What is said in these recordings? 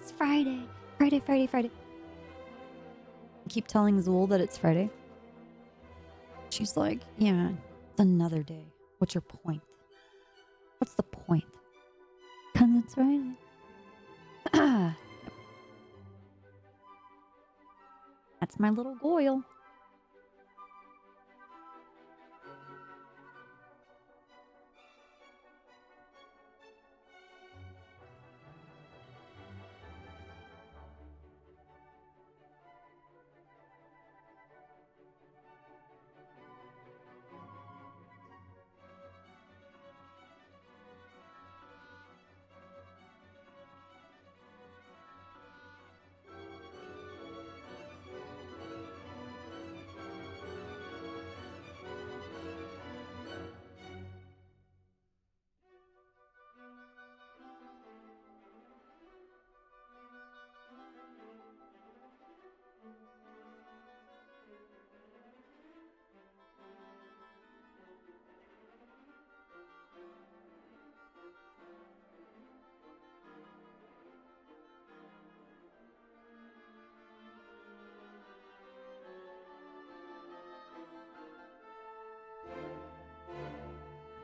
It's Friday. Friday, Friday, Friday. I keep telling Zool that it's Friday. She's like, yeah, it's another day. What's your point? What's the point? Because it's Friday. That's my little Goyle.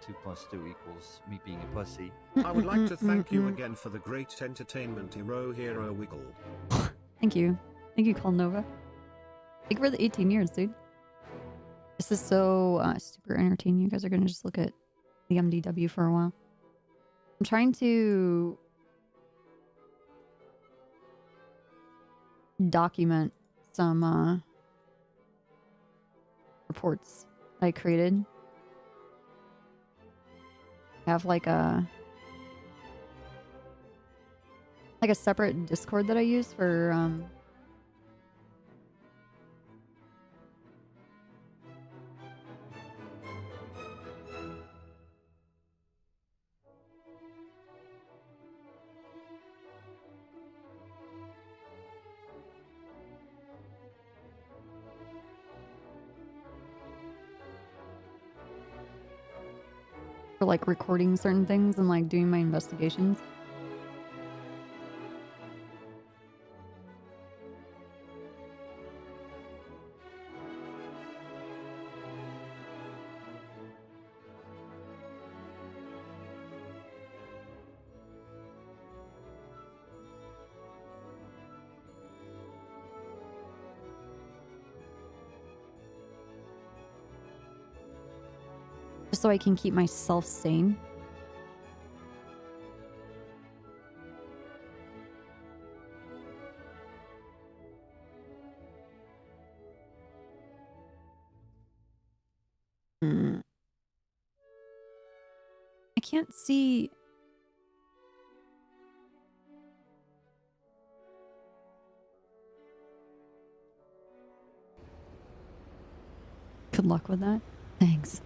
Two plus two equals me being a pussy. I would like to thank you again for the great entertainment, Hero Wiggle. Thank you. Thank you, Nova. Thank you for the 18 years, dude. This is so super entertaining. You guys are going to just look at the MDW for a while. I'm trying to document some reports I created. I have like a separate Discord that I use for like recording certain things and like doing my investigations. Just so I can keep myself sane. I can't see. Good luck with that. Thanks.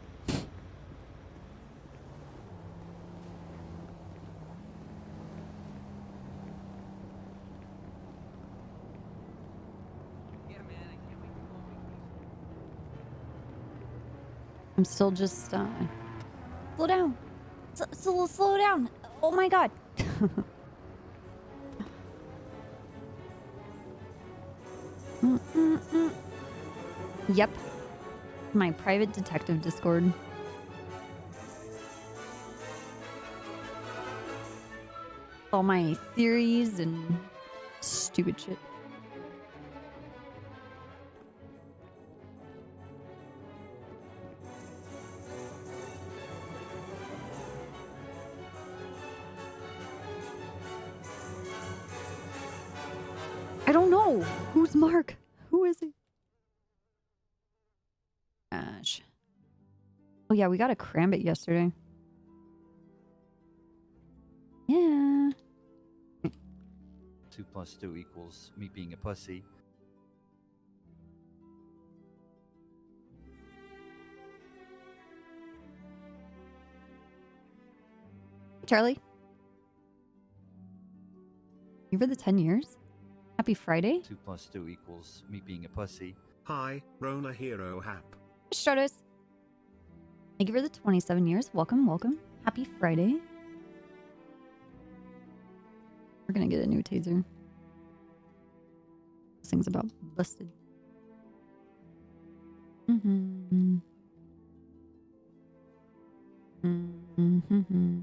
I'm still just, slow down. Slow down. Oh my god. Yep. My private detective Discord. All my theories and stupid shit. I don't know. Who's Mark? Who is he? Gosh. Oh yeah, we got a Crambit yesterday. Yeah. Two plus two equals me being a pussy. Charlie? You for the 10 years? Happy Friday? 2 plus 2 equals me being a pussy. Hi, Rona Hero Hap. Stratos. Thank you for the 27 years. Welcome, welcome. Happy Friday. We're gonna get a new taser. This thing's about busted. Mm-hmm. Mm-hmm.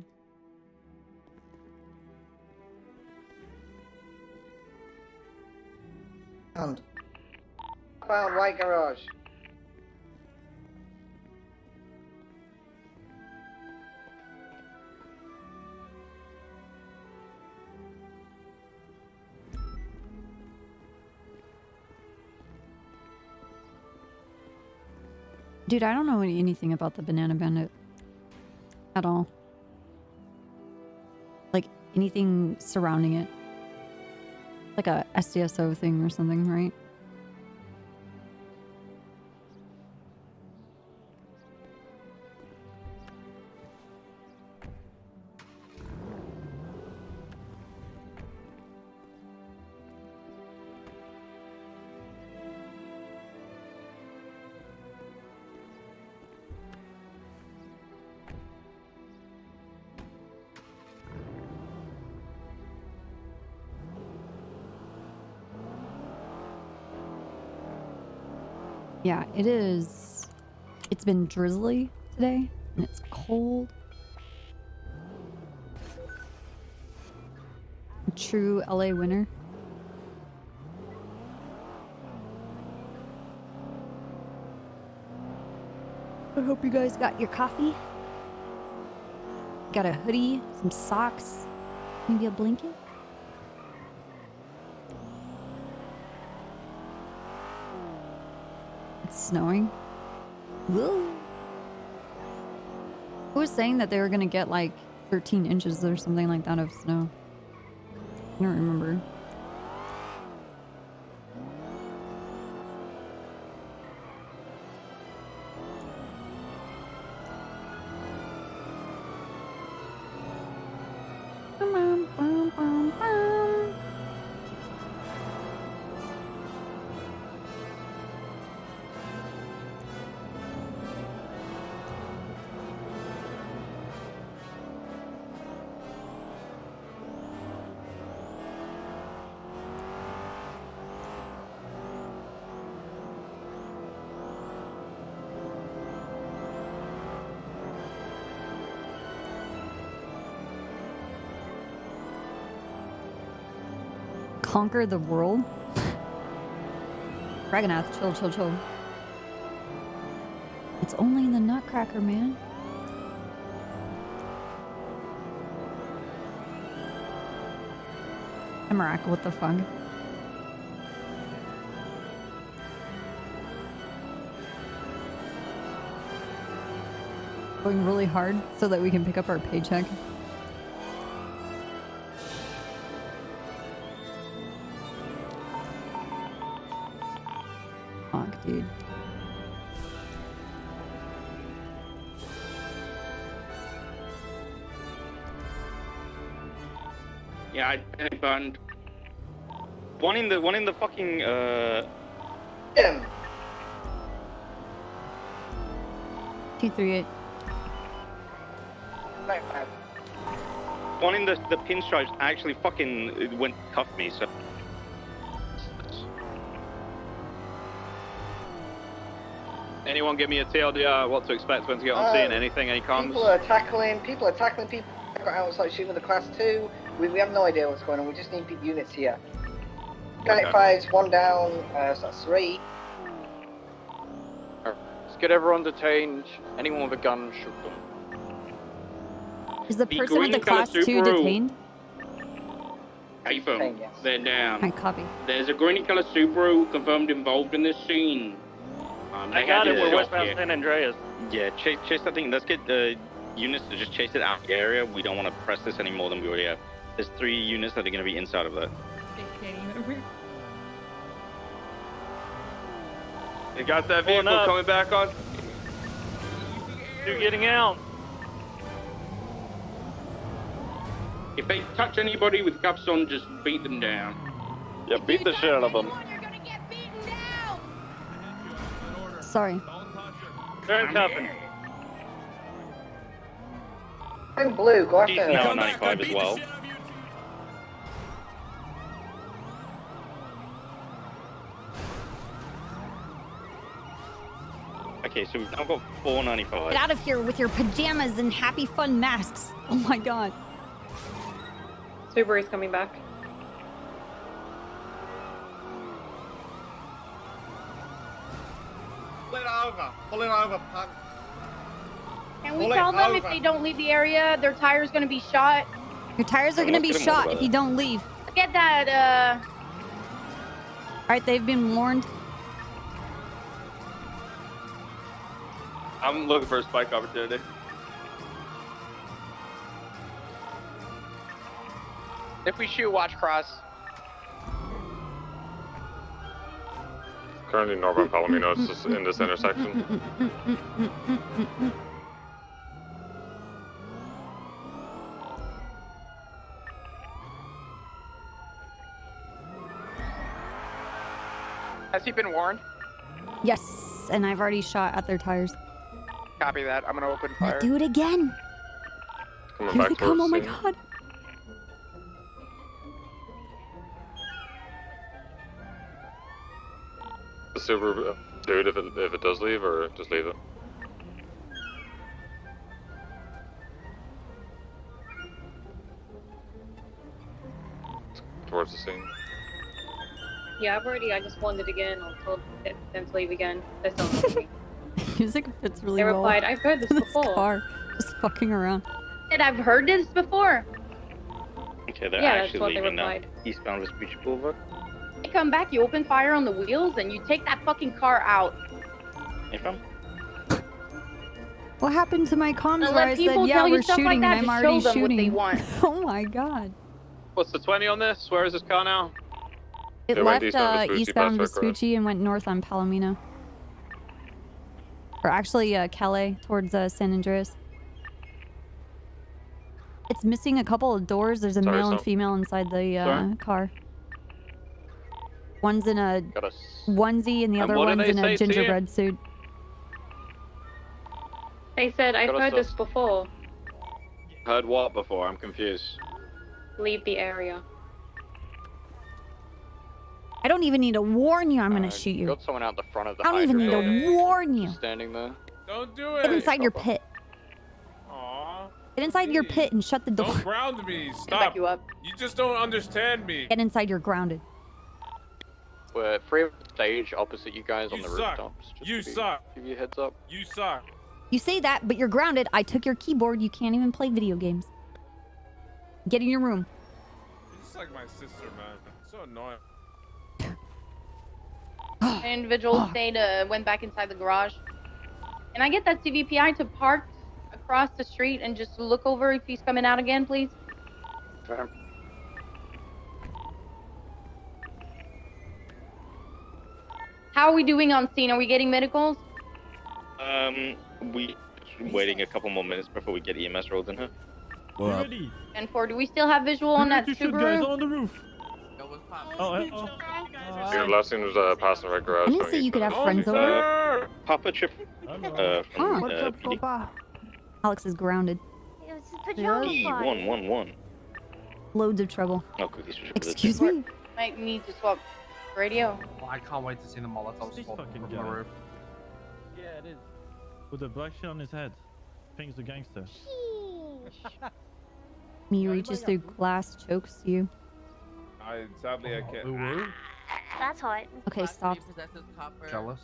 Found white garage. Dude, I don't know anything about the Banana Bandit at all. Like anything surrounding it. Like a SDSO thing or something, right? Yeah, it is. It's been drizzly today, and it's cold. A true LA winter. I hope you guys got your coffee. Got a hoodie, some socks, maybe a blanket. It's snowing. Woo! Who was saying that they were gonna get like 13 inches or something like that of snow? I don't remember. Conquer the world? Dragonath, chill. It's only the Nutcracker, man. Amarak, what the fuck? Going really hard so that we can pick up our paycheck. Fuck, dude. Yeah, I panic buttoned. One in the fucking Him. 238. one in the pinstripes actually fucking went cuffed me. So anyone give me a TLDR? What to expect when to get on scene? Anything? Any comms? People are tackling people outside shooting with the class 2. We have no idea what's going on. We just need units here. 95's one down, so that's 3. Let's get everyone detained. Anyone with a gun, shoot them. Is the person with the class 2 detained? iPhone, Yes. they're down. I copy. There's a green color Subaru confirmed involved in this scene. I got it. We're westbound San Andreas. Yeah, chase that thing. Let's get the units to just chase it out of the area. We don't want to press this any more than we already have. There's 3 units that are going to be inside of that. You got that vehicle coming back on? You're getting out. If they touch anybody with cuffs on, just beat them down. Yeah, beat the shit out of them. Sorry. They're in cuffing. I'm blue, go He's after now him. at 95 as well. Okay, so we've now got 495. Get out of here with your pajamas and happy fun masks. Oh my god. Subaru's coming back. Pull it over, punk. Can we tell them if they don't leave the area, their tire's gonna be shot? Your tires are gonna be shot if you don't leave. Get that, Alright, they've been warned. I'm looking for a spike opportunity. If we shoot, watch cross. Currently northbound Palomino, it's just in this intersection. Has he been warned? Yes, and I've already shot at their tires. Copy that. I'm gonna open fire. Do it again. Coming Here back they come, oh my towards god. the Subaru, dude, if it does leave, or just leave it. Towards the scene. Yeah, I just wanted again. I told them to leave again. That's not me. Music fits really They well. replied, I've heard this before. Car, just fucking around. and I've heard this before. Okay, they're Yeah, that's actually what they leaving now. replied. Eastbound Vespucci Boulevard. You come back, you open fire on the wheels, and you take that fucking car out. Hey, fam. What happened to my comms And where let I people said, yeah, tell you we're stuff shooting, like that and I'm to already show them shooting? what they want. Oh my god. What's the 20 on this? Where is this car now? It It went left eastbound eastbound Vespucci, past Vespucci and went north on Palomino. Or actually, Calais towards San Andreas. It's missing a couple of doors. There's a Sorry, male and so- female inside the Sorry? car. One's in a Got us. onesie and the And other what did one's they in a say to you? gingerbread suit. They said, I've Got us heard up. this before. Heard what before? I'm confused. Leave the area. I don't even need to warn you I'm gonna shoot you. Got someone out the front of the I don't even need hydro. to warn you. Standing there. Don't do it. Get inside your pit. Aw. Get inside your Please. pit and shut the door. Don't ground me. Back Stop. you up. You just don't understand me. Get inside, you're grounded. We're free of the stage opposite you guys on You the suck. rooftops. Just You to be- suck. Give you a heads up. You suck. You say that, but you're grounded. I took your keyboard. You can't even play video games. Get in your room. You're just like my sister, man. So annoying. An individual stayed, went back inside the garage. Can I get that CVPI to park across the street and just look over if he's coming out again, please? Fair. How are we doing on scene? Are we getting medicals? We waiting a couple more minutes before we get EMS rolled in here. And do we still have visual on that Subaru? on the roof. Your last scene was passing right garage. I didn't showing say you could have eastbound. friends over. Papa Trip from PD. Alex is grounded. It's pajama party. 111. Loads of trouble. Oh, cookies for Excuse me? Might need to swap radio. Oh, I can't wait to see the Molotov spot from the roof. Yeah, it is. With a black shit on his head. Thinks the gangster. Me reaches through glass, chokes you. Sadly, I can't. That's hot. Okay, stop. Jealous.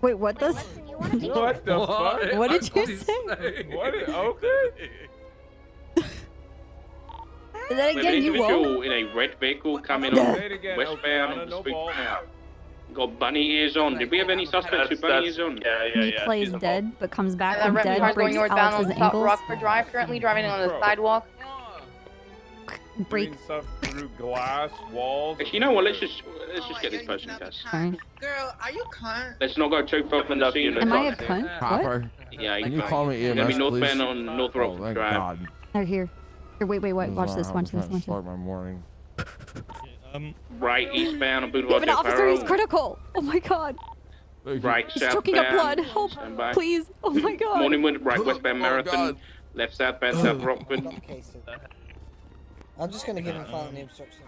Wait, what does? Listen, you want to be What the fuck? What did you say? What? Okay. Then again, you won't. in a red vehicle coming Yeah. on Say it again. westbound Okay, on no Spook ball. Town. Got bunny ears on. Did we have any suspects with bunny ears on? He plays dead, but comes back That from red dead, car's going breaks northbound Alex's on South ankles, Rockford Drive, currently driving on the Bro. sidewalk. break. Doing stuff through glass walls. Actually, you know what? Let's just get this person test. Fine. Girl, are you cunt? Let's not go too far from the scene. Am I a cunt? What? Copper. Yeah, Can you call me It's gonna be EMS, northbound please? on North Oh, Rockford thank Drive. God. Here, here. Wait, watch this, watch this, watch Start this. my morning. Right eastbound on We Boulevard have an del officer who's Faro. critical! Oh my god! Right He's choking up blood! southbound. Help! Stand by. Please! Oh my god! Morning wind, right westbound Oh, Marathon. God. Left southbound South Rockford. Okay, so I'm just gonna give him final name instructions.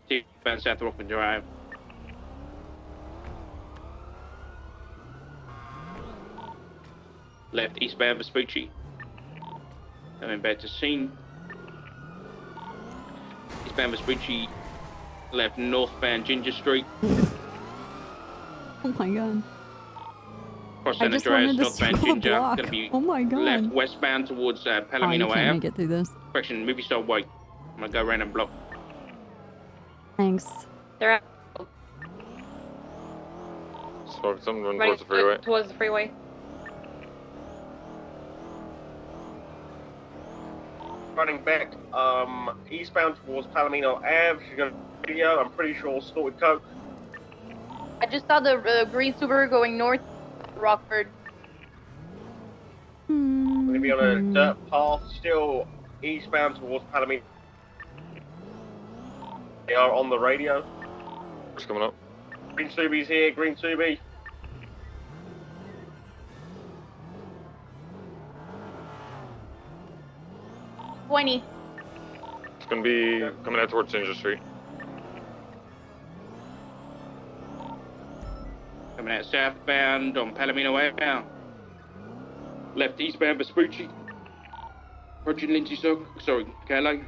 Eastbound South Rockford Drive. Left eastbound Vespucci. Coming back to scene. Eastbound Vespucci. Left northbound Ginger Street. Oh my god. Cross I San just Andreas, wanted to northbound scroll Ginger. block. Gonna be Oh my god. left westbound towards Oh, you Palomino can't Ave. make it through this. Correction, movie star white. I'm gonna go around and block. Thanks. They're at, Smoke something running right towards the freeway. towards the freeway. Running back, eastbound towards Palomino Ave. She's got a video, I'm pretty sure, sorted coke. I just saw the green Subaru going north, Rockford. We're gonna be on a dirt path, still eastbound towards Palomino. They are on the radio. What's coming up? Green Subi's here, Green Subi. Twenty. It's gonna be coming out towards Ginger Street. Coming out southbound on Palomino Ave now. Left eastbound Vespucci. Approaching Lindsay sorry, KLA.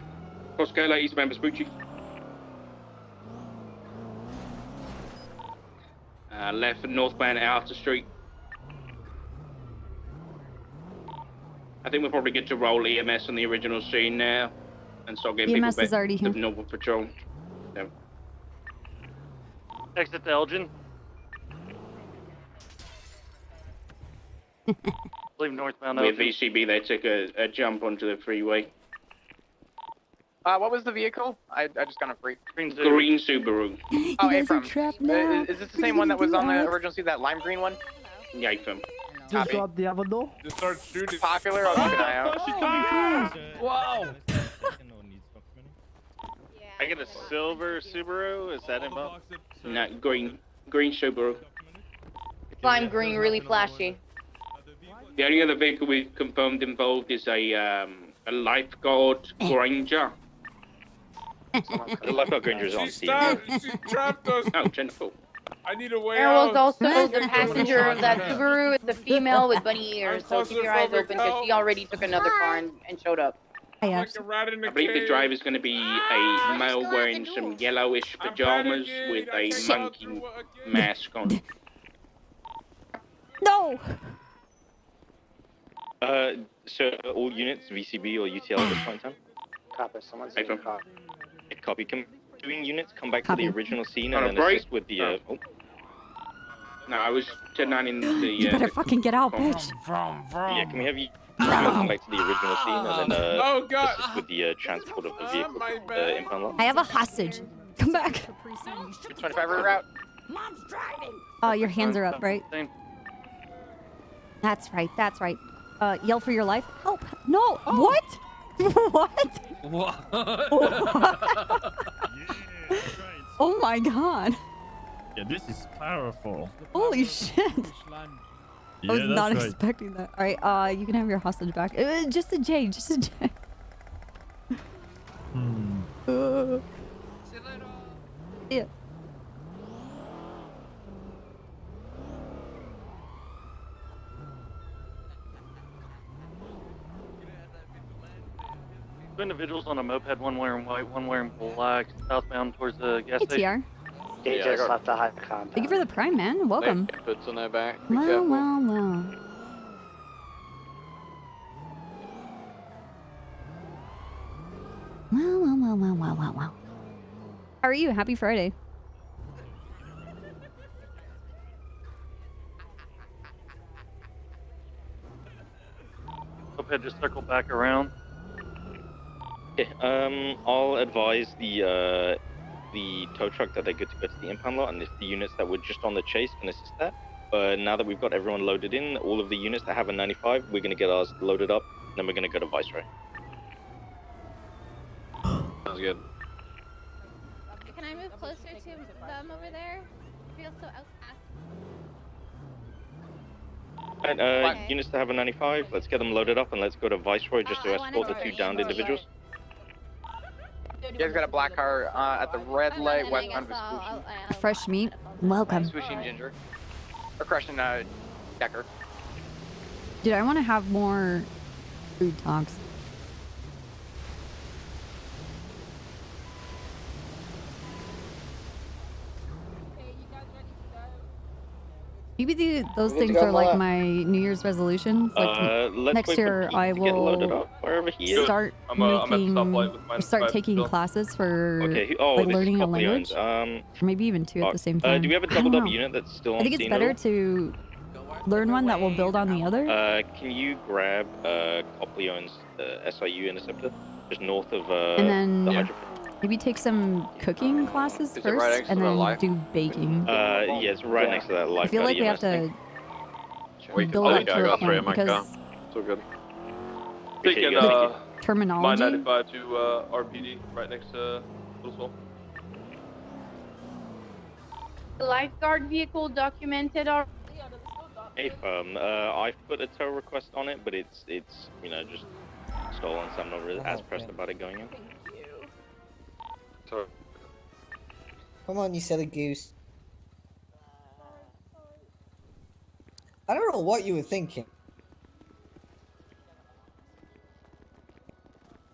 Cross KLA eastbound Vespucci. Left northbound Alta Street. I think we'll probably get to roll EMS on the original scene now and start getting EMS people is back already to here. the Norfolk Patrol. So, Exit to Elgin. Leave northbound with Elgin. VCB, they took a jump onto the freeway. What was the vehicle? I just got a free. Green Subaru. Oh, You guys are A-From. trapped now. Is this the same one that was on the original scene, that lime green one? Yeah, A-From. Just got the Avado. Just start shooting. Popular, I'll keep an eye out. She's coming through! Wow! I get a silver Subaru. Is that involved? No, green Subaru. Lime green, really flashy. The only other vehicle we've confirmed involved is a lifeguard Granger. The lifeguard Granger is on She scene. stopped. She trapped us. Oh, 10-4. I need a way There out. was also the passenger of that Subaru. It's a female with bunny ears, so keep your eyes open because she already took another car and showed up. I believe the driver's going to be a male wearing some yellowish pajamas with a monkey mask on. No! So all units, VCB or UTL at this point in time? Copy, someone's Hey, from Copy. Can doing units come back Copy. to the original scene On and a then break? assist with the No, I was 10-9 in the... You better fucking get out, bitch. Yeah, can we have you come back to the original scene and then Oh, God. assist with the transport of the vehicle to the impound lot? I have a hostage. Come back. 25 route. Oh, your hands are up, right? That's right. That's right. Yell for your life. Help. No. What? What? What? Oh my god. Yeah, this is powerful. Holy shit. I was Yeah, not that's right. expecting that. All right, you can have your hostage back. Just a J, just a J. Yeah. Two individuals on a moped, one wearing white, one wearing black, southbound towards the gas Hey, station. TR. DJ just left the high contact. Thank you for the prime, man. Welcome. Puts on their back. Be Well, careful. well, well. Wow. How are you? Happy Friday. Moped just circle back around. Okay, I'll advise the tow truck that they're good to go to the impound lot, and if the units that were just on the chase can assist that. But now that we've got everyone loaded in, all of the units that have a 95, we're gonna get ours loaded up, and then we're gonna go to Viceroy. Sounds good. Can I move closer to them over there? I feel so outcast. Alright, units that have a 95, let's get them loaded up and let's go to Viceroy just to escort the two downed individuals. You guys got a black car at the red light westbound Vespucci. Fresh meat. Welcome. Vespucci and Ginger. Or crushing Decker. Dude, I want to have more food talks. Maybe those things are like my New Year's resolutions. Like Let's next wait for year, Pete I to get loaded will up wherever he is. start I'm at the stoplight with my start 5 taking still. classes for Okay. like This is learning a Copley language. owns. Or maybe even two at the same time. Do we have a I don't doubled up know. unit that's still on I think it's scene better at to learn one that will build on the other. all? Can you grab Copley owns SIU Interceptor just north of And then the hydro? maybe take some cooking classes Is it first, right next and to the then life? do baking. Yeah, it's right next to that I life. feel like we have to build up to a point because So good. Taking the terminology. my 95 to RPD right next to Little Soul. The lifeguard vehicle documented already. Hey, I've put a tow request on it, but it's you know just stolen, so I'm not really as pressed about it going in. So. Come on, you silly goose. I don't know what you were thinking.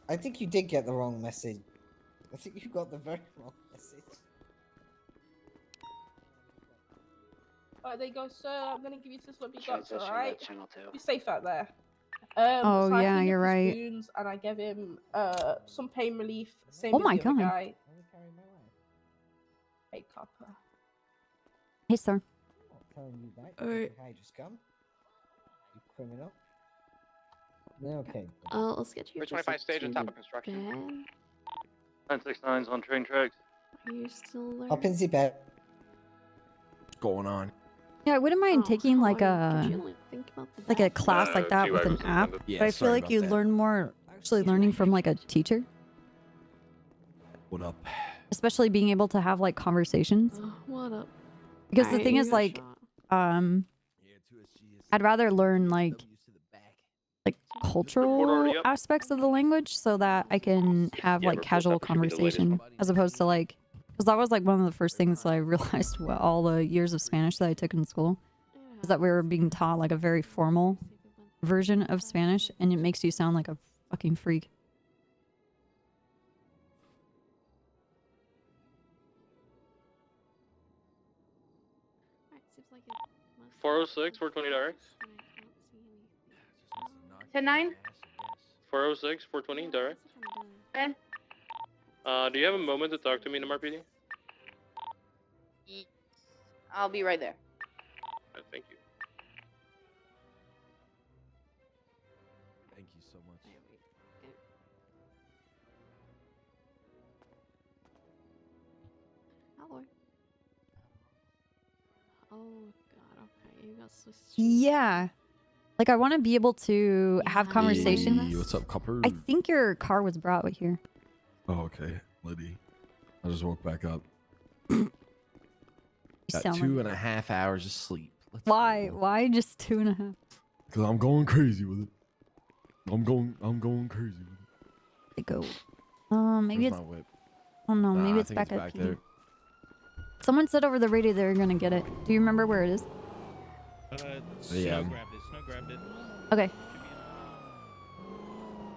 I think you did get the wrong message. I think you got the very wrong message. Alright, there you go, sir. I'm gonna give you this what we got, Transition alright? to channel 2. Be safe out there. Oh, so I yeah, cleaned up you're his right. wounds and I gave him some pain relief. Same Oh with my the other God. guy. Hey, copper. Hey, sir. Telling you that. Alright. Hey, just come. You criminal. Okay. Let's get you. 325 stage on top of construction. 969's on train tracks. Are you still there? Up in the bed. What's going on? Yeah, I wouldn't mind taking like a class like that with an app. Yeah, but I feel sorry like about you that. learn more actually learning from like a teacher. What up? Especially being able to have like conversations. What up? Because the Alright, thing you is got like, shot. I'd rather learn like cultural aspects of the language so that I can have like casual conversation as opposed to like, because that was like one of the first things that I realized all the years of Spanish that I took in school is that we were being taught like a very formal version of Spanish, and it makes you sound like a fucking freak. 406, 420 direct. To 9? 406, 420 direct. Okay. Do you have a moment to talk to me in MRPD? I'll be right there. Thank you. Thank you so much. Hello. Oh god, okay. You got so Yeah. Like I want to be able to have conversations. Hey, what's up, Copper? I think your car was brought with here. Oh, okay, Liddy. I just woke back up. Got sound 2.5 hours of sleep. Why? Why just 2.5? Cause I'm going crazy with it. I'm going crazy with it. Go. Maybe Where's it's. my whip? Oh no, Nah, maybe I it's think back it's at back PD. there. Someone said over the radio they're gonna get it. Do you remember where it is? Yeah. Snow grabbed it. Snow grabbed it. Okay.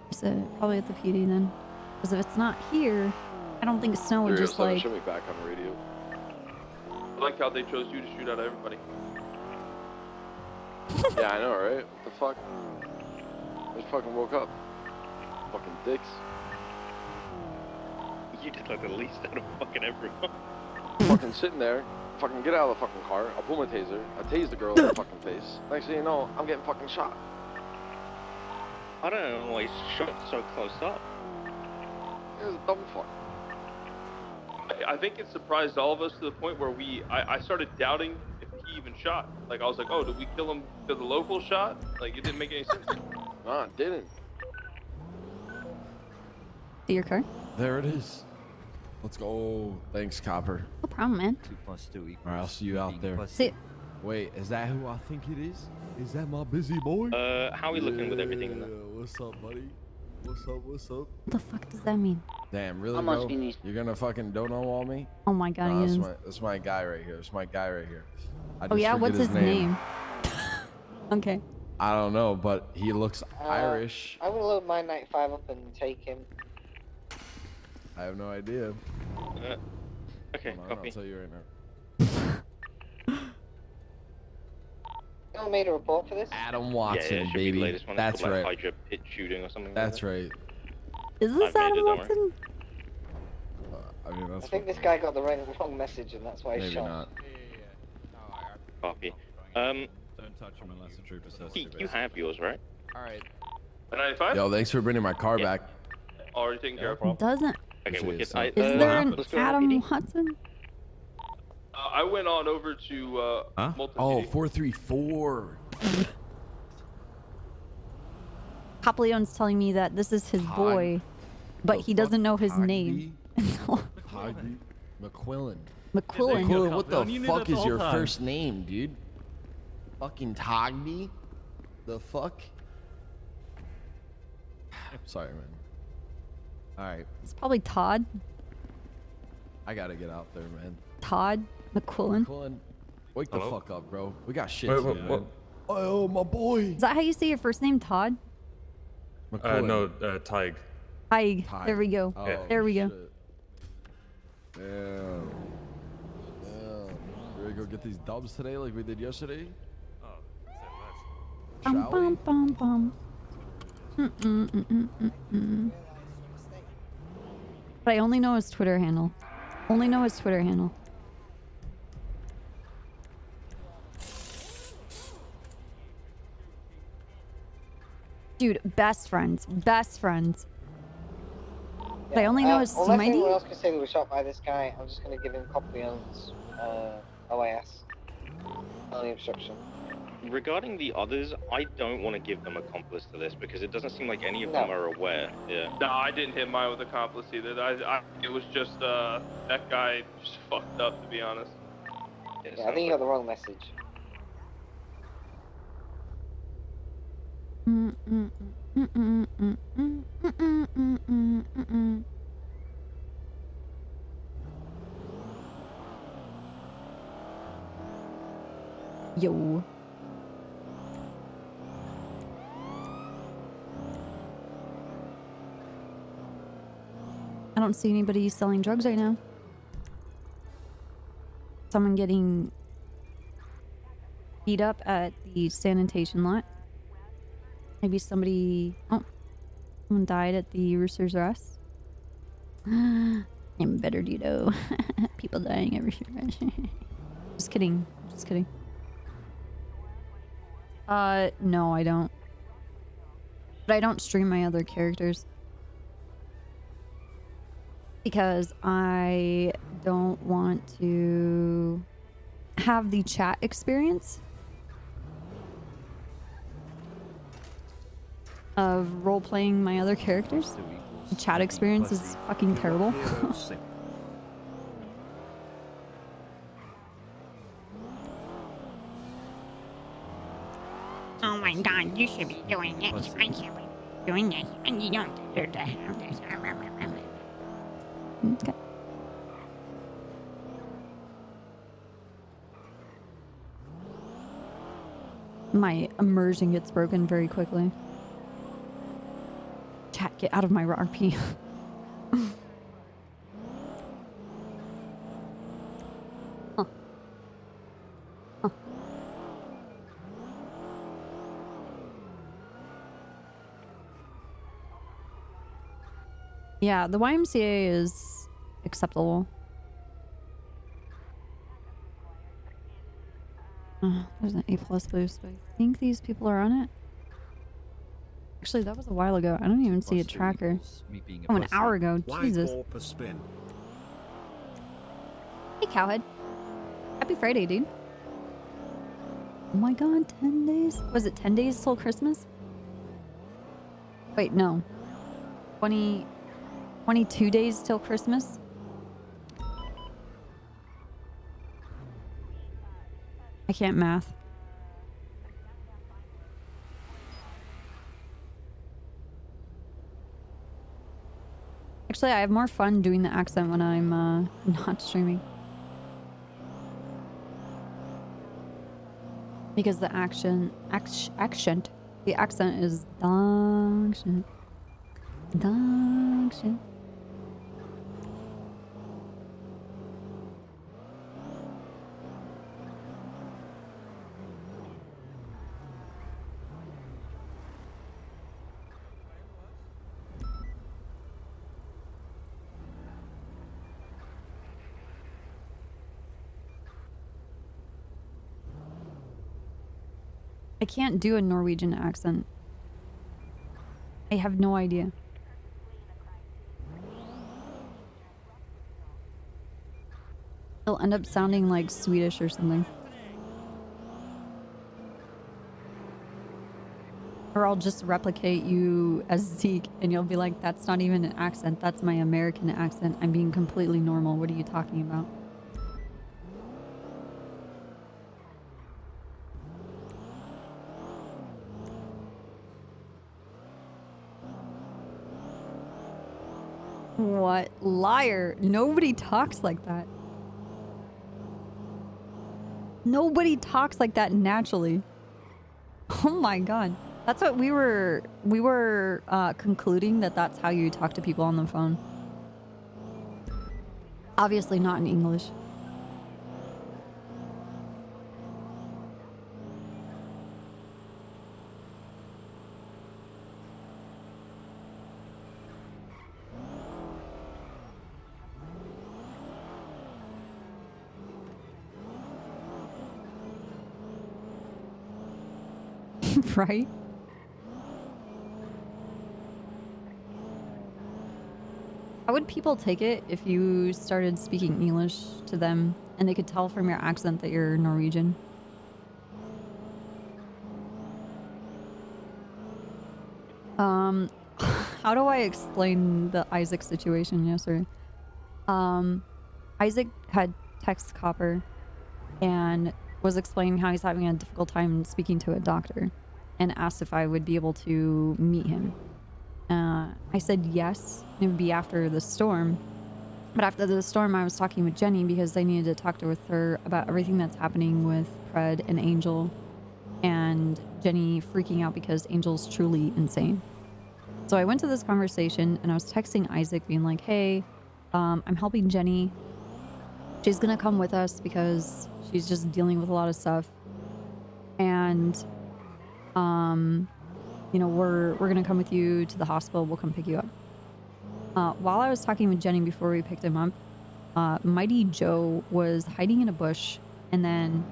So probably at the PD then, because if it's not here, I don't think Snow would just like. Should be back on the radio. I like how they chose you to shoot at everybody. Yeah, I know, right? What the fuck? I just fucking woke up. Fucking dicks. You did like the least out of fucking everyone. Fucking sitting there. Fucking get out of the fucking car. I'll pull my taser. I tase the girl in the fucking face. Next thing you know, I'm getting fucking shot. I don't know why he's shot so close up. It was a dumb fuck. I think it surprised all of us to the point where I started doubting if he even shot. Like, I was like, oh, did we kill him because the local shot? Like, it didn't make any sense. Nah, it didn't. See your car? There it is. Let's go. Thanks, Copper. No problem, man. 2 + 2 equals. All right, I'll see you out there. See it. Wait, is that who I think it is? Is that my busy boy? How are we looking with everything in there? What's up, buddy? What's up? What's up? What the fuck does that mean? Damn, really, How much bro? do you need? You're gonna fucking dono wall me? Oh my god, Nah, he is. that's my guy right here. That's my guy right here. I Oh just yeah, forget what's his name? Okay. I don't know, but he looks Irish. I'm gonna load my 95 up and take him. I have no idea. Okay, Hold on, copy. I'll tell you right now. No one made a report for this? Adam Watson, yeah, it should baby. Be the latest one. That's called, right. Like, Hydra pit shooting or something. That's like right. Is this Adam Watson? I mean, that's I think this guy got the wrong message, and that's why he's maybe shot. not. Copy. Don't touch him unless the trooper says to. Pete, you have yours, right? Alright. 95? Yo, thanks for bringing my car back. Already taken care of. Doesn't. Okay, Appreciate wicked. it, son. Is there an Adam Watson? I went on over to Multi Oh, 434. Papleon's telling me that this is his boy, but he doesn't know his name. Hogby? McQuillan. McQuillan. McQuillan, what the You knew fuck that the is whole your time. first name, dude? Fucking Togby? The fuck? Sorry, man. Alright, It's probably Todd. I gotta get out there, man. Todd McQuillan. McQuillan, wake the fuck up, bro. We got shit Wait, to do, what? man. Oh, my boy. Is that how you say your first name, Todd? McQuillan. No, Tig. Hi. There we go. Oh, There we go. shit. Damn. Damn. Ready to go get these dubs today like we did yesterday? Bum, Shall we? bum, bum, bum. But I only know his Twitter handle. Only know his Twitter handle. Dude, best friends. Best friends. But I only know his team Unless ID. anyone else can say we were shot by this guy, I'm just gonna give him Papleon's OAS. Only obstruction. Regarding the others, I don't want to give them accomplice to this because it doesn't seem like any of them are aware. Yeah. No, I didn't hit mine with accomplice either. It was just that guy just fucked up, to be honest. Yeah, I think you got the wrong message. Yo. I don't see anybody selling drugs right now. Someone getting beat up at the sanitation lot. Maybe somebody... Oh. Someone died at the Rooster's Rest. I'm better, Dudo. People dying every year. Just kidding. Just kidding. No, I don't. But I don't stream my other characters. Because I don't want to have the chat experience of role-playing my other characters. The chat experience is fucking terrible. Oh my god, you should be doing this. I can't be doing this. And you don't deserve to have this. Okay. My immersion gets broken very quickly. Chat, get out of my RP. Huh. Huh. Yeah, the YMCA is acceptable. There's an A+ boost. I think these people are on it. Actually, that was a while ago. I don't even see a tracker. Oh, an hour ago. Jesus. Hey, Cowhead. Happy Friday, dude. Oh my god, 10 days? Was it 10 days till Christmas? Wait, no. 22 days till Christmas? I can't math. Actually, I have more fun doing the accent when I'm not streaming. Because the accent is dog shit. Dog shit. I can't do a Norwegian accent. I have no idea. It'll end up sounding like Swedish or something. Or I'll just replicate you as Zeke and you'll be like, that's not even an accent, that's my American accent. I'm being completely normal. What are you talking about? What? Liar. Nobody talks like that. Nobody talks like that naturally. Oh my god. That's what we were concluding, that that's how you talk to people on the phone. Obviously not in English. Right? How would people take it if you started speaking English to them and they could tell from your accent that you're Norwegian? How do I explain the Isaac situation yesterday? Isaac had text Copper and was explaining how he's having a difficult time speaking to a doctor and asked if I would be able to meet him. I said yes, it would be after the storm. But after the storm, I was talking with Jenny because I needed to talk to her about everything that's happening with Fred and Angel. And Jenny freaking out because Angel's truly insane. So I went to this conversation and I was texting Isaac being like, hey, I'm helping Jenny. She's gonna come with us because she's just dealing with a lot of stuff. And, you know, we're gonna come with you to the hospital. We'll come pick you up. While I was talking with Jenny before we picked him up, Mighty Joe was hiding in a bush and then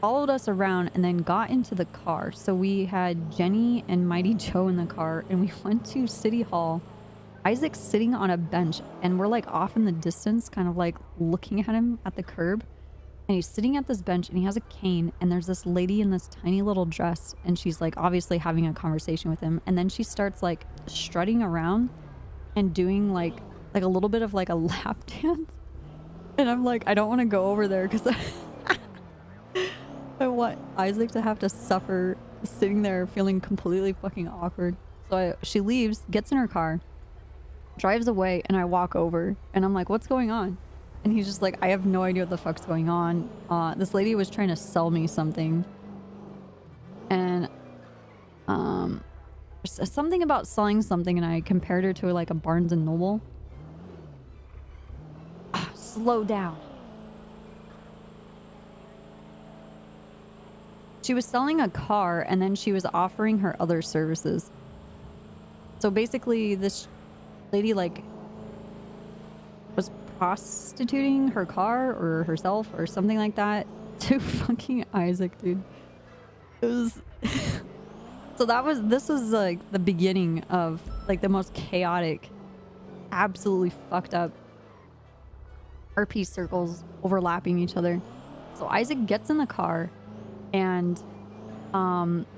followed us around and then got into the car. So we had Jenny and Mighty Joe in the car and we went to City Hall. Isaac's sitting on a bench and we're like off in the distance, kind of like looking at him at the curb. And he's sitting at this bench and he has a cane and there's this lady in this tiny little dress and she's like obviously having a conversation with him. And then she starts like strutting around and doing like a little bit of like a lap dance. And I'm like, I don't want to go over there because I want Isaac to have to suffer sitting there feeling completely fucking awkward. So she leaves, gets in her car, drives away, and I walk over and I'm like, what's going on? And he's just like, I have no idea what the fuck's going on. This lady was trying to sell me something. And something about selling something and I compared her to like a Barnes and Noble. Slow down. She was selling a car and then she was offering her other services. So basically this lady like was prostituting her car or herself or something like that to fucking Isaac, dude. It was so this was like the beginning of like the most chaotic, absolutely fucked up RP circles overlapping each other. So Isaac gets in the car and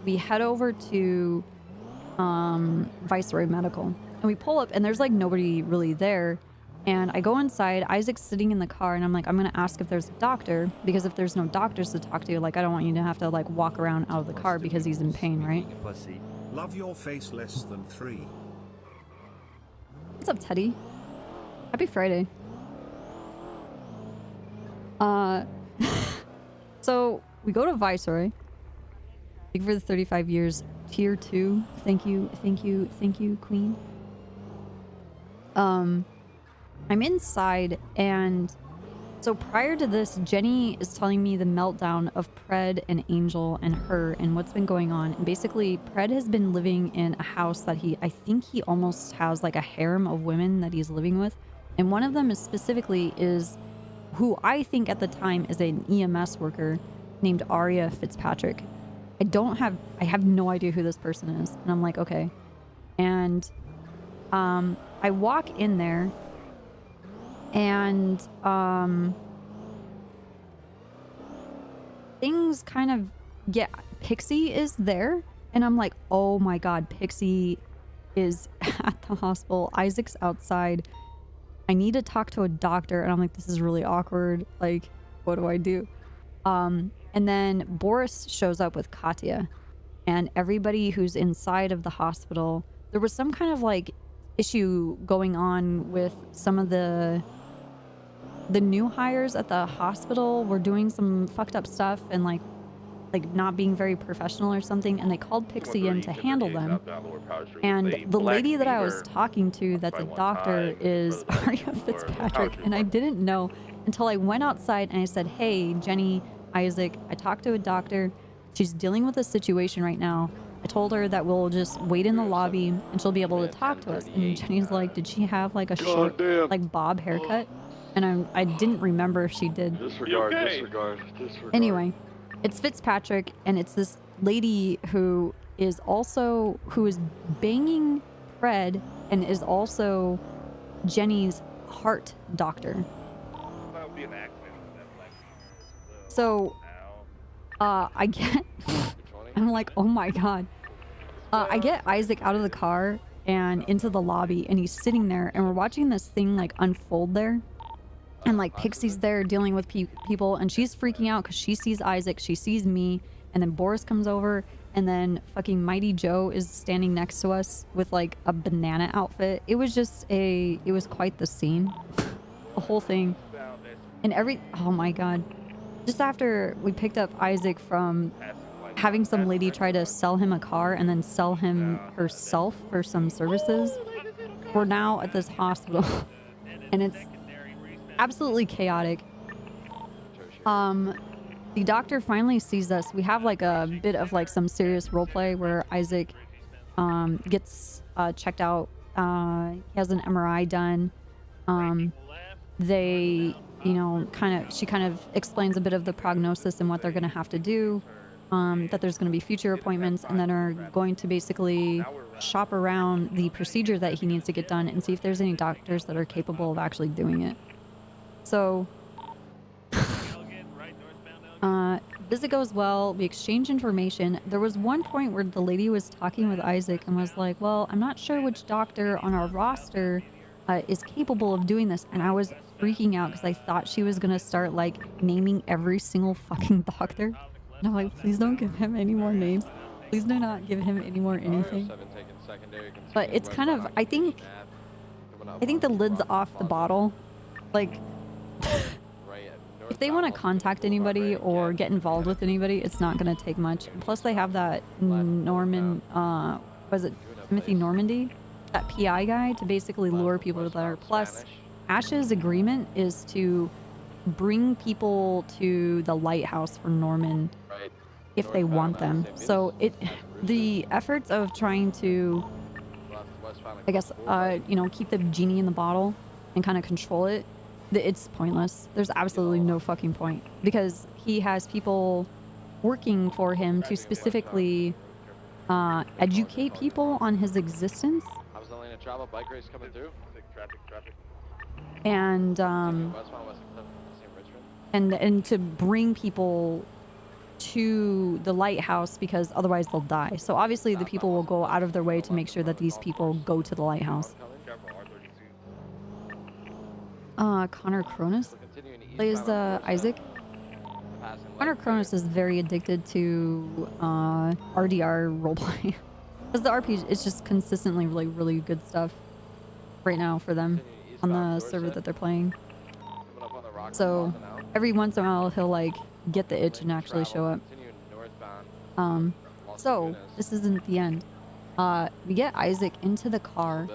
we head over to Viceroy Medical and we pull up and there's like nobody really there. And I go inside, Isaac's sitting in the car and I'm like, I'm gonna ask if there's a doctor because if there's no doctors to talk to, like I don't want you to have to like walk around out of the car because he's in pain, right? Love your face less than 3. What's up, Teddy? Happy Friday. So we go to Viceroy. Thank you for the 35 years. Tier 2. Thank you, thank you, thank you, Queen. I'm inside, and so prior to this, Jenny is telling me the meltdown of Pred and Angel and her and what's been going on. And basically, Pred has been living in a house that I think he almost has like a harem of women that he's living with. And one of them is specifically who I think at the time is an EMS worker named Aria Fitzpatrick. I have no idea who this person is. And I'm like, okay. And I walk in there and things kind of get... Pixie is there, and I'm like, oh my god, Pixie is at the hospital. Isaac's outside. I need to talk to a doctor, and I'm like, this is really awkward. Like, what do I do? And then Boris shows up with Katya, and everybody who's inside of the hospital. There was some kind of like issue going on with some of the new hires at the hospital were doing some fucked up stuff and like not being very professional or something, and they called Pixie in to handle them. And the lady that I was talking to that's a doctor is Aria Fitzpatrick, and I didn't know until I went outside and I said, hey, Jenny, Isaac, I talked to a doctor. She's dealing with a situation right now. I told her that we'll just wait in the lobby and she'll be able to talk to us. And Jenny's like, did she have like a short, like bob haircut? And I didn't remember if she did. Disregard. Anyway, it's Fitzpatrick, and it's this lady who is banging Fred and is also Jenny's heart doctor. So, I get... I'm like, oh my god. I get Isaac out of the car and into the lobby, and he's sitting there, and we're watching this thing like unfold there. And like Pixie's there dealing with people, and she's freaking out because she sees Isaac, she sees me, and then Boris comes over, and then fucking Mighty Joe is standing next to us with like a banana outfit. It was quite the scene. The whole thing. And oh my god. Just after we picked up Isaac from having some lady try to sell him a car and then sell him herself for some services, we're now at this hospital and it's absolutely chaotic. The doctor finally sees us. We have like a bit of like some serious roleplay where Isaac gets checked out. He has an MRI done. They, she kind of explains a bit of the prognosis and what they're going to have to do. That there's going to be future appointments, and then are going to basically shop around the procedure that he needs to get done and see if there's any doctors that are capable of actually doing it. So, visit goes well. We exchange information. There was one point where the lady was talking with Isaac and was like, well, I'm not sure which doctor on our roster is capable of doing this. And I was freaking out because I thought she was going to start like naming every single fucking doctor. And I'm like, please don't give him any more names. Please do not give him any more anything. But it's kind of, I think the lid's off the bottle. Like, if they want to contact anybody or get involved with anybody, it's not going to take much. Plus, they have that was it Timothy Normandy? That PI guy to basically lure people there. Plus, Ash's agreement is to bring people to the lighthouse for Norman if they want them. So the efforts of trying to, I guess, keep the genie in the bottle and kind of control it, it's pointless. There's absolutely no fucking point, because he has people working for him to specifically educate people on his existence. I was only in a travel bike race coming through. And and to bring people to the lighthouse, because otherwise they'll die. So obviously the people will go out of their way to make sure that these people go to the lighthouse. Connor Cronus plays Isaac. Connor Cronus is very addicted to RDR roleplay. Because the RPG is just consistently really, really good stuff right now for them on the server that they're playing. So every once in a while he'll like get the itch and actually show up. So this isn't the end. We get Isaac into the car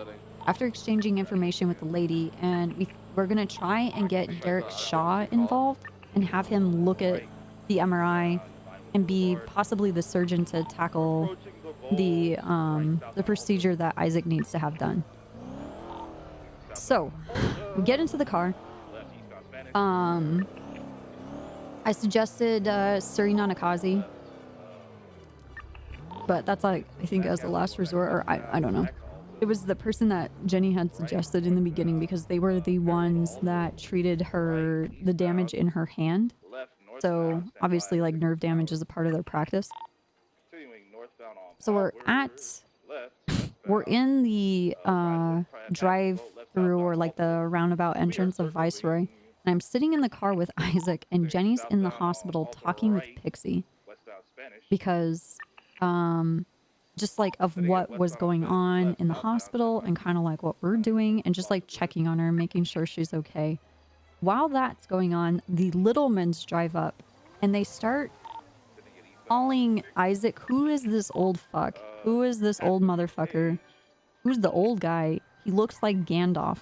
after exchanging information with the lady, and we're gonna try and get Derek Shaw involved and have him look at the MRI and be possibly the surgeon to tackle the procedure that Isaac needs to have done. So we get into the car. I suggested Suriname Nakazi, but that's like, I think, as a last resort, or I don't know. It was the person that Jenny had suggested in the beginning because they were the ones that treated the damage in her hand. So obviously, like, nerve damage is a part of their practice. So we're in the drive-through, or like the roundabout entrance of Viceroy, and I'm sitting in the car with Isaac, and Jenny's in the hospital talking with Pixie because just like of what was going on in the hospital and kind of like what we're doing, and just like checking on her, making sure she's okay. While that's going on, the Littlemans drive up and they start calling Isaac, who is this old fuck? Who is this old motherfucker? Who's the old guy? He looks like Gandalf.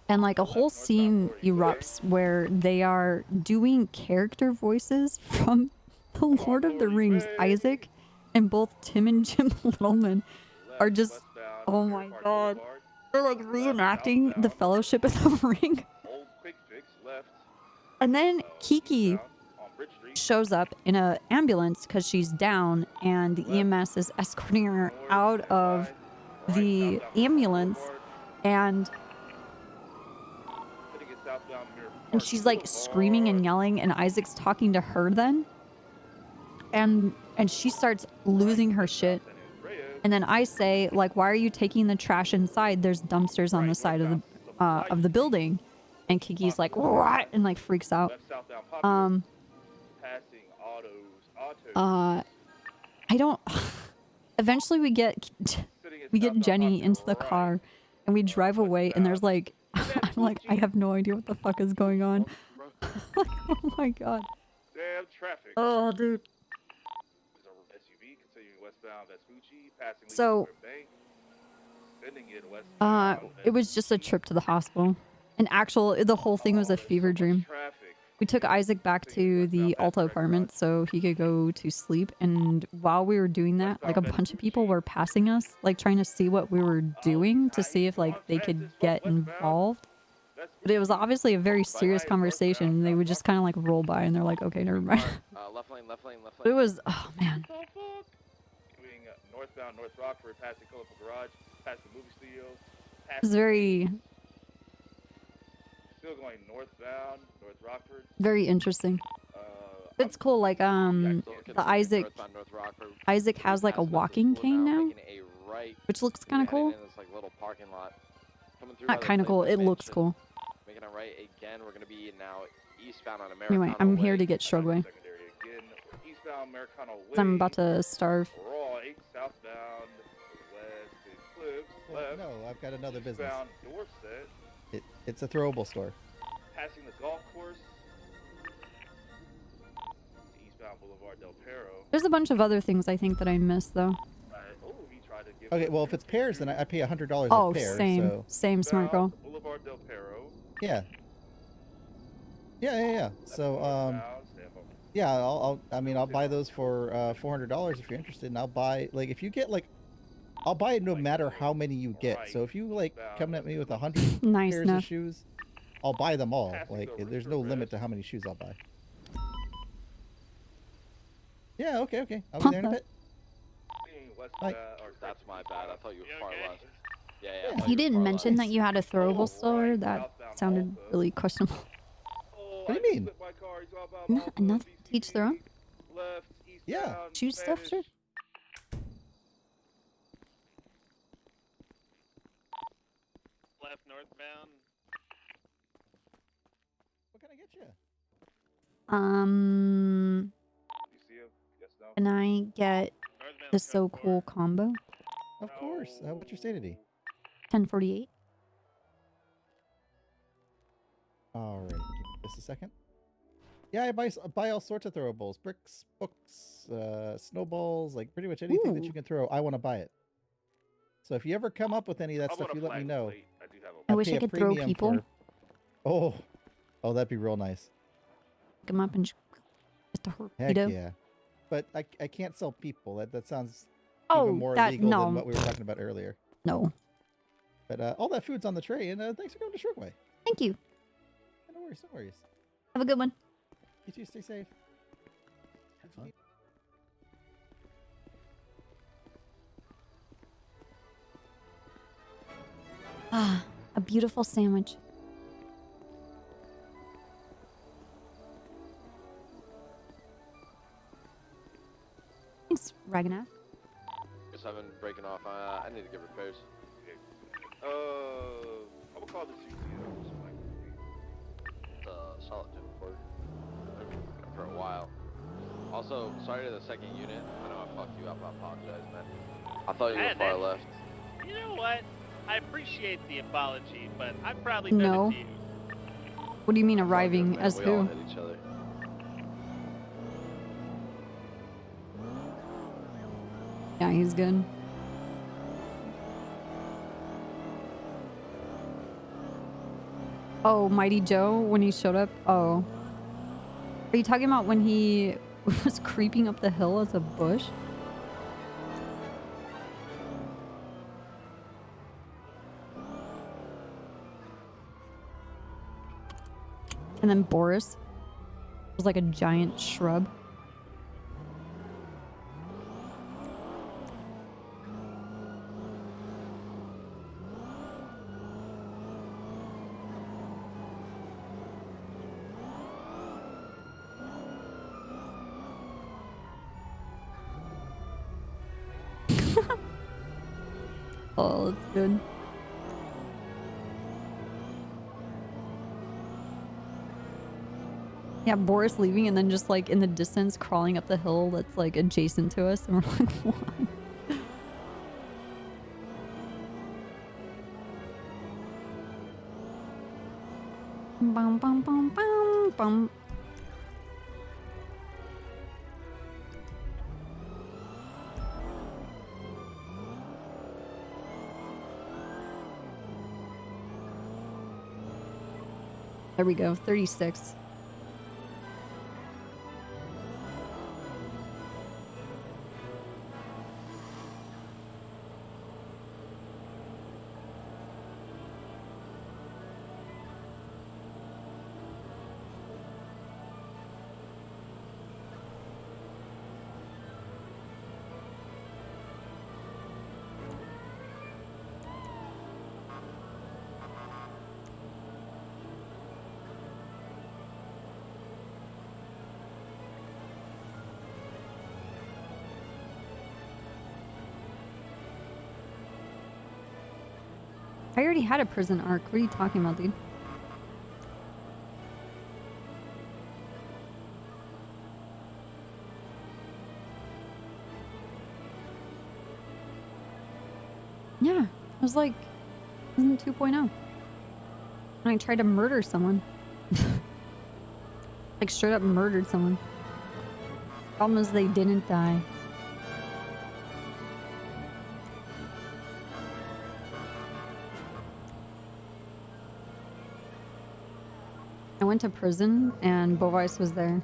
And like a whole scene erupts where they are doing character voices from the Lord of the Rings. Isaac and both Tim and Jim Littleman are just, oh my god. They're like reenacting the Fellowship of the Ring. And then Kiki shows up in an ambulance because she's down, and the EMS is escorting her out of the ambulance, and she's like screaming and yelling, and Isaac's talking to her then, and she starts losing her shit. And then I say, like, why are you taking the trash inside? There's dumpsters on the side of the building. And Kiki's like, what? And like freaks out. I don't. Eventually we get Jenny into the car and we drive away, and there's like, I'm like, I have no idea what the fuck is going on. Like, oh my god. Damn traffic. Oh, dude. SUV continuing westbound Vespucci, passing So, it was just a trip to the hospital. The whole thing was a fever dream. We took Isaac back to the Alta apartment so he could go to sleep, and while we were doing that, like, a bunch of people were passing us, like, trying to see what we were doing to see if, like, they could get involved. But it was obviously a very serious conversation. They would just kind of, like, roll by, and they're like, okay, never mind. Left lane, left lane, left lane. But it was, oh, man. Northbound North Rockford, past the colorful garage, past the movie studio. It was very... Still going northbound, North Rockford. Very interesting. It's cool, like, the Isaac has, like, a walking cane now, which looks kind of cool. Not kind of cool, it looks cool. Making a right again, we're going to be now eastbound on Americano. Anyway, I'm here to get Shrugway. I'm about to starve. Right, southbound, west to Cliffs, left. No, I've got another business. Eastbound, Dorset. It's a throwable store. Passing the golf course. Eastbound Boulevard Del Perro. There's a bunch of other things I think that I missed, though. Okay, well, if it's pairs, then I pay $100 Oh, a pair. same. So. Same, smart girl. Boulevard Del Perro. Yeah. Yeah. So, yeah, I'll buy those for $400 if you're interested, and I'll buy, like, if you get, like, I'll buy it no matter how many you get. So if you, like, come at me with 100 pairs of shoes, I'll buy them all. Like, there's no limit to how many shoes I'll buy. Yeah, okay. I'll be there in a bit. Bye. That's my bad. I thought you were far left. Yeah. You didn't mention that you had a throwable store? That sounded really questionable. What do you mean? Nothing to each their own? Yeah. Choose stuff, sure. Left northbound. What can I get you? Can I get the So Cool combo? Of course. What's your sanity? 1048. All right. Give me just a second. Yeah, I buy all sorts of throwables, bricks, books, snowballs, like pretty much anything that you can throw. I want to buy it. So if you ever come up with any of that stuff, you let me know. I wish I could throw premium people. Oh, that'd be real nice. Pick them up and just a Heck torpedo. yeah. But I can't sell people. That sounds Oh, even more that- illegal no. than what we were talking about earlier. No. But all that food's on the tray, and thanks for coming to Shortway. Thank you. No worries, no worries. Have a good one. You too, stay safe. Ah, a beautiful sandwich. Thanks, Raganath. Guess I've been breaking off. I need to get repairs. I will call this Solid tip for a while. Also, sorry to the second unit. I know I fucked you up. I apologize, man. I thought you were far left. You know what? I appreciate the apology, but I've probably done No. it to you. What do you mean arriving as We all who? hit each other. Yeah, he's good. Oh, Mighty Joe, when he showed up? Oh. Are you talking about when he was creeping up the hill as a bush? And then Boris was like a giant shrub. Oh, that's good. Yeah, Boris leaving and then just like in the distance crawling up the hill that's like adjacent to us and we're like, what? Bum bum bum bum bum. There we go, 36. I already had a prison arc. What are you talking about, dude? Yeah, it was like season 2.0. When I tried to murder someone. Like straight up murdered someone. Problem is they didn't die. I went to prison and Bovice was there.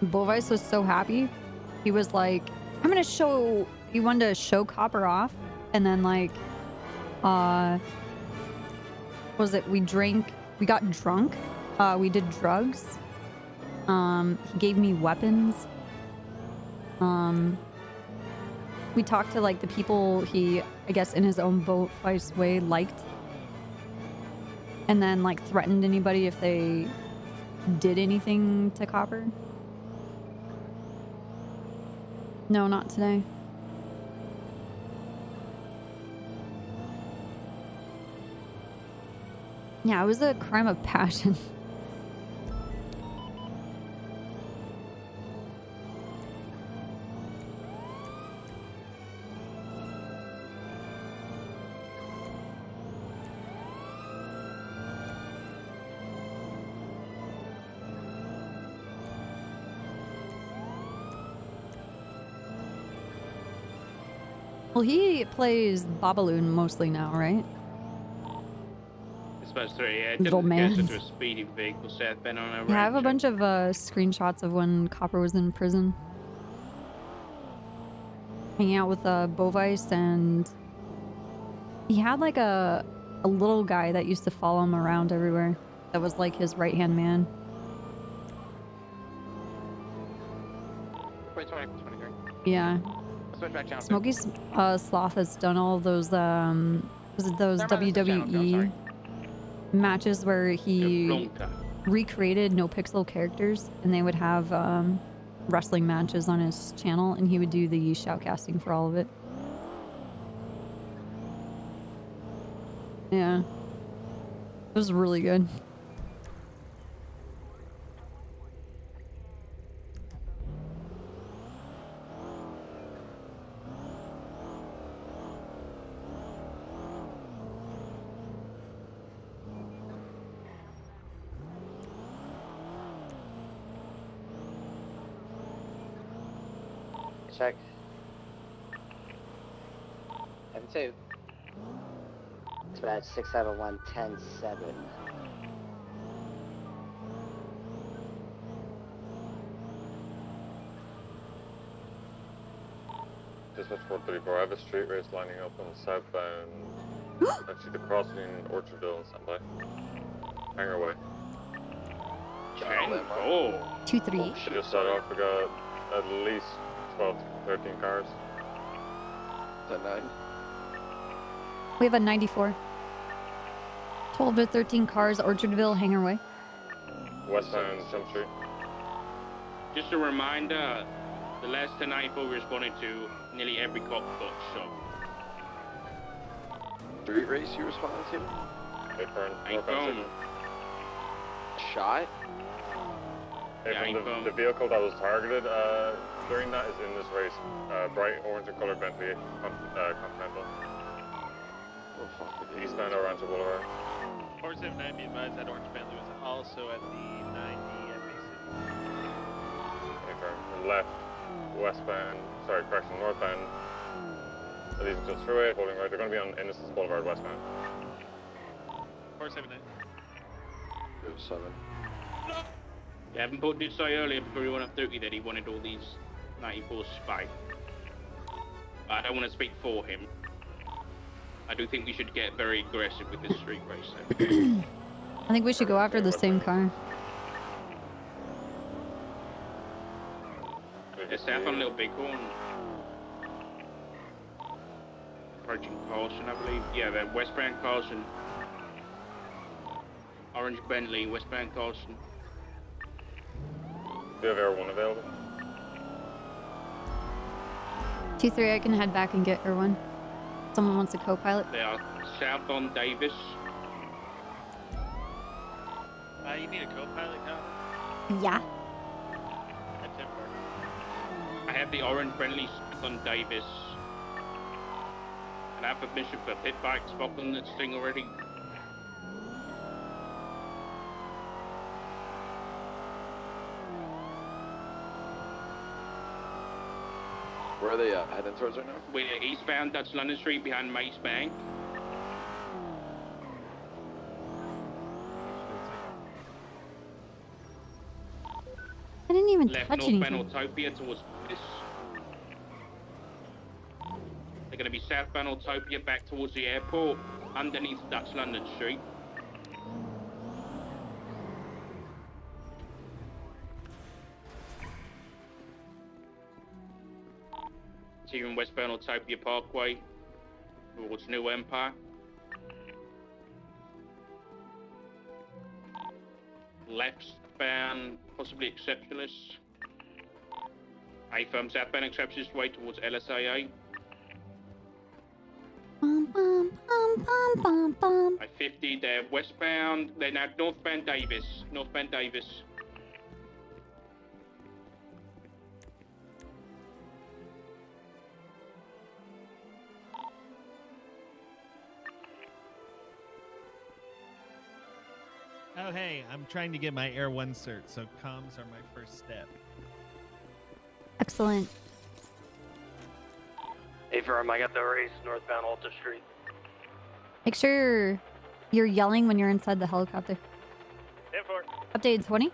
Bovice was so happy. He was like, I'm gonna show, he wanted to show Copper off. And then like, what was it? We got drunk. We did drugs. He gave me weapons. We talked to like the people he, I guess in his own Bovice way, liked. And then like threatened anybody if they did anything to Copper. No, not today. Yeah, it was a crime of passion. Well, he plays Babaloon mostly now, right? It's supposed to, yeah. It Little didn't man. get such a speedy vehicle South Bend on a Yeah, I have a range. bunch of screenshots of when Copper was in prison. Hanging out with Bovice, and he had like a little guy that used to follow him around everywhere. That was like his right-hand man. 2020, 23. Yeah. Switch back channel. Smokey Sloth has done all of those, was it those WWE matches where he recreated NoPixel characters, and they would have wrestling matches on his channel, and he would do the shoutcasting for all of it. Yeah. It was really good. Check. 7-2. Dispatch 671-10-7. Dispatch 434, I have a street race lining up on the southbound. Actually, the crossing Orchardville and standby. Hangar way. Oh. 2-3. Just set off, we got at least 12 to 13 cars. Is that 9? We have a 94. 12 to 13 cars, Orchardville, Hangar Way. Westbound Jump Street. Just a reminder, the last 1094 we responded to, nearly every cop got shot. Street race you responded to? Phone. Shot? The vehicle that was targeted during that is in this race. Bright orange and colored Bentley Continental. Eastbound Rancho Boulevard. 479 be advised that Orange Bentley was also at the 90 NBC. Left, westbound, sorry, correction, northbound. These are just throughway, holding right. They're going to be on Innocence Boulevard westbound. 479. 7. Yeah, Evan Port did say earlier before he went off duty that he wanted all these 94s spiked. I don't want to speak for him. I do think we should get very aggressive with this street race. I think we should go after the same car. Yeah, south on Little Bighorn. Approaching Carlson, I believe. Yeah, they're westbound Carlson. Orange Bentley, westbound Carlson. Do you have Air 1 available? 2-3, I can head back and get her one. Someone wants a co-pilot. They are south on Davis. You need a co-pilot, Connor? Yeah. That's it. I have the orange Bentley south on Davis. And I have permission for pit bike spot on that thing already. Where are they heading towards right now? We're eastbound Dutch London Street behind Mace Bank. I didn't even Left touch northbound anything. Autopia towards this. They're going to be southbound Autopia back towards the airport underneath Dutch London Street. Even westbound Autopia Parkway towards New Empire. Leftbound, possibly Exceptionalist. A-firm southbound Exceptionalist way towards LSAA. Bum, bum, bum, bum, bum, bum. 50, they're westbound. They're now northbound Davis. Northbound Davis. Oh, hey, I'm trying to get my Air 1 cert, so comms are my first step. Excellent. firm, I got the race northbound Alta Street. Make sure you're yelling when you're inside the helicopter. 10-4. Updated 20.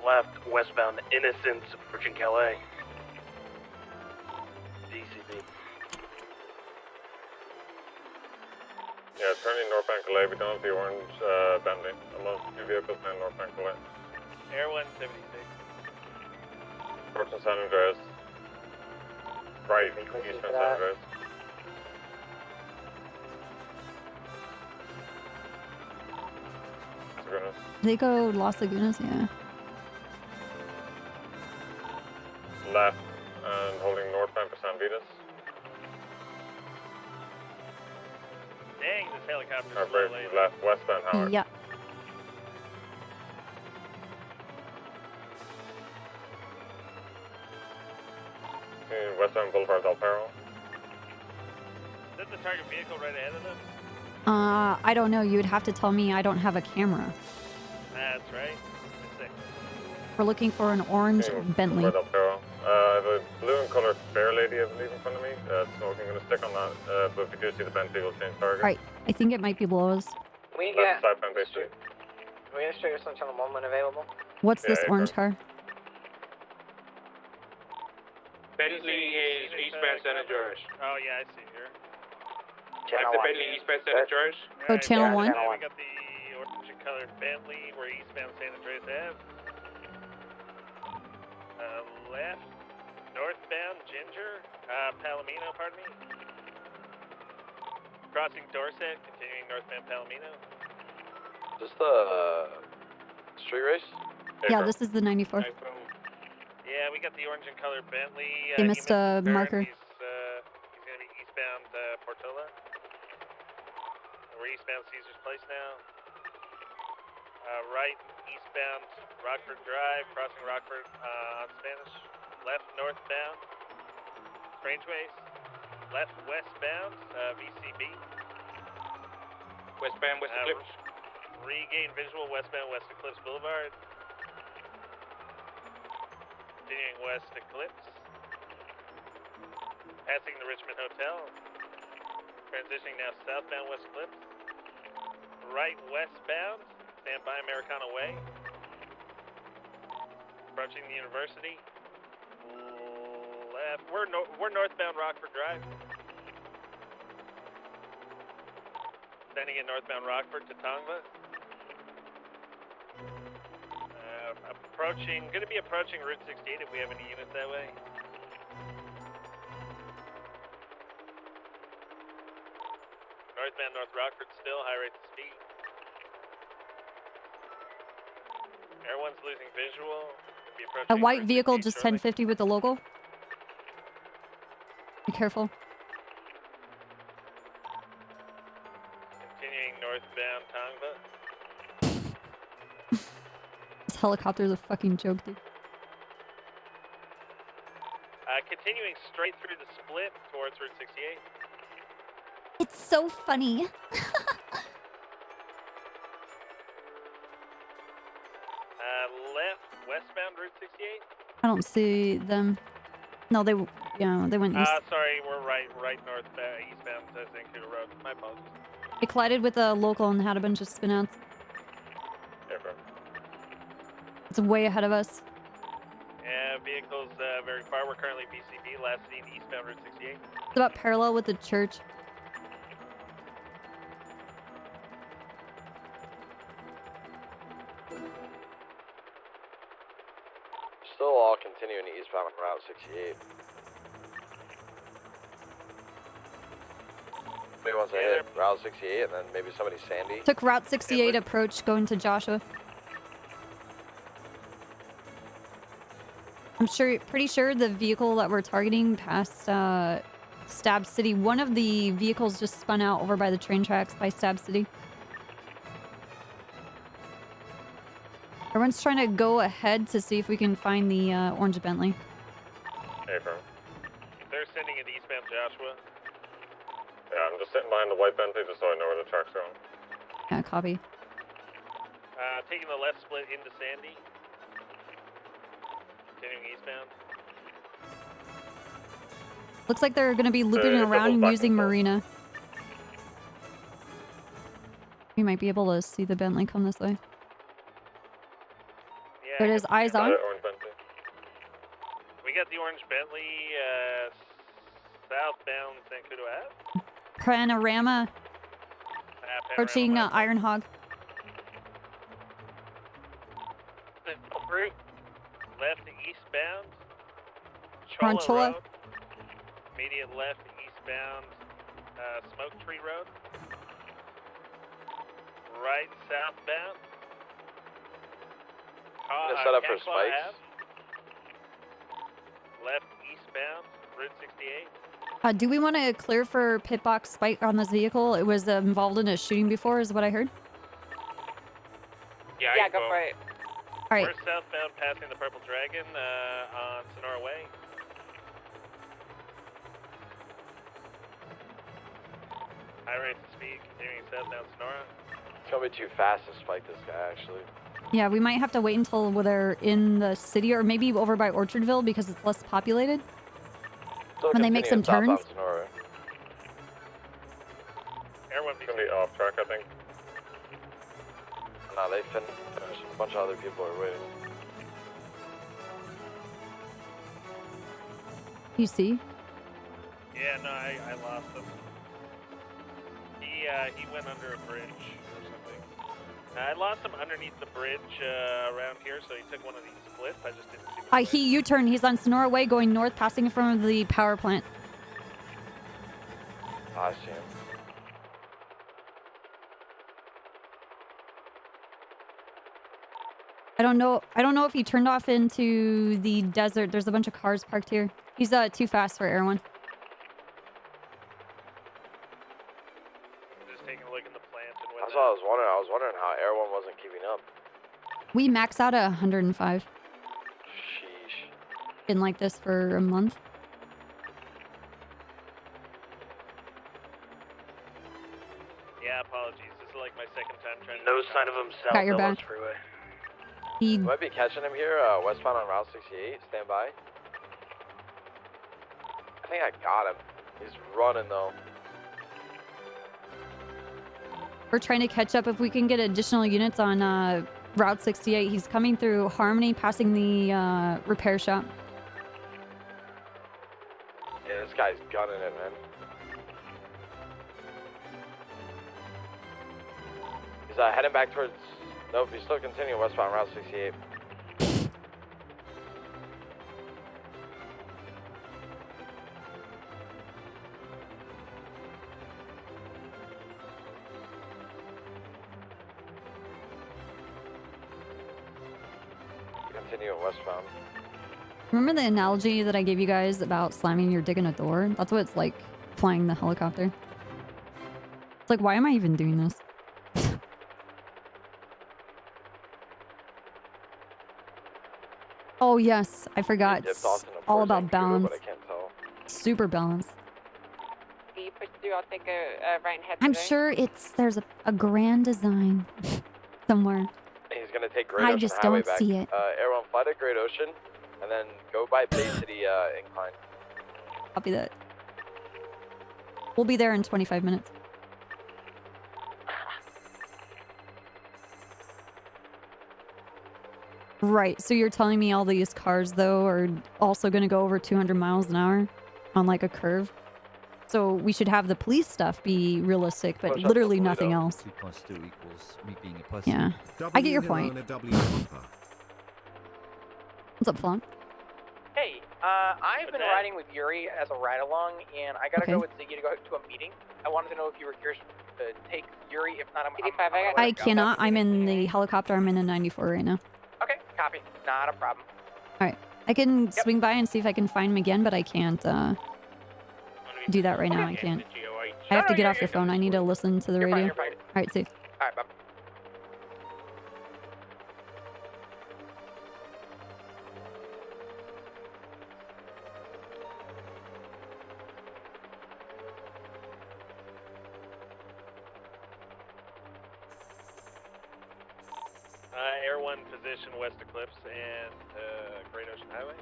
Left westbound Innocence approaching Calais. DCB. Yeah, turning northbound Calais. We don't have the orange Bentley. Unless two vehicles in northbound Calais. Air 176. Approaching San Andreas. Right, eastbound San Andreas. Lagunas. They go Las Lagunas, yeah. Left and holding northbound for San Vitas. Dang, this helicopter's Our slow break lately. left westbound Howard. Yeah. Westbound Boulevard Del Perro. Is that the target vehicle right ahead of them? I don't know. You would have to tell me. I don't have a camera. That's right. That's it. We're looking for an orange Bentley. Boulevard Del Perro. The blue and colored fair lady I believe in front of me. Smoking, gonna stick on that. But if you do see the Bentley, we'll change target. Alright, I think it might be below us. We Left southbound Bay Street. We have straight on channel 1 when available. What's Yeah, this yeah, orange car? Bentley is eastbound San Andreas. Oh, yeah, I see here. Have the Bentley eastbound San Andreas? Oh, channel 1? We got the orange and colored Bentley. We're eastbound San Andreas Ave. Left, northbound Ginger, Palomino, pardon me. Crossing Dorset, continuing northbound Palomino. Just the street race? Yeah, this is the 94. Yeah, we got the orange and colored Bentley. They missed a marker. He's going to be eastbound Portola. We're eastbound Caesar's Place now. Right, eastbound Rockford Drive, crossing Rockford on Spanish. Left, northbound, Strangeways. Left, westbound, VCB. Westbound West Eclipse. Regain visual westbound West Eclipse Boulevard. Continuing West Eclipse. Passing the Richmond Hotel. Transitioning now southbound West Eclipse. Right, westbound. Stand by Americana Way. Approaching the university. Left. We're northbound Rockford Drive. Standing in northbound Rockford to Tongva. Going to be approaching Route 68 if we have any units that way. Northbound North Rockford still, high rates of speed. Air 1's losing visual. Be A approaching white Route vehicle 68 just shortly. 1050 with the logo. Be careful. Continuing northbound Tongva. This helicopter's a fucking joke, dude. Continuing straight through the split towards Route 68. It's so funny. Left, westbound Route 68. I don't see them. No, they went east. Sorry, we're right north, eastbound Zancudo Road. My apologies. It collided with a local and had a bunch of spinouts. Yeah, bro. It's way ahead of us. Yeah, vehicles very far. We're currently BCB, last seen eastbound Route 68. It's about parallel with the church. Still all continuing eastbound on Route 68. Maybe once I hit Route 68 and then maybe somebody Sandy. Took Route 68 approach going to Joshua. I'm pretty sure the vehicle that we're targeting passed Stab City. One of the vehicles just spun out over by the train tracks by Stab City. Everyone's trying to go ahead to see if we can find the orange Bentley. Hey, bro. They're sending it eastbound Joshua. Yeah, I'm just sitting behind the white Bentley just so I know where the truck's going. Yeah, copy. Taking the left split into Sandy. Continuing eastbound. Looks like they're going to be looping around and using Marina. You might be able to see the Bentley come this way. Yeah, There it is, eyes on. We got the orange Bentley, southbound Zancudo Ave. Panorama. Approaching Iron Hog. Route, left eastbound. We're on Chola. Road. Immediate left eastbound, Smoke Tree Road. Right southbound. Set up for Cacklaw spikes. Ave. Left eastbound, Route 68. Do we want to clear for pit box spike on this vehicle? It was involved in a shooting before, is what I heard. Yeah, go for it. All right. We're southbound passing the Purple Dragon on Sonora Way. High rates of speed continuing southbound Sonora. It's gonna be too fast to spike this guy, actually. Yeah, we might have to wait until they're in the city or maybe over by Orchardville because it's less populated. Still When they make some continue turns. southbound Sonora. It's gonna be off track, I think. Nah, they finished. A bunch of other people are waiting. You see? Yeah, no, I lost him. He went under a bridge or something. I lost him underneath the bridge around here, so he took one of these splits. I just didn't see him. He U-turned. He's on Sonora Way going north, passing in front of the power plant. Oh, I see him. I don't know if he turned off into the desert. There's a bunch of cars parked here. He's too fast for Air One. Just taking a look in the plant and That's what I was wondering. I was wondering how Air One wasn't keeping up. We max out at 105. Sheesh. Been like this for a month. Yeah, apologies. This is like my second time trying to... No sign of him south Got your Ellis back. Freeway. He Might be catching him here, westbound on Route 68. Stand by. I think I got him. He's running though. We're trying to catch up if we can get additional units on Route 68. He's coming through Harmony, passing the repair shop. Yeah, this guy's gunning it, man. He's heading back towards... Nope, he's still continuing westbound Route 68. Continue westbound. Remember the analogy that I gave you guys about slamming your dick in a door? That's what it's like flying the helicopter. It's like, why am I even doing this? Oh yes, I forgot. It's all about balance. Super balance. Can you push through? I'll take a right and head I'm today. sure there's a grand design somewhere. He's gonna take Great I Ocean just Highway don't back. see it. Air One, fly to Great Ocean, and then go by Bay City Incline. Copy that. We'll be there in 25 minutes. Right, so you're telling me all these cars, though, are also going to go over 200 miles an hour on, like, a curve? So we should have the police stuff be realistic, but literally nothing else. 2 + 2 equals me being a pussy. Yeah, I get your point. What's up, Flon? Hey, I've been riding with Yuri as a ride-along, and I gotta Okay. go with Ziggy to go to a meeting. I wanted to know if you were curious to take Yuri. If not, I'm I cannot. I'm in the helicopter. I'm in a 94 right now. Okay, copy. Not a problem. All right. I can swing by and see if I can find him again, but I can't do that right now. I can't. I have to get off the phone. I need to listen to the radio. you're fine. All right, see. All right, bye. Air 1 position west Eclipse and Great Ocean Highway.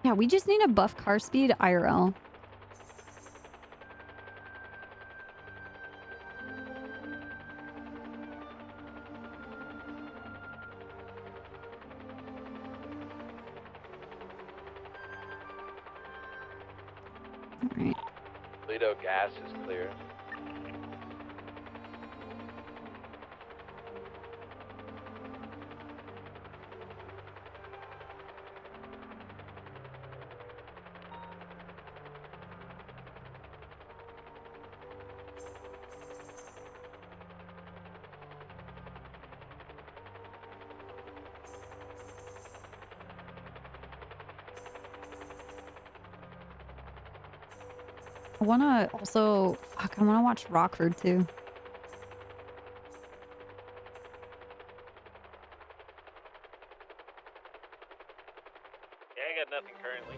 Yeah, we just need a buff car speed IRL. Alright. Lido gas is clear. I wanna also... Fuck, I wanna watch Rockford too. Yeah, I got nothing currently.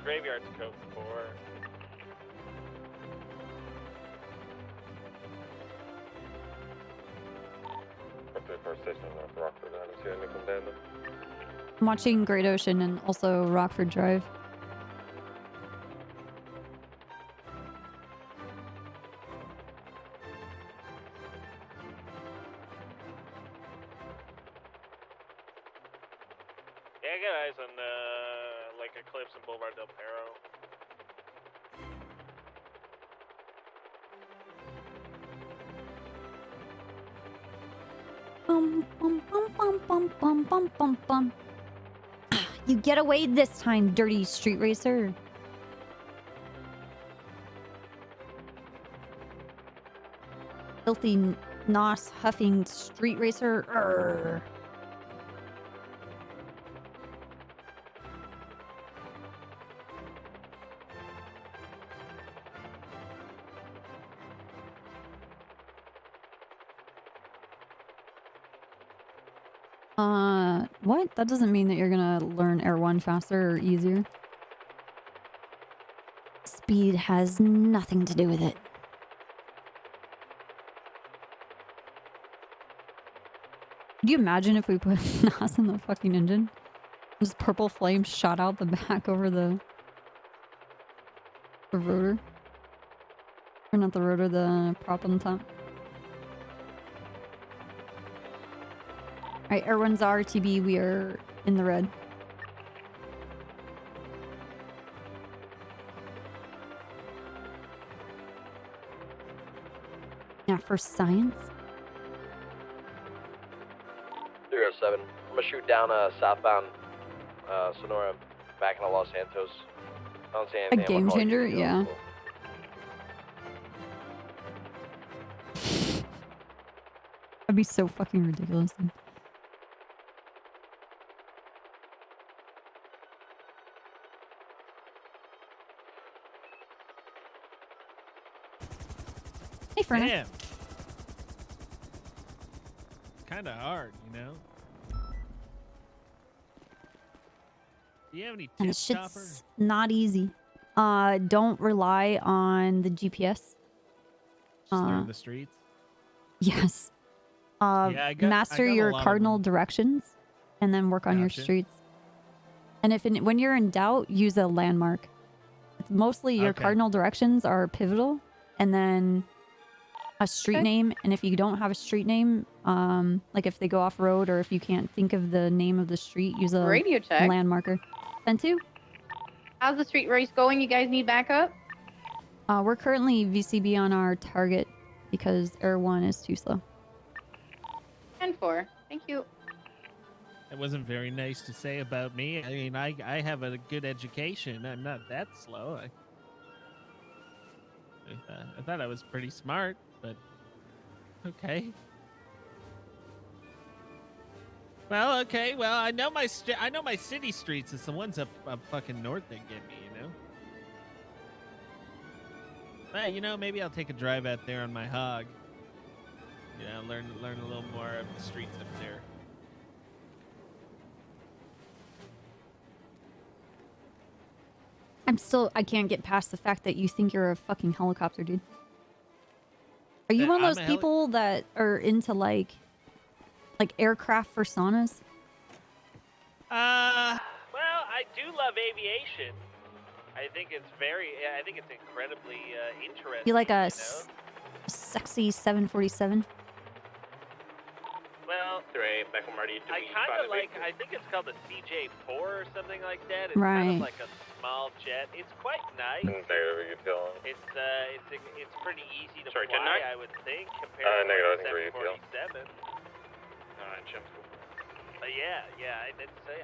Graveyard's code 4. Up to the car station in North Rockford. I haven't seen any come down there. I'm watching Great Ocean and also Rockford Drive. Yeah, I got eyes on like Eclipse and Boulevard Del Perro. Bum, bum, bum, bum, bum, bum, bum, bum, bum. You get away this time, dirty street racer. Filthy, nos, huffing street racer. Urgh. What? That doesn't mean that you're gonna learn Air 1 faster or easier. Speed has nothing to do with it. Could you imagine if we put NOS in the fucking engine? Just purple flames shot out the back over the rotor? Or not the rotor, the prop on the top. Alright, Air 1's RTB, we are in the red. Yeah, for science. 307. I'm gonna shoot down southbound Sonora back into Los Santos. I don't see A anything. game changer? Yeah. That'd be so fucking ridiculous. Hey, Fernie. Damn. Kind of hard, you know? Do you have any And tip shit's chopper? not easy. Don't rely on the GPS. Just learn the streets? Yes. Yeah, I got Master a your lot of cardinal directions and then work on your Gotcha. streets. And when you're in doubt, use a landmark. It's mostly your Okay. cardinal directions are pivotal and then a street name. And if you don't have a street name, like if they go off road or if you can't think of the name of the street, use a Radio check. landmarker. And two, How's the street race going? You guys need backup? we're currently VCB on our target because Air 1 is too slow. 10-4. Thank you. It wasn't very nice to say about me. I mean, I have a good education. I'm not that slow. I thought I was pretty smart, but okay. Well, okay. Well, I know my city streets. It's the ones up fucking north that get me, you know. But you know, maybe I'll take a drive out there on my hog. Yeah, learn a little more of the streets up there. I can't get past the fact that you think you're a fucking helicopter, dude. Are you That one of I'm those a people that are into like Like aircraft personas? Well, I do love aviation. I think it's incredibly interesting. Be like a you know? sexy 747. Well, back on Marty. I kind of like. I think it's called the CJ4 or something like that. It's kind Right. of like a small jet. It's quite nice. It's pretty easy to Sorry, fly, 10-9? I would think, compared negative, I to think we're 747.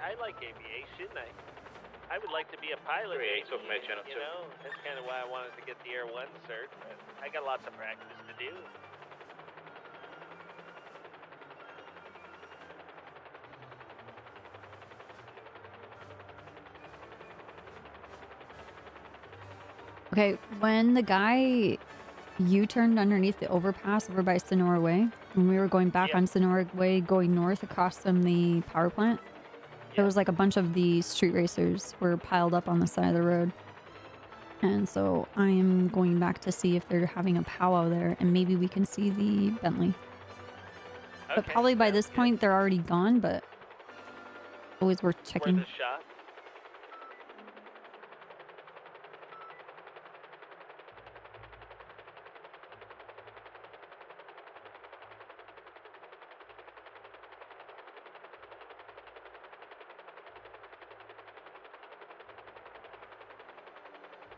I like aviation. I would like to be a pilot. Maybe, you know, that's kind of why I wanted to get the Air 1 cert. But I got lots of practice to do. Okay, when the guy U-turned underneath the overpass over by Sonora Way, when we were going back on Sonora Way going north across from the power plant, there was like a bunch of the street racers were piled up on the side of the road. And so I am going back to see if they're having a powwow there, and maybe we can see the Bentley. But probably by this point they're already gone, but always worth checking. Worth a shot.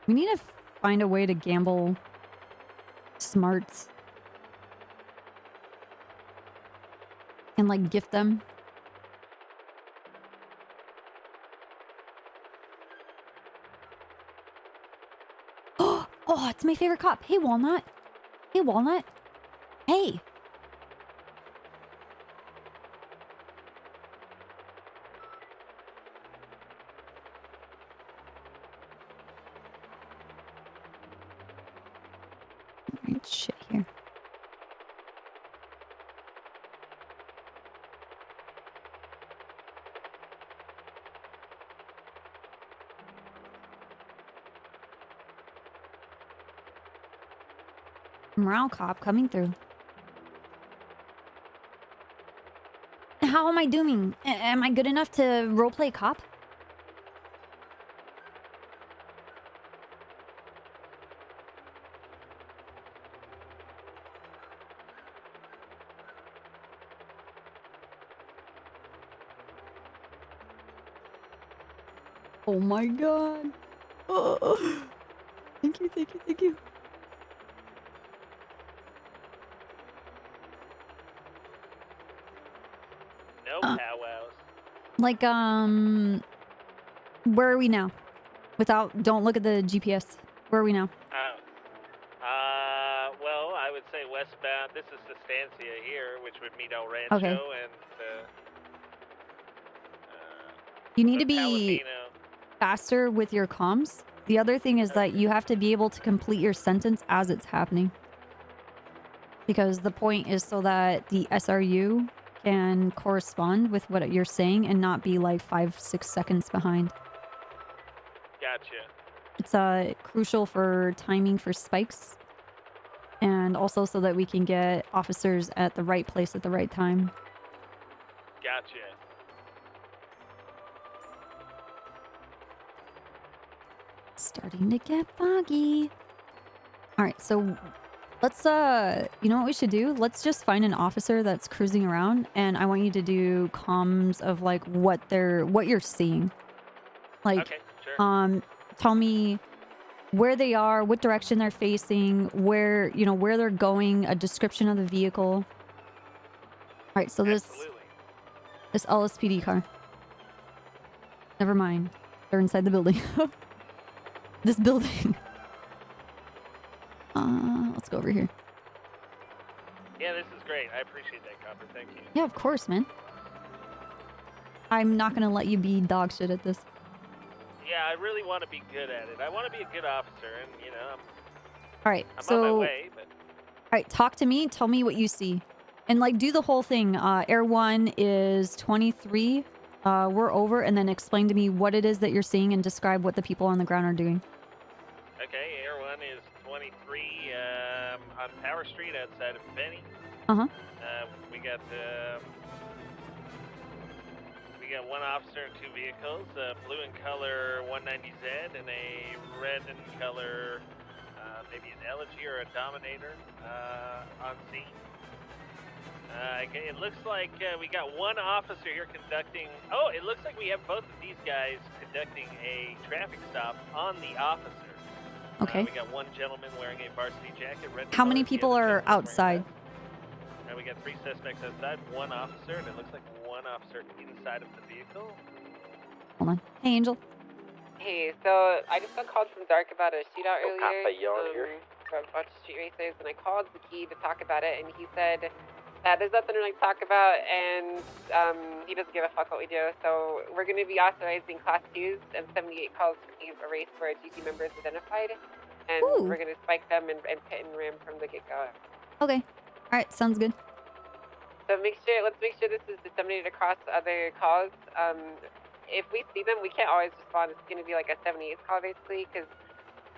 We need to find a way to gamble smarts. And like gift them. Oh, it's my favorite cop. Hey, Walnut. Hey, Walnut. Hey. Alright, shit here. Morale cop coming through. How am I doing? Am I good enough to roleplay cop? Oh my god. Oh. Thank you, thank you, thank you. No powwows. Like, where are we now? Don't look at the GPS. Where are we now? Well, I would say westbound. This is Sustancia here, which would meet El Rancho Okay. and You need to be Palomino. faster with your comms. The other thing is that you have to be able to complete your sentence as it's happening. Because the point is so that the SRU can correspond with what you're saying and not be like 5-6 seconds behind. Gotcha. It's crucial for timing for spikes. And also so that we can get officers at the right place at the right time. Gotcha. Starting to get foggy. Alright, so let's you know what we should do? Let's just find an officer that's cruising around, and I want you to do comms of like what you're seeing. Like, okay, sure. Tell me where they are, what direction they're facing, where they're going, a description of the vehicle. Alright, so this LSPD car. Never mind. They're inside the building. This building. Let's go over here. Yeah, this is great. I appreciate that, Copper. Thank you. Yeah, of course, man. I'm not gonna let you be dog shit at this. Yeah, I really want to be good at it. I want to be a good officer, and Alright, I'm so... on my way, but... Alright, talk to me. Tell me what you see. And, like, do the whole thing. Air 1 is 23. We're over, and then explain to me what it is that you're seeing and describe what the people on the ground are doing. Okay, Air 1 is 23 on Power Street outside of Benny. Uh-huh. We got we got one officer and two vehicles, blue in color 190Z and a red in color, maybe an Elegy or a Dominator on scene. It looks like we got one officer here conducting. Oh, it looks like we have both of these guys conducting a traffic stop on the officer. Okay. We got one gentleman wearing a varsity jacket. Red How many colors, the people other are outside? we got three suspects outside, one officer, and it looks like one officer inside of the vehicle. Hold on. Hey, Angel. Hey, so I just got called from Dark about a shootout Oh, earlier. Papa, you on here? From a bunch of street racers, and I called the key to talk about it, and he said that there's nothing to really talk about, and he doesn't give a fuck what we do. So we're going to be authorizing Class 2s and 78 calls for a race where a GT member is identified, and we're going to spike them and pit and ram from the get-go. Okay. All right. Sounds good. So let's make sure this is disseminated across other calls. If we see them, we can't always respond. It's going to be like a 78 call basically, because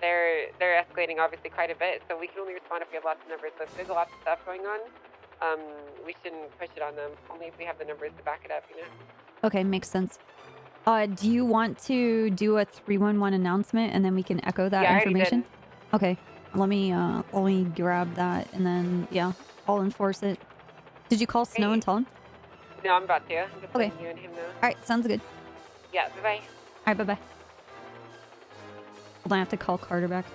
they're escalating obviously quite a bit. So we can only respond if we have lots of numbers. So if there's a lot of stuff going on, we shouldn't push it on them. Only if we have the numbers to back it up, you know. Okay, makes sense. Do you want to do a 311 announcement and then we can echo that Yeah, I already information? did. Okay. Let me grab that and then yeah, I'll enforce it. Did you call Snow and tell him? No, I'm about to. I'm just Okay. letting you and him know. All right, sounds good. Yeah, bye-bye. All right, bye-bye. Hold on, I have to call Carter back.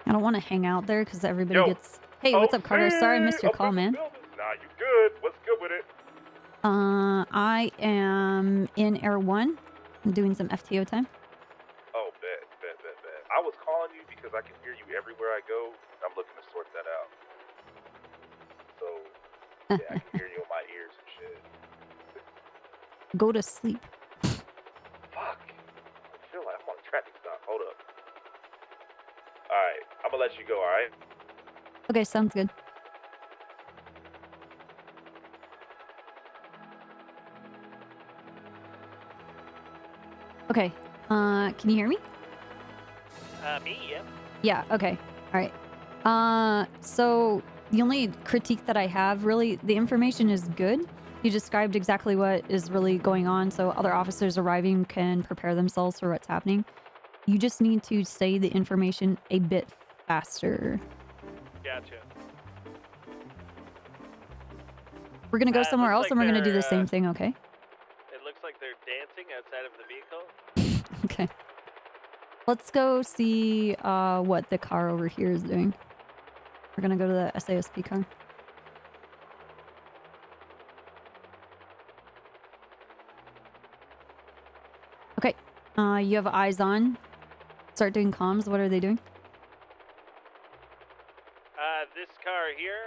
I don't want to hang out there because everybody gets... Hey, what's up, Carter? Sorry I missed your call, man. Nah, you good. What's good with it? I am in Air 1. I'm doing some FTO time. Oh, bet. I was calling you because I can hear you everywhere I go. I'm looking to sort that out. So, yeah, I can hear you in my ears and shit. Go to sleep. Fuck. I feel like I'm on a traffic stop. Hold up. Alright, I'm gonna let you go, alright? Okay, sounds good. Okay, can you hear me? Me, yeah. Yeah, okay. All right. So the only critique that I have, really, the information is good. You described exactly what is really going on, so other officers arriving can prepare themselves for what's happening. You just need to say the information a bit faster. Gotcha. We're gonna go somewhere else like and we're gonna do they're, the same thing, okay? It looks like they're dancing outside of the vehicle. Okay. Let's go see what the car over here is doing. We're gonna go to the SASP car. Okay. You have eyes on. Start doing comms. What are they doing? This car here,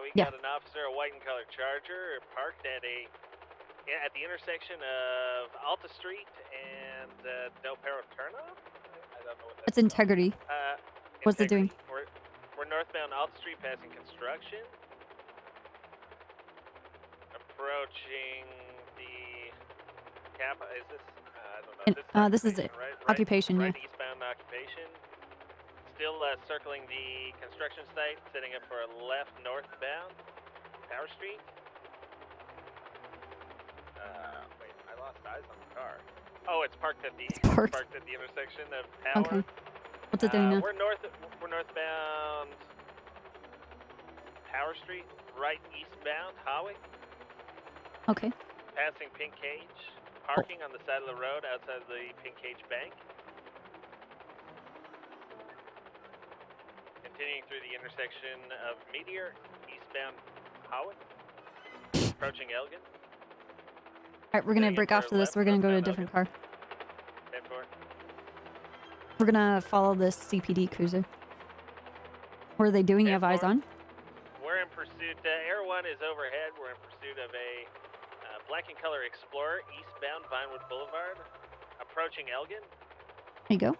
we Yeah. got an officer, a white and colored Charger, parked at the intersection of Alta Street and Del Perro turnoff. I don't know what that's. It's integrity. What's it doing? We're northbound Alta Street, passing construction, approaching the cap. Is this? I don't know. This is it. Occupation, right yeah. eastbound occupation. Still circling the construction site, setting up for a left northbound, Power Street. Wait, I lost eyes on the car. Oh, it's parked at the parked at the intersection of Power. Okay. What's it doing now? We're northbound Power Street, right eastbound Howick, Okay. passing Pink Cage, parking on the side of the road outside the Pink Cage Bank. Continuing through the intersection of Meteor, eastbound Howick, approaching Elgin. All right, we're gonna break off to this. We're gonna go to a different car. We're gonna follow this CPD cruiser. What are they doing? You have eyes on? We're in pursuit. Air 1 is overhead. We're in pursuit of a black and color Explorer, eastbound Vinewood Boulevard, approaching Elgin. There you go.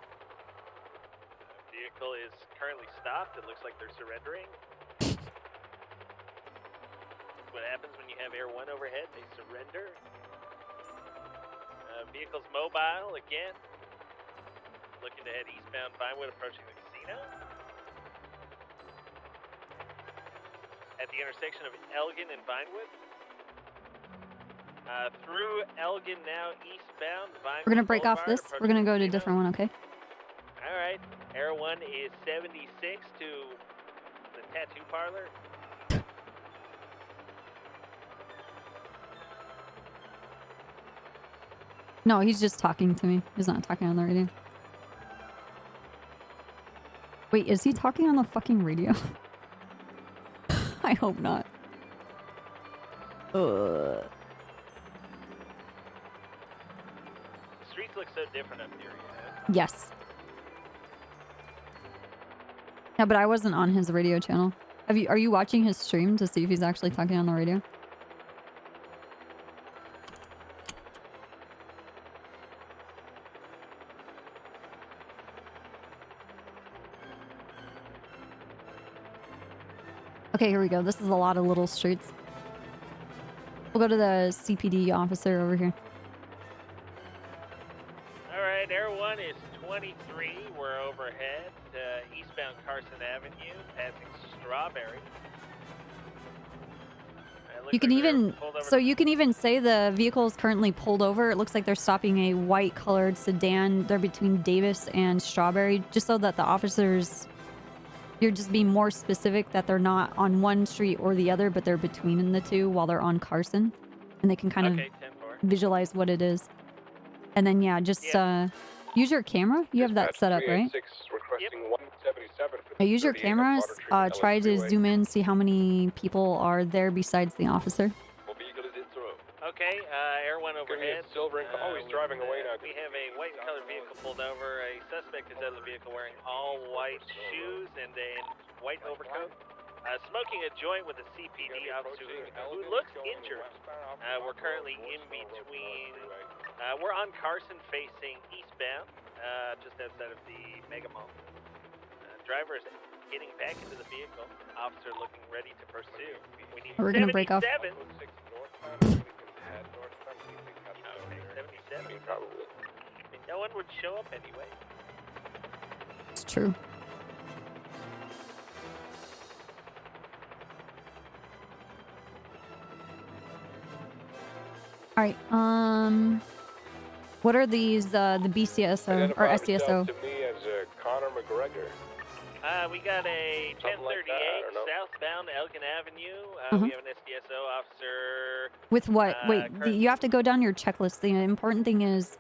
Vehicle is currently stopped. It looks like they're surrendering. That's what happens when you have Air 1 overhead. They surrender. Vehicle's mobile again. looking to head eastbound Vinewood, approaching the casino. At the intersection of Elgin and Vinewood. Through Elgin now, eastbound Vinewood. We're gonna break off Boulevard, this. We're gonna go to a different one, okay? All right. Air 1 is 76 to the tattoo parlor. No, he's just talking to me. He's not talking on the radio. Wait, is he talking on the fucking radio? I hope not. The streets look so different up here, you know? Yes. Yeah, but I wasn't on his radio channel. Are you watching his stream to see if he's actually talking on the radio? Okay, here we go. This is a lot of little streets. We'll go to the CPD officer over here. All right, Air 1 is 23. We're overhead, eastbound Carson Avenue, passing Strawberry. You can even, so you can even say the vehicle is currently pulled over. It looks like they're stopping a white colored sedan. They're between Davis and Strawberry, just so that the officers, you're just being more specific that they're not on one street or the other, but they're between the two while they're on Carson. And they can kind of visualize what it is. And then, yeah, just use your camera. You have that set up, right? Yeah, use your cameras. Try to zoom in, see how many people are there besides the officer. Okay, Air 1 overhead. He's driving away now. We have a white colored vehicle pulled over. A suspect is out of the vehicle wearing all white shoes and a white overcoat. Smoking a joint with a CPD officer who looks injured. We're currently in between. We're on Carson facing eastbound, just outside of the Mega Mall. Driver is getting back into the vehicle. Officer looking ready to pursue. We need We're gonna break off. 77. Okay, 77. Probably. I mean, no one would show up anyway. It's true. All right. What are these? The BCSO or SCSO? To me as Connor McGregor. We got a 1038 southbound Elgin Avenue. We have an SDSO officer. With what? Wait, you have to go down your checklist. The important thing is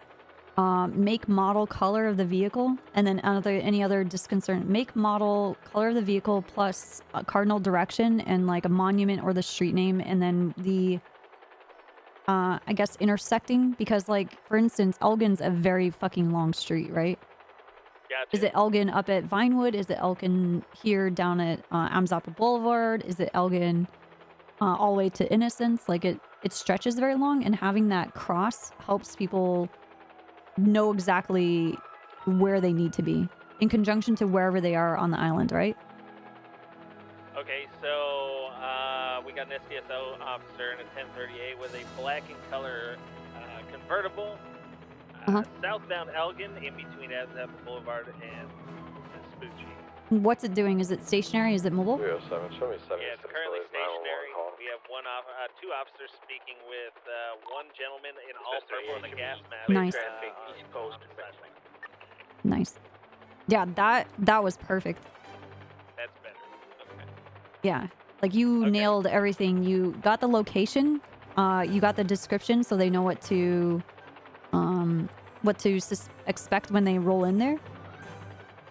make, model, color of the vehicle, and then any other disconcern. Make, model, color of the vehicle, plus cardinal direction and like a monument or the street name, and then the I guess intersecting, because like for instance, Elgin's a very fucking long street, right? Gotcha. Is it Elgin up at Vinewood? Is it Elgin here down at Amzapa Boulevard? Is it Elgin all the way to Innocence? Like it stretches very long, and having that cross helps people know exactly where they need to be in conjunction to wherever they are on the island, right? Okay, so we got an SDSO officer in a 1038 with a black and color convertible. Southbound Elgin, in between Amzapa Boulevard and Vespucci. What's it doing? Is it stationary? Is it mobile? Yeah, it's currently stationary. We have two officers speaking with one gentleman in all purple and a gas mask. Nice. Nice. Yeah, that was perfect. That's better. Okay. Yeah, like you nailed everything. You got the location, you got the description, so they know what to expect when they roll in there.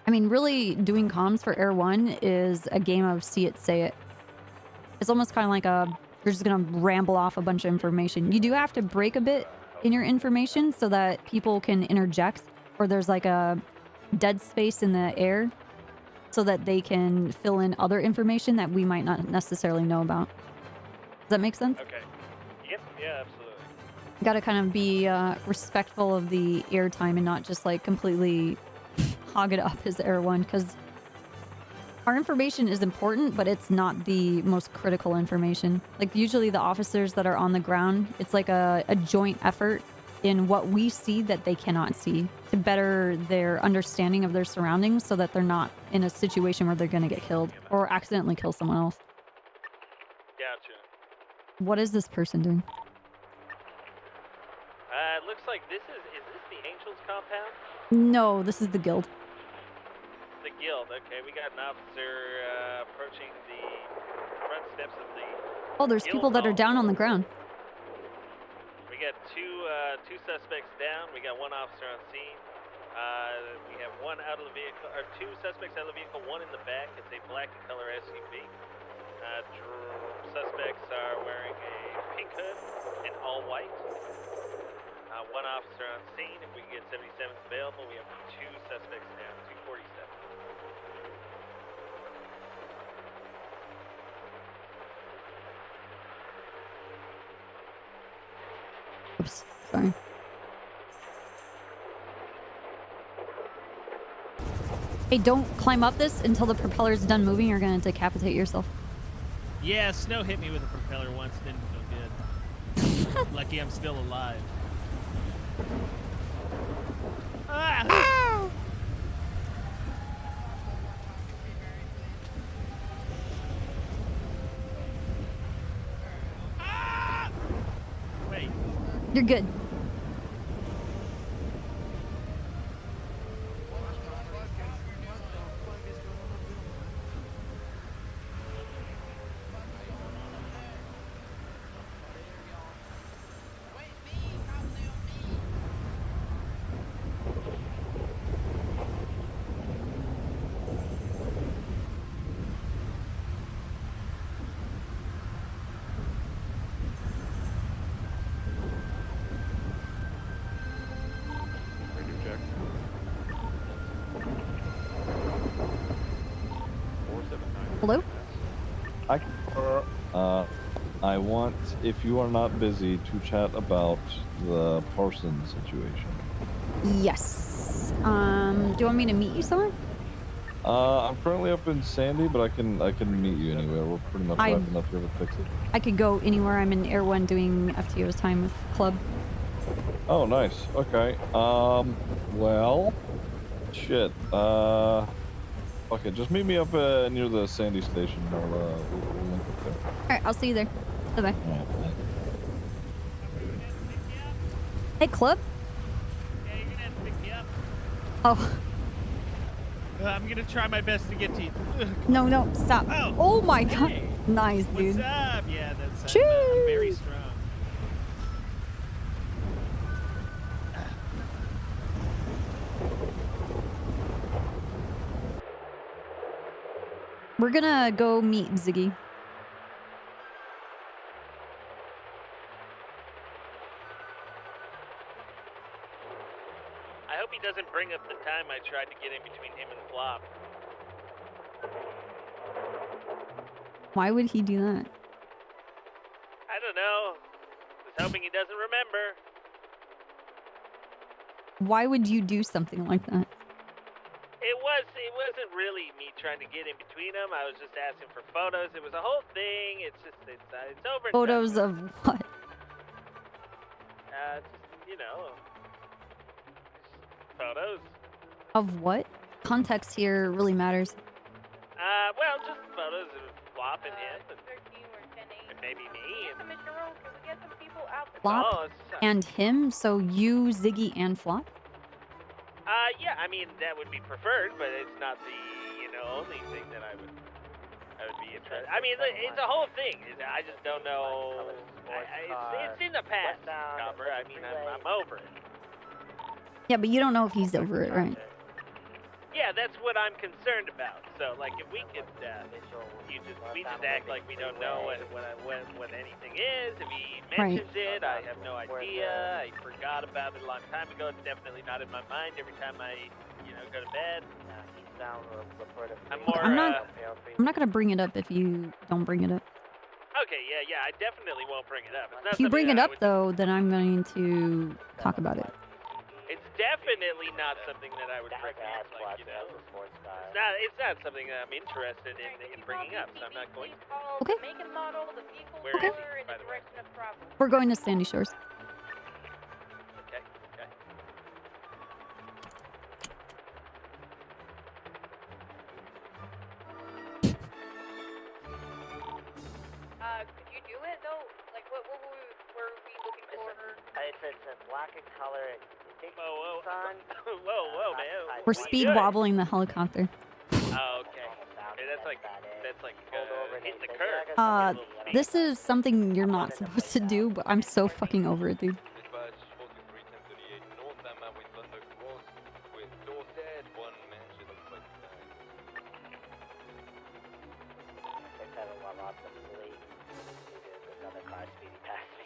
I mean, really doing comms for Air 1 is a game of see it, say it. It's almost kind of like you're just gonna ramble off a bunch of information. You do have to break a bit in your information so that people can interject, or there's like a dead space in the air so that they can fill in other information that we might not necessarily know about. Does that make sense? Okay. Yep. Yeah, absolutely. You gotta kind of be respectful of the airtime and not just like completely hog it up as Air 1, because our information is important, but it's not the most critical information. Like usually the officers that are on the ground, it's like a joint effort in what we see that they cannot see to better their understanding of their surroundings so that they're not in a situation where they're going to get killed or accidentally kill someone else. Gotcha. What is this person doing? It looks like is this the Angels compound? No, this is the guild. The guild, okay. We got an officer approaching the front steps of the Oh, there's guild people that are hall. down on the ground. We got two suspects down. We got one officer on scene. We have one out of the vehicle, or two suspects out of the vehicle, one in the back. It's a black in color SUV. Suspects are wearing a pink hood and all white. One officer on scene. If we can get 77s available, we have two suspects down, 247. Oops, sorry. Hey, don't climb up this until the propeller's done moving. You're gonna decapitate yourself. Yeah, snow hit me with a propeller once. Didn't feel good. Lucky I'm still alive. Ah! Wait. You're good. Hello? I want, if you are not busy, to chat about the Parson situation. Yes. Do you want me to meet you somewhere? I'm currently up in Sandy, but I can meet you anywhere. We're pretty much wrapping up here to fix it. I could go anywhere. I'm in Air 1 doing FTO's time with Club. Oh, nice. Okay. Well, shit. Okay, just meet me up near the Sandy station. We'll link up there. Alright, I'll see you there. Bye-bye. Alright, bye. Hey, Club? Yeah, you're gonna have to pick me up. Oh. I'm gonna try my best to get to you. No, stop. Oh my god. Hey. Nice, dude. What's up? Yeah, that's I'm very strong. We're gonna go meet Ziggy. I hope he doesn't bring up the time I tried to get in between him and Flop. Why would he do that? I don't know. Just hoping he doesn't remember. Why would you do something like that? It wasn't really me trying to get in between them. I was just asking for photos. It was a whole thing. It's over. Photos of what? Just, you know, photos. Of what? Context here really matters. Well, just photos of Flop and him, and maybe me. And Flop and him, so you, Ziggy, and Flop? Yeah, I mean that would be preferred, but it's not the only thing that I would be interested. I mean, it's a whole thing. I just don't know. It's in the past, Copper. I mean, I'm over it. Yeah, but you don't know if he's over it, right? Yeah, that's what I'm concerned about. So, like, if we could, we just act like we don't know what anything is. If he mentions it, I have no idea. I forgot about it a long time ago. It's definitely not in my mind every time I, go to bed. I'm more. I'm not gonna bring it up if you don't bring it up. Okay, yeah, I definitely won't bring it up. It's not If you bring something it that up, though, then I'm going to talk about it. It's definitely not something that I would bring up, like, It's not something that I'm interested in bringing up, so I'm not going to. Okay. Where is he, by the way? We're going to Sandy Shores. Okay. It's a black in color. Whoa, whoa, man. We're speed wobbling the helicopter. Oh, okay. Hey, that's like hitting the curb. This is something you're not supposed to do, but I'm so fucking over it, dude. Another car speeding past me.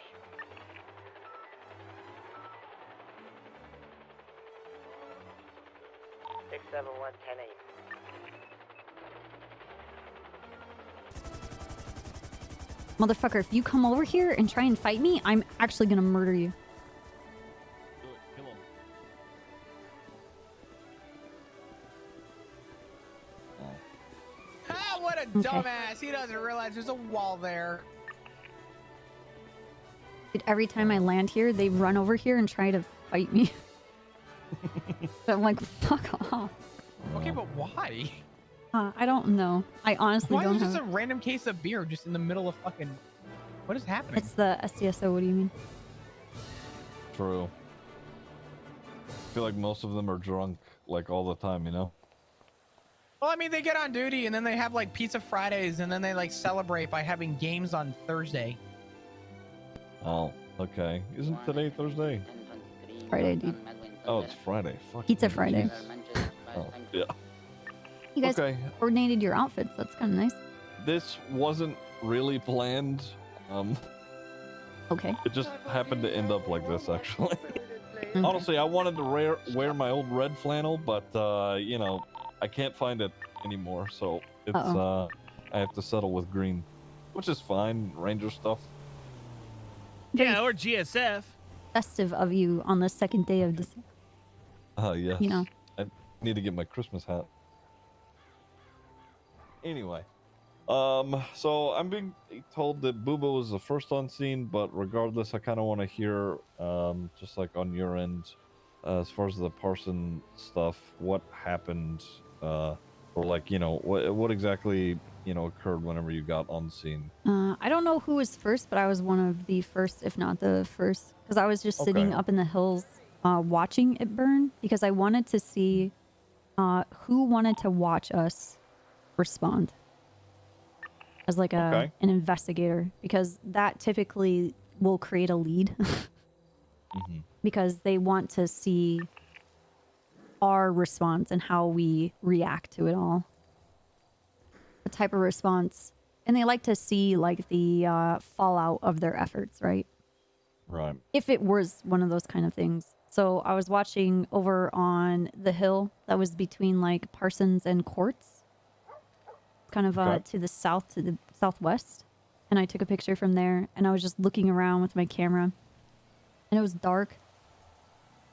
Six, 7, 1, 10, 8. Motherfucker, if you come over here and try and fight me, I'm actually gonna murder you. Kill him. Ah, what a dumbass. He doesn't realize there's a wall there. Dude, every time I land here, they run over here and try to fight me. So I'm like, fuck off. Okay, but why? I don't know. I honestly Why don't is have... just a random case of beer just in the middle of fucking... What is happening? It's the SDSO, what do you mean? True. I feel like most of them are drunk, like, all the time, you know? Well, I mean, they get on duty and then they have, like, Pizza Fridays and then they, like, celebrate by having games on Thursday. Oh, okay. Isn't today Thursday? Friday, dude. Oh, it's Friday. Fuck. Pizza Friday. Oh, yeah. You guys Okay. coordinated your outfits. That's kind of nice. This wasn't really planned. Okay. It just happened to end up like this, actually. Honestly, I wanted to wear my old red flannel, but, you know, I can't find it anymore, so it's, I have to settle with green, which is fine. Ranger stuff. Yeah, or GSF. Festive of you on the second day of December. Yes. You know. I need to get my Christmas hat. Anyway. So I'm being told that Booba was the first on scene, but regardless, I kind of want to hear, just like on your end, as far as the Parson stuff, what happened, or like, you know, what exactly, you know, occurred whenever you got on scene. I don't know who was first, but I was one of the first, if not the first, because I was just sitting up in the hills watching it burn, because I wanted to see who wanted to watch us respond as like an investigator, because that typically will create a lead because they want to see our response and how we react to it all. The type of response, and they like to see like the fallout of their efforts, right? Right. If it was one of those kind of things. So I was watching over on the hill that was between like Parsons and Quartz, kind of to the south, to the southwest, and I took a picture from there, and I was just looking around with my camera, and it was dark.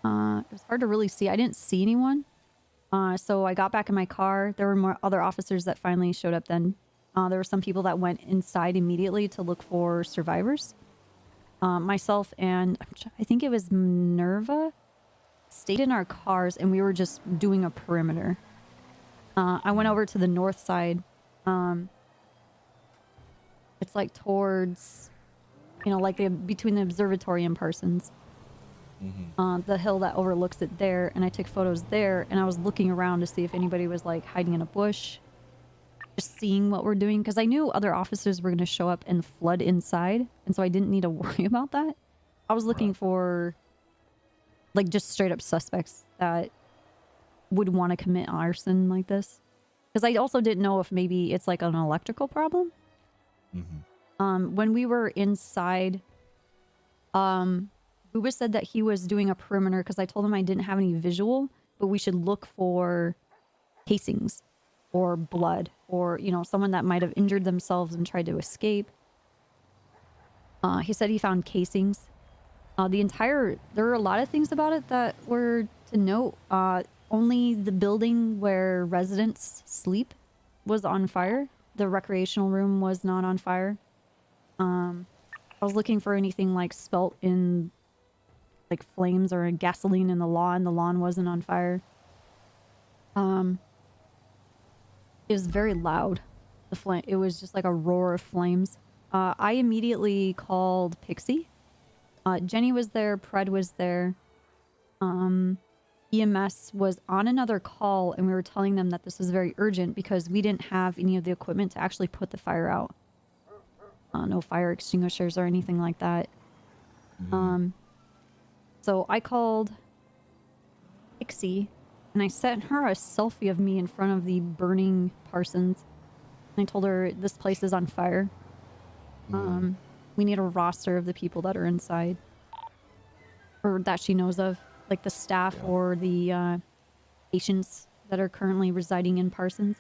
It was hard to really see. I didn't see anyone. So I got back in my car. There were more other officers that finally showed up then. There were some people that went inside immediately to look for survivors. Myself and I think it was Minerva stayed in our cars, and we were just doing a perimeter. I went over to the north side. It's like towards, you know, like between the observatory and Parsons. The hill that overlooks it there, and I took photos there, and I was looking around to see if anybody was like hiding in a bush, just seeing what we're doing, because I knew other officers were going to show up and flood inside, and so I didn't need to worry about that. I was looking for like just straight up suspects that would want to commit arson like this, because I also didn't know if maybe it's like an electrical problem. When we were inside, Booba said that he was doing a perimeter because I told him I didn't have any visual, but we should look for casings or blood or, you know, someone that might have injured themselves and tried to escape. He said he found casings. There were a lot of things about it that were to note. Only the building where residents sleep was on fire. The recreational room was not on fire. I was looking for anything like spelt in like flames or gasoline in the lawn. The lawn wasn't on fire. It was very loud. It was just like a roar of flames. I immediately called Pixie Jenny was there, Pred was there. EMS was on another call, and we were telling them that this was very urgent because we didn't have any of the equipment to actually put the fire out. No fire extinguishers or anything like that. So I called Pixie, and I sent her a selfie of me in front of the burning Parsons. And I told her this place is on fire. We need a roster of the people that are inside, or that she knows of, like the staff or the patients that are currently residing in Parsons.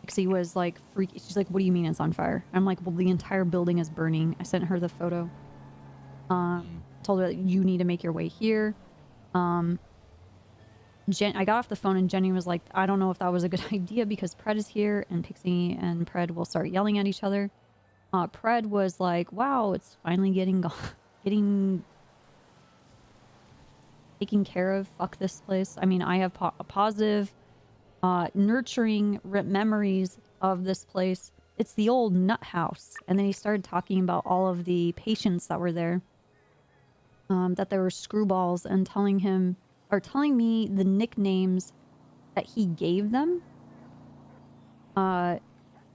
Pixie was like freaky. She's like, "What do you mean it's on fire?" I'm like, "Well, the entire building is burning." I sent her the photo. Told her that you need to make your way here. I got off the phone and Jenny was like, "I don't know if that was a good idea because Pred is here and Pixie and Pred will start yelling at each other." Pred was like, "Wow, it's finally getting taken care of. Fuck this place." I mean, I have positive, nurturing memories of this place. It's the old nut house. And then he started talking about all of the patients that were there. That there were screwballs, and telling me the nicknames that he gave them.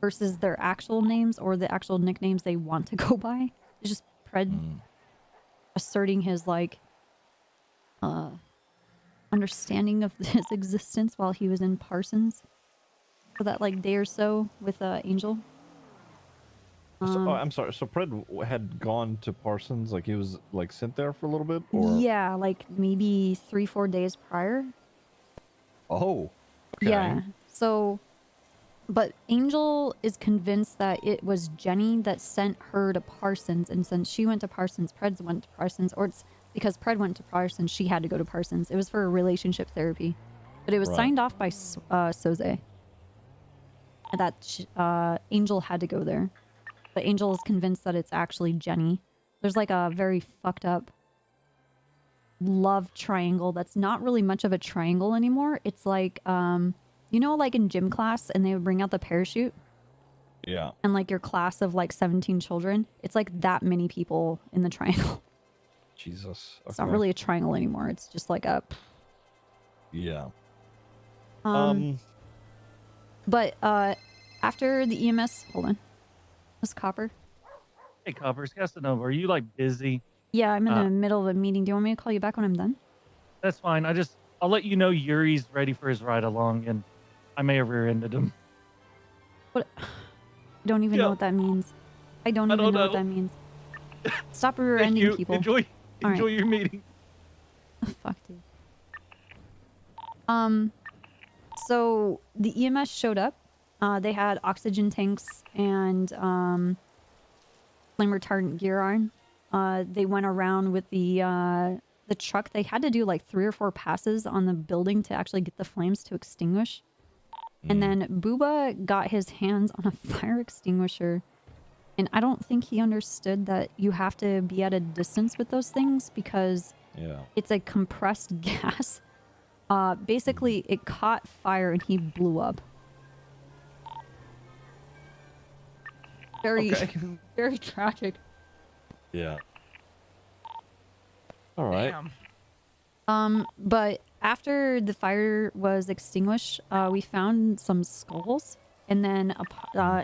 Versus their actual names or the actual nicknames they want to go by. It's just Pred asserting his, like, understanding of his existence while he was in Parsons for that, like, day or so with Angel. I'm sorry. So Pred had gone to Parsons, like he was like sent there for a little bit, or Yeah, like maybe 3-4 days prior. Oh, okay. Yeah. So, but Angel is convinced that it was Jenny that sent her to Parsons, and since she went to Parsons, Pred went to Parsons, or it's because Pred went to Parsons, she had to go to Parsons. It was for relationship therapy, but it was signed off by Soze. That Angel had to go there, but Angel is convinced that it's actually Jenny. There's like a very fucked up love triangle that's not really much of a triangle anymore. It's like you know, like in gym class and they would bring out the parachute? Yeah. And like your class of like 17 children, it's like that many people in the triangle. Jesus. It's not really a triangle anymore. It's just like a... Yeah. But after the EMS... Hold on. This Copper? Hey, Coppers, Casanova, are you like busy? Yeah, I'm in the middle of a meeting. Do you want me to call you back when I'm done? That's fine. I'll let you know Yuri's ready for his ride along, and I may have rear-ended him. What? I don't even know what that means. I don't even know what that means. Stop rear-ending people. Enjoy your meeting. Oh, fuck, dude. So the EMS showed up. They had oxygen tanks and flame retardant gear on. They went around with the truck. They had to do like 3 or 4 passes on the building to actually get the flames to extinguish. And then Booba got his hands on a fire extinguisher. And I don't think he understood that you have to be at a distance with those things because it's a compressed gas. Basically, it caught fire and he blew up. Very, very tragic. Yeah. All right. But after the fire was extinguished, we found some skulls, and then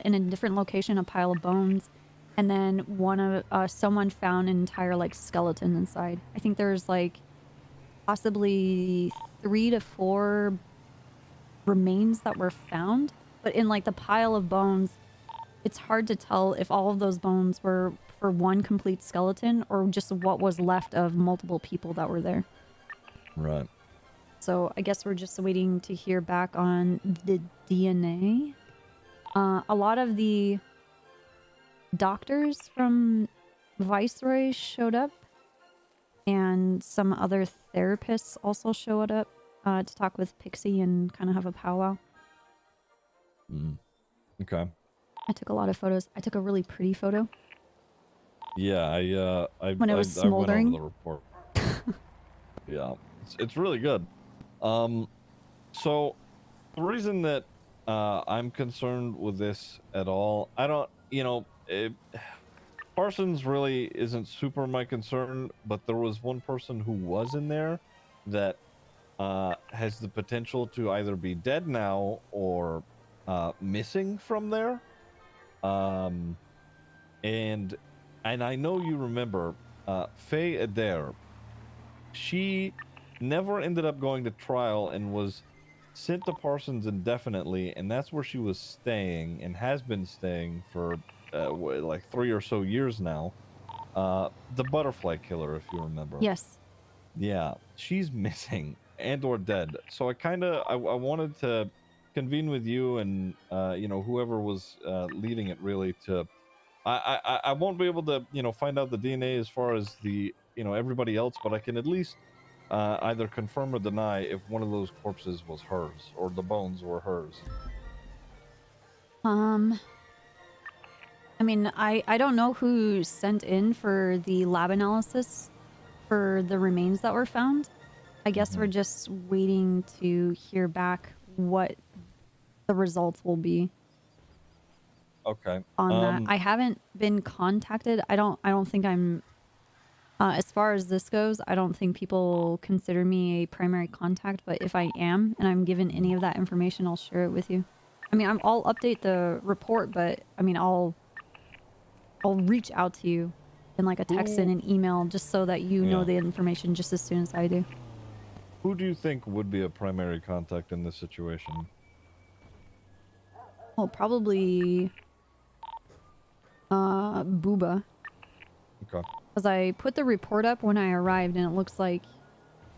in a different location, a pile of bones, and then someone found an entire like skeleton inside. I think there's like possibly 3 to 4 remains that were found, but in like the pile of bones, it's hard to tell if all of those bones were for one complete skeleton or just what was left of multiple people that were there. Right. So I guess we're just waiting to hear back on the DNA. A lot of the doctors from Viceroy showed up, and some other therapists also showed up to talk with Pixie and kind of have a powwow. Okay. I took a lot of photos. I took a really pretty photo. Yeah, when it was smoldering. I went over the report. Yeah, it's really good. So the reason that I'm concerned with this at all, I don't, Parsons really isn't super my concern, but there was one person who was in there that has the potential to either be dead now or missing from there. And I know you remember Faye Adair. She never ended up going to trial and was sent to Parsons indefinitely, and that's where she was staying and has been staying for like 3 or so years now. The butterfly killer, if you remember. Yes. Yeah, she's missing and or dead. So I wanted to convene with you and you know, whoever was leading it, really, to I won't be able to, you know, find out the DNA as far as the, you know, everybody else, but I can at least either confirm or deny if one of those corpses was hers or the bones were hers. I mean, I don't know who sent in for the lab analysis for the remains that were found. I guess we're just waiting to hear back what the results will be. Okay. On that, I haven't been contacted. I don't think I'm. As far as this goes, I don't think people consider me a primary contact. But if I am, and I'm given any of that information, I'll share it with you. I mean, I'll update the report, but I mean, I'll reach out to you in like a text and an email just so that you know the information just as soon as I do. Who do you think would be a primary contact in this situation? Oh, probably Booba. Okay. Because I put the report up when I arrived, and it looks like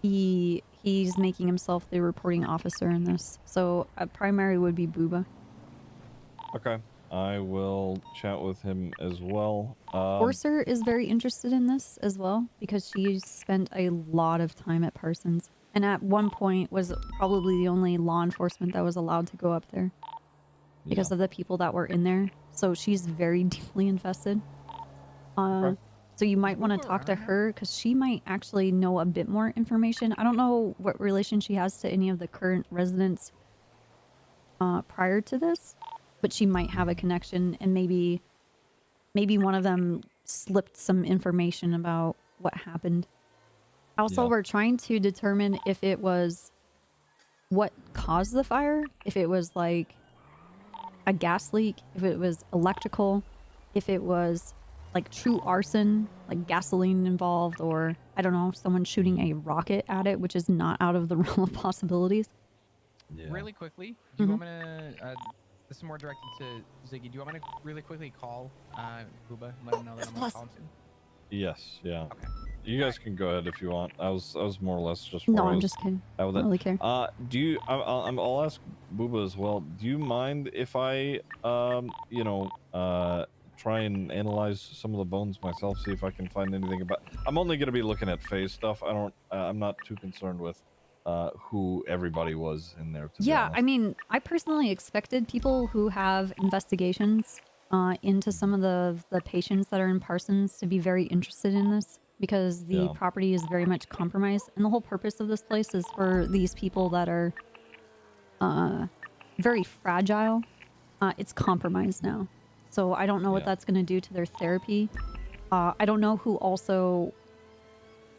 he's making himself the reporting officer in this. So a primary would be Booba. Okay. I will chat with him as well. Orser is very interested in this as well because she spent a lot of time at Parsons, and at one point was probably the only law enforcement that was allowed to go up there because of the people that were in there. So she's very deeply invested. So you might want to talk to her because she might actually know a bit more information. I don't know what relation she has to any of the current residents prior to this, but she might have a connection, and maybe one of them slipped some information about what happened. Also, we're trying to determine if it was what caused the fire, if it was like a gas leak, if it was electrical, if it was like true arson, like gasoline involved, or I don't know, someone shooting a rocket at it, which is not out of the realm of possibilities. Really quickly, do you want me to, this is more directed to Ziggy, do you want me to really quickly call Booba and let him know that I'm going to call him soon? Yes. Yeah. Okay. You guys can go ahead if you want. I was more or less just. No, I'm just kidding. I don't really care. Do you? I'll ask Booba as well. Do you mind if I, you know, try and analyze some of the bones myself, see if I can find anything about. I'm only going to be looking at phase stuff. I'm not too concerned with who everybody was in there. Yeah, I mean, I personally expected people who have investigations into some of the patients that are in Parsons to be very interested in this, because the property is very much compromised, and the whole purpose of this place is for these people that are very fragile. It's compromised now. So I don't know what that's going to do to their therapy. I don't know who also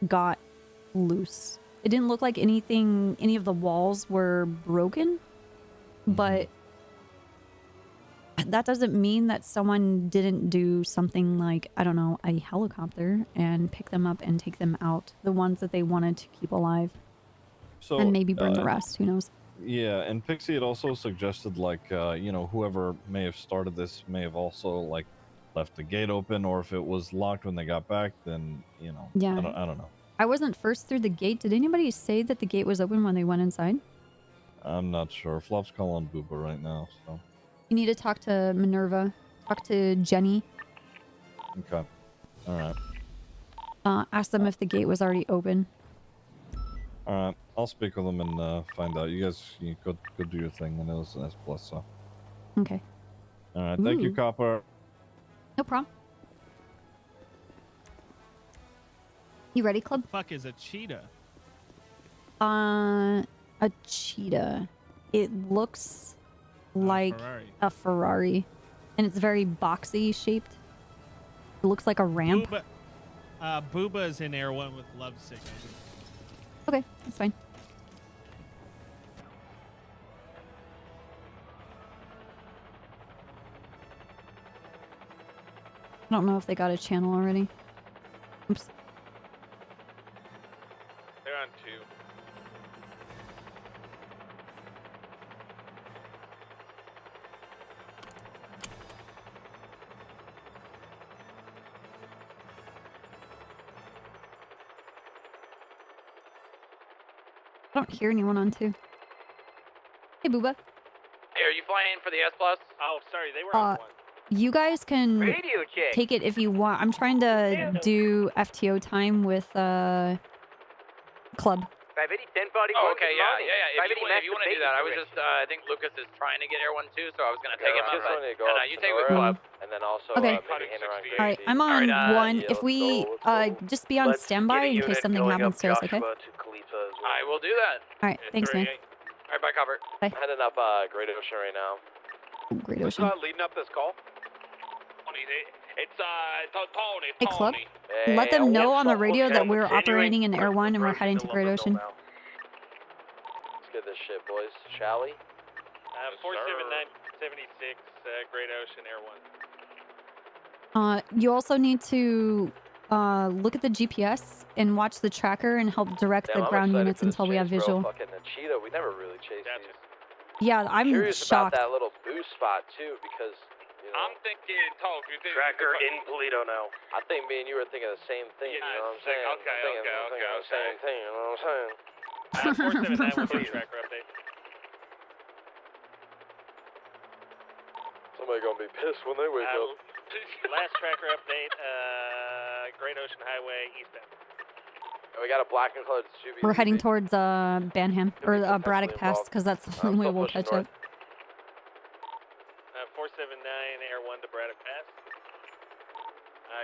got loose. It didn't look like any of the walls were broken, but that doesn't mean that someone didn't do something like, I don't know, a helicopter and pick them up and take them out, the ones that they wanted to keep alive. So, and maybe burn the rest, who knows? Yeah, and Pixie had also suggested, like, you know, whoever may have started this may have also, like, left the gate open, or if it was locked when they got back, then, you know, Yeah. I don't know. I wasn't first through the gate. Did anybody say that the gate was open when they went inside? I'm not sure. Flop's calling Booba right now, so. You need to talk to Minerva. Talk to Jenny. Okay. All right. Ask them if the gate was already open. All right. I'll speak with them and find out. You guys, you go do your thing, and it was an S+, so. Okay. All right. Thank you, Copper. No problem. You ready, Club? What the fuck is a cheetah? A cheetah. It looks like a Ferrari, and it's very boxy shaped, It looks like a ramp. Booba is in Air 1 with Lovesick. Okay, that's fine. I don't know if they got a channel already. Oops. They're on 2. I don't hear anyone on 2. Hey, Booba. Hey, are you flying for the S Plus? Oh, sorry, they were on 1. You guys can Radio check. take it if you want. I'm trying to do FTO time with Club. 580, 1041. Oh, okay, yeah. If you want to do that, I was just, I think Lucas is trying to get Air 1 too, so I was going to take him up. You take it with Club. And then also, Okay. maybe hang around All right, I'm on 1. If we just be on standby in case something happens to us, okay? I will do that. All right, thanks, man. All right, bye, cover. Bye. I'm heading up Great Ocean right now. Great Ocean. Leading up this call? It's Tony. Hey, Club. Let them know on the radio that we're operating in Air 1 and we're heading to Great Ocean. Let's get this shit, boys. Shall we? 47976, Great Ocean, Air 1. You also need to look at the GPS and watch the tracker and help direct the ground units until we have visual. Fucking the cheetah, we never really chased these. Yeah, I'm curious shocked. about that little boost spot too, because you know, I'm thinking, Toph, you think Tracker in Polito now. I think me and you were thinking the same thing. Yeah, you know what I'm saying? okay. The same thing. You know what I'm saying? 479 with the tracker update. Somebody gonna be pissed when they wake up. Last tracker update, Great Ocean Highway eastbound. We got a black and colored SUV. We're heading towards Banham or Braddock Pass because that's the only way we'll catch up. 479 Air 1 to Braddock Pass.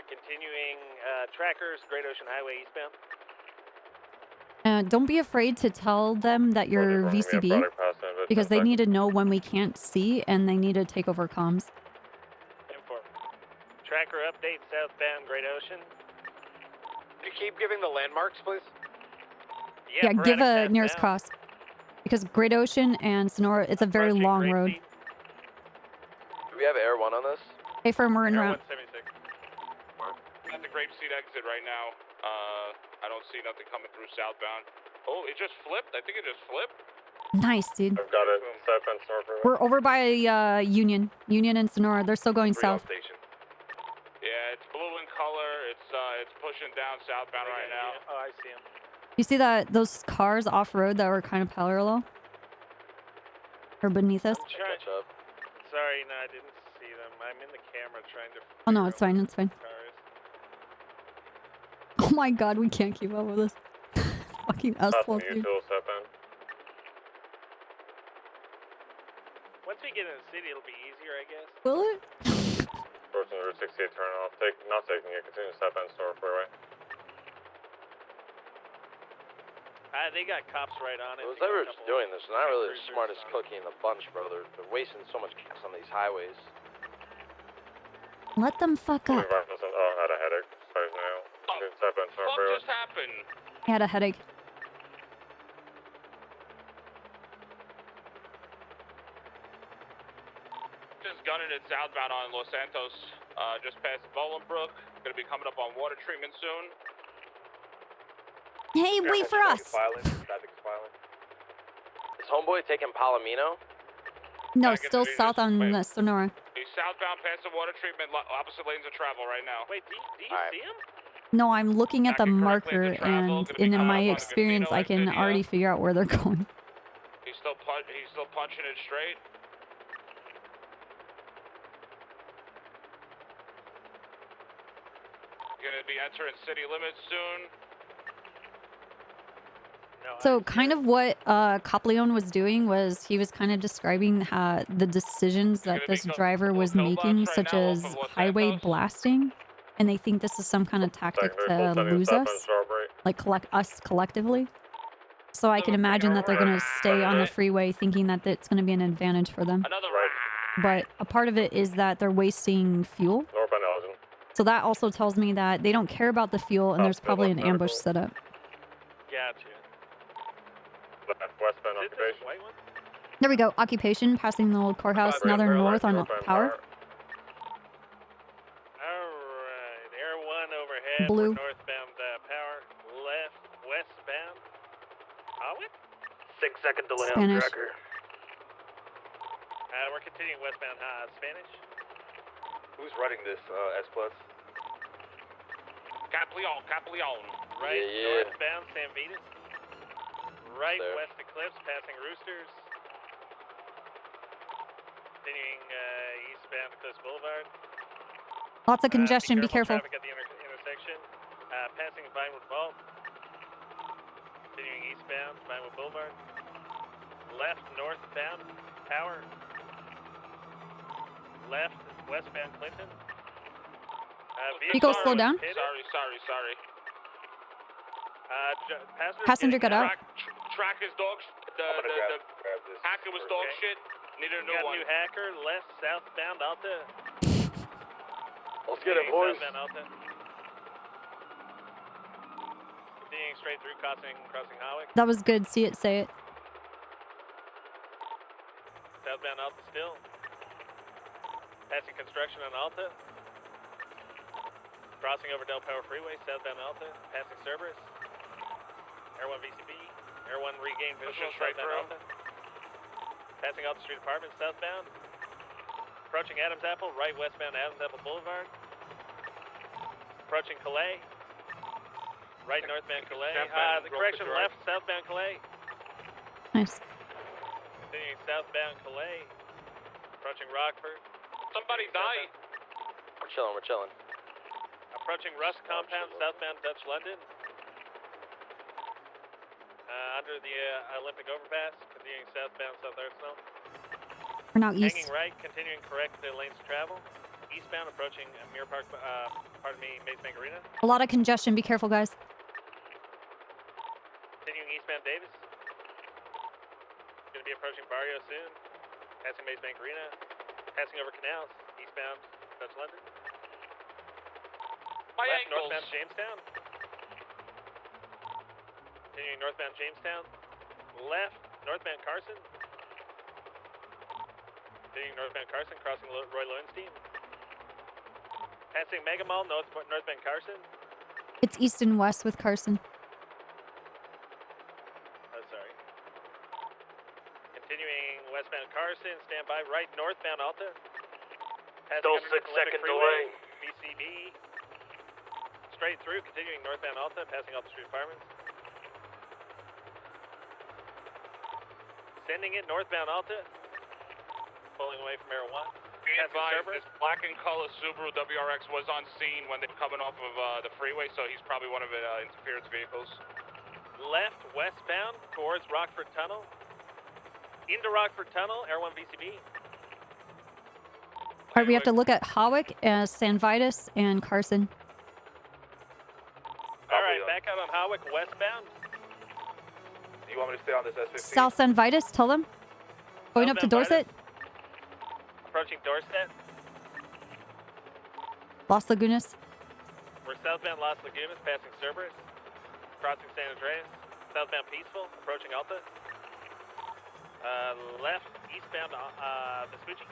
Continuing trackers, Great Ocean Highway eastbound. Don't be afraid to tell them that you're VCB because they need to know when we can't see and they need to take over comms. Tracker update southbound Great Ocean. Could you keep giving the landmarks, please? Yeah, give a nearest cross because Great Ocean and Sonora, it's a very long road. Do we have Air 1 on this? Hey, firm, we're en route. 176. At the Grape Seed exit right now. I don't see nothing coming through southbound. Oh, it just flipped? I think it just flipped. Nice, dude. I've got it. Southbound Sonora. We're over by Union and Sonora. They're still going south. Yeah, it's blue in color. It's pushing down southbound right now. Oh, I see him. You see that those cars off road that were kind of parallel or beneath us? Catch up. Sorry, no, I didn't see them. I'm in the camera trying to. Oh no, it's fine. It's fine. Oh my God, we can't keep up with this. Fucking asphalt, dude. Once we get in the city, it'll be easier, I guess. Will it? Approaching the Route 68 turn off. Not taking it. Continue southbound Sonora Freeway. They got cops right on it. Whoever's doing this is not really the smartest cookie in the bunch, bro. They're wasting so much gas on these highways. Let them fuck up. Oh, I had a headache. Sorry now. Southbound Sonora Freeway. What just happened? I had a headache. Just gunning it southbound on Los Santos, just past Bolingbrook. Gonna be coming up on water treatment soon. Hey, wait for us. Is homeboy taking Palomino? No, still south on Sonora. He's southbound past the water treatment, opposite lanes of travel right now. Wait, do you see him? No, I'm looking at the marker, and in my experience, I can already figure out where they're going. He's still punching it straight. Gonna be entering city limits soon. So kind of what Copleone was doing was he was kind of describing how the decisions that this driver was making, such as highway blasting, and they think this is some kind of tactic to lose us, like us collectively. So I can imagine that they're going to stay on the freeway thinking that it's going to be an advantage for them. But a part of it is that they're wasting fuel. So that also tells me that they don't care about the fuel and there's probably an ambush set up. Gotcha. Westbound occupation. There we go. Occupation, passing the old courthouse, another north on power. Alright, Air 1 overhead. Blue. We're northbound power. Left, westbound. Howard? 6-second delay Spanish. on tracker. We're continuing westbound Spanish. Who's running this, S+? Caplion. Right, Yeah. northbound San Vitas. Right, There. west Eclipse, passing Roosters. Continuing eastbound Eclipse Boulevard. Lots of congestion. Be careful. Traffic at the intersection. Passing Vinewood Vault. Continuing eastbound Vinewood Boulevard. Left, northbound Power. Left, westbound Clinton. Vehicle slow down. Sorry. Passenger got out. Tracker's dog. The hacker was dog shit. Need a new Got one. a new hacker. Left, southbound Alta. Let's get it, boys. Southbound Alta. Continuing straight through, crossing Hawick. That was good. See it, say it. Southbound Alta still. Passing construction on Alta. Crossing over Del Power Freeway, southbound Alta. Passing Cerberus. Air 1 VCB. Air 1 regain visual, straight southbound through. Alta. Passing Alta Street Apartments, southbound. Approaching Adams Apple, right westbound Adams Apple Boulevard. Approaching Calais. Right northbound Calais. The correction left, southbound Calais. Nice. Continuing southbound Calais. Approaching Rockford. Somebody died. We're chilling. Approaching Rust Compound, southbound Dutch London. Under the Olympic Overpass, continuing southbound South Arsenal. We're now Hanging east. right, continuing correct lanes of travel. Eastbound, approaching Mirror Park, Maze Bank Arena. A lot of congestion. Be careful, guys. Continuing eastbound Davis. Going to be approaching Barrio soon. Passing Maze Bank Arena. Passing over canals, eastbound Dutch London. My Left, ankles. northbound Jamestown. Continuing northbound Jamestown. Left, northbound Carson. Continuing northbound Carson, crossing Roy Lowenstein. Passing Mega Mall, northbound Carson. It's east and west with Carson. Oh, sorry. Continuing westbound Carson, stand by. Right, northbound Alta. Passing Still underneath 6-second Olympic delay. Freeway, BCB. Straight through, continuing northbound Alta, passing Alta Street Apartments. Sending it northbound Alta. Pulling away from Air 1. Be advised, this black and color Subaru WRX was on scene when they were coming off of the freeway, so he's probably one of the interference vehicles. Left, westbound, towards Rockford Tunnel. Into Rockford Tunnel, Air 1 VCB. All right, we have to look at Hawick, San Vitus, and Carson. Alright, back out on Hawick, westbound. Do you want me to stay on this S15? South San Vitus, tell them. Going up to Dorset. Approaching Dorset. Las Lagunas. We're southbound Las Lagunas, passing Cerberus. Crossing San Andreas. Southbound Peaceful, approaching Alta. Left, eastbound Vespucci.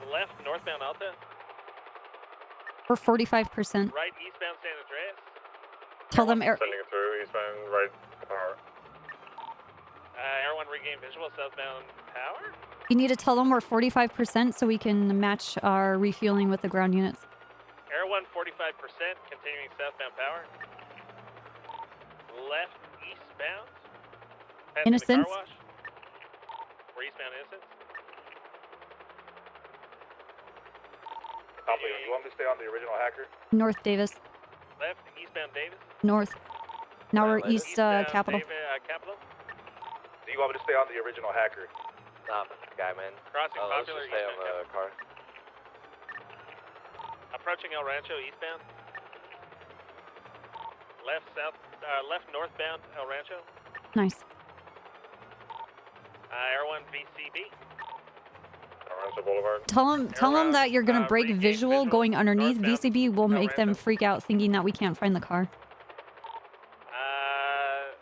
Left, northbound Alta. We're 45%. Right, eastbound San Andreas. Tell them air. Sending it through, eastbound, right, power. Air 1 regain visual, southbound Power. You need to tell them we're 45% so we can match our refueling with the ground units. Air 1 45%, continuing southbound Power. Left, eastbound. Passing Innocence. The car wash. We're eastbound Innocence. Copy. You want me to stay on the original hacker? North Davis. Left, eastbound Davis. North. Now we're east Capitol. Capitol. Do you want me to stay on the original hacker? Nah, guy, man. Crossing Let's Popular, just stay on eastbound the car. Approaching El Rancho, eastbound. Left northbound El Rancho. Nice. Air 1 VCB. Tell them that you're gonna break visual going underneath. VCB will make them freak out thinking that we can't find the car.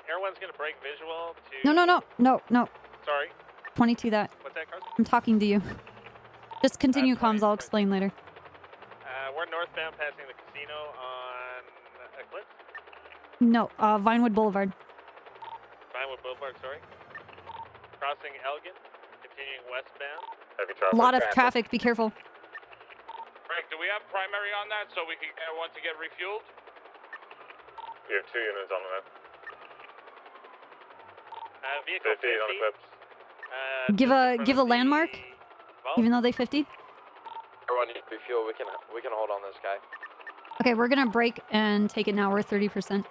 Everyone's gonna break visual to... No. Sorry. 22 that. What's that, Carson? I'm talking to you. Just continue comms. I'll explain later. We're northbound passing the casino on Eclipse. No, Vinewood Boulevard. Vinewood Boulevard, sorry. Crossing Elgin, continuing westbound. A lot of traffic. Be careful. Frank, do we have primary on that so we can get one to get refueled? We have 2 units on that. Vehicle 50 on Eclipse. Give a landmark, even though they 50. Everyone needs refuel. We can hold on this guy. Okay, we're gonna break and take it now. We're 30%.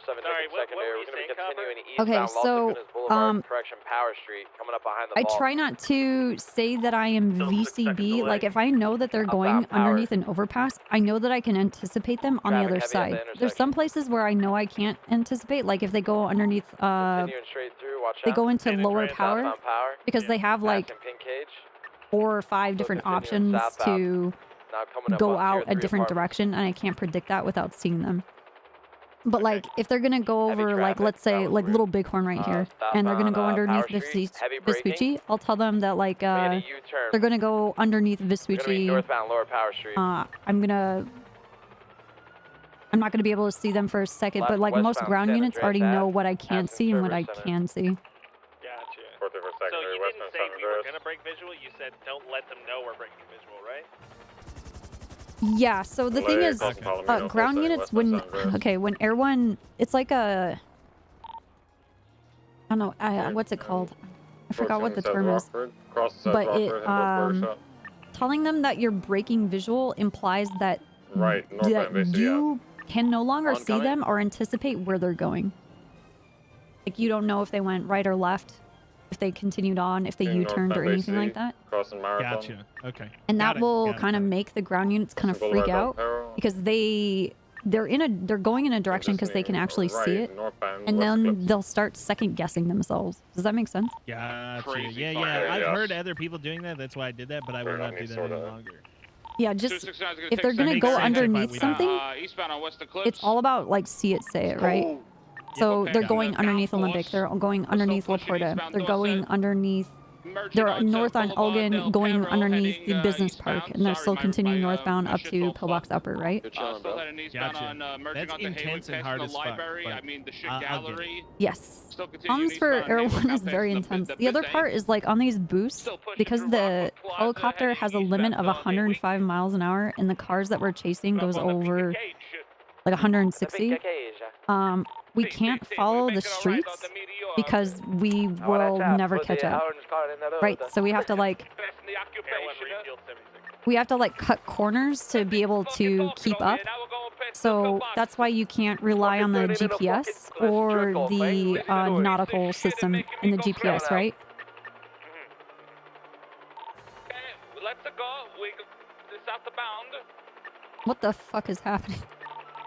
Sorry, what were you saying, Copper? Okay, so correction, Power Street, coming up behind the I vault. try not to say that I am VCB. Like if I know that they're going underneath an overpass, I know that I can anticipate them on the other side. There's some places where I know I can't anticipate. Like if they go underneath, they go into lower power because they have like 4 or 5 different options to go out a different direction, and I can't predict that without seeing them. But like, if they're gonna go over, like, let's say, like Little Bighorn right here, and they're gonna go underneath Vespucci, I'll tell them that like they're gonna go underneath Vespucci. Northbound, lower Power Street. I'm not gonna be able to see them for a second, but like most ground units already know what I can't see and what I can see. Gotcha. So you didn't say we were gonna break visual. You said don't let them know we're breaking visual, right? Yeah, so the thing is, ground units, when Air One, it's like a, I don't know, what's it called? I forgot what the term is. But it, telling them that you're breaking visual implies that, you can no longer see them or anticipate where they're going. Like, you don't know if they went right or left, if they continued on, if they U-turned or anything like that. Gotcha. Okay. And that will kind of make the ground units kind of freak out because they're going in a direction because they can actually see it, and then they'll start second guessing themselves. Does that make sense? Gotcha. Yeah. I've heard other people doing that. That's why I did that, but I will not do that any longer. Yeah, just if they're gonna go underneath something, it's all about like see it, say it, right? So they're going underneath Olympic, they're going underneath La Porta, they're going underneath, they're north on Elgin, going underneath the business park, and they're still continuing northbound up to Pillbox Upper, right? Gotcha. That's intense and hard as fuck. Yes. Comms for Air One is very intense. The other part is like on these boosts, because the helicopter has a limit of 105 miles an hour, and the cars that we're chasing goes over like 160. We can't follow the streets because we will never catch up. Right, so we have to like cut corners to be able to keep up. So that's why you can't rely on the GPS or the nautical system in the GPS, right? Let's go. We southbound. What the fuck is happening?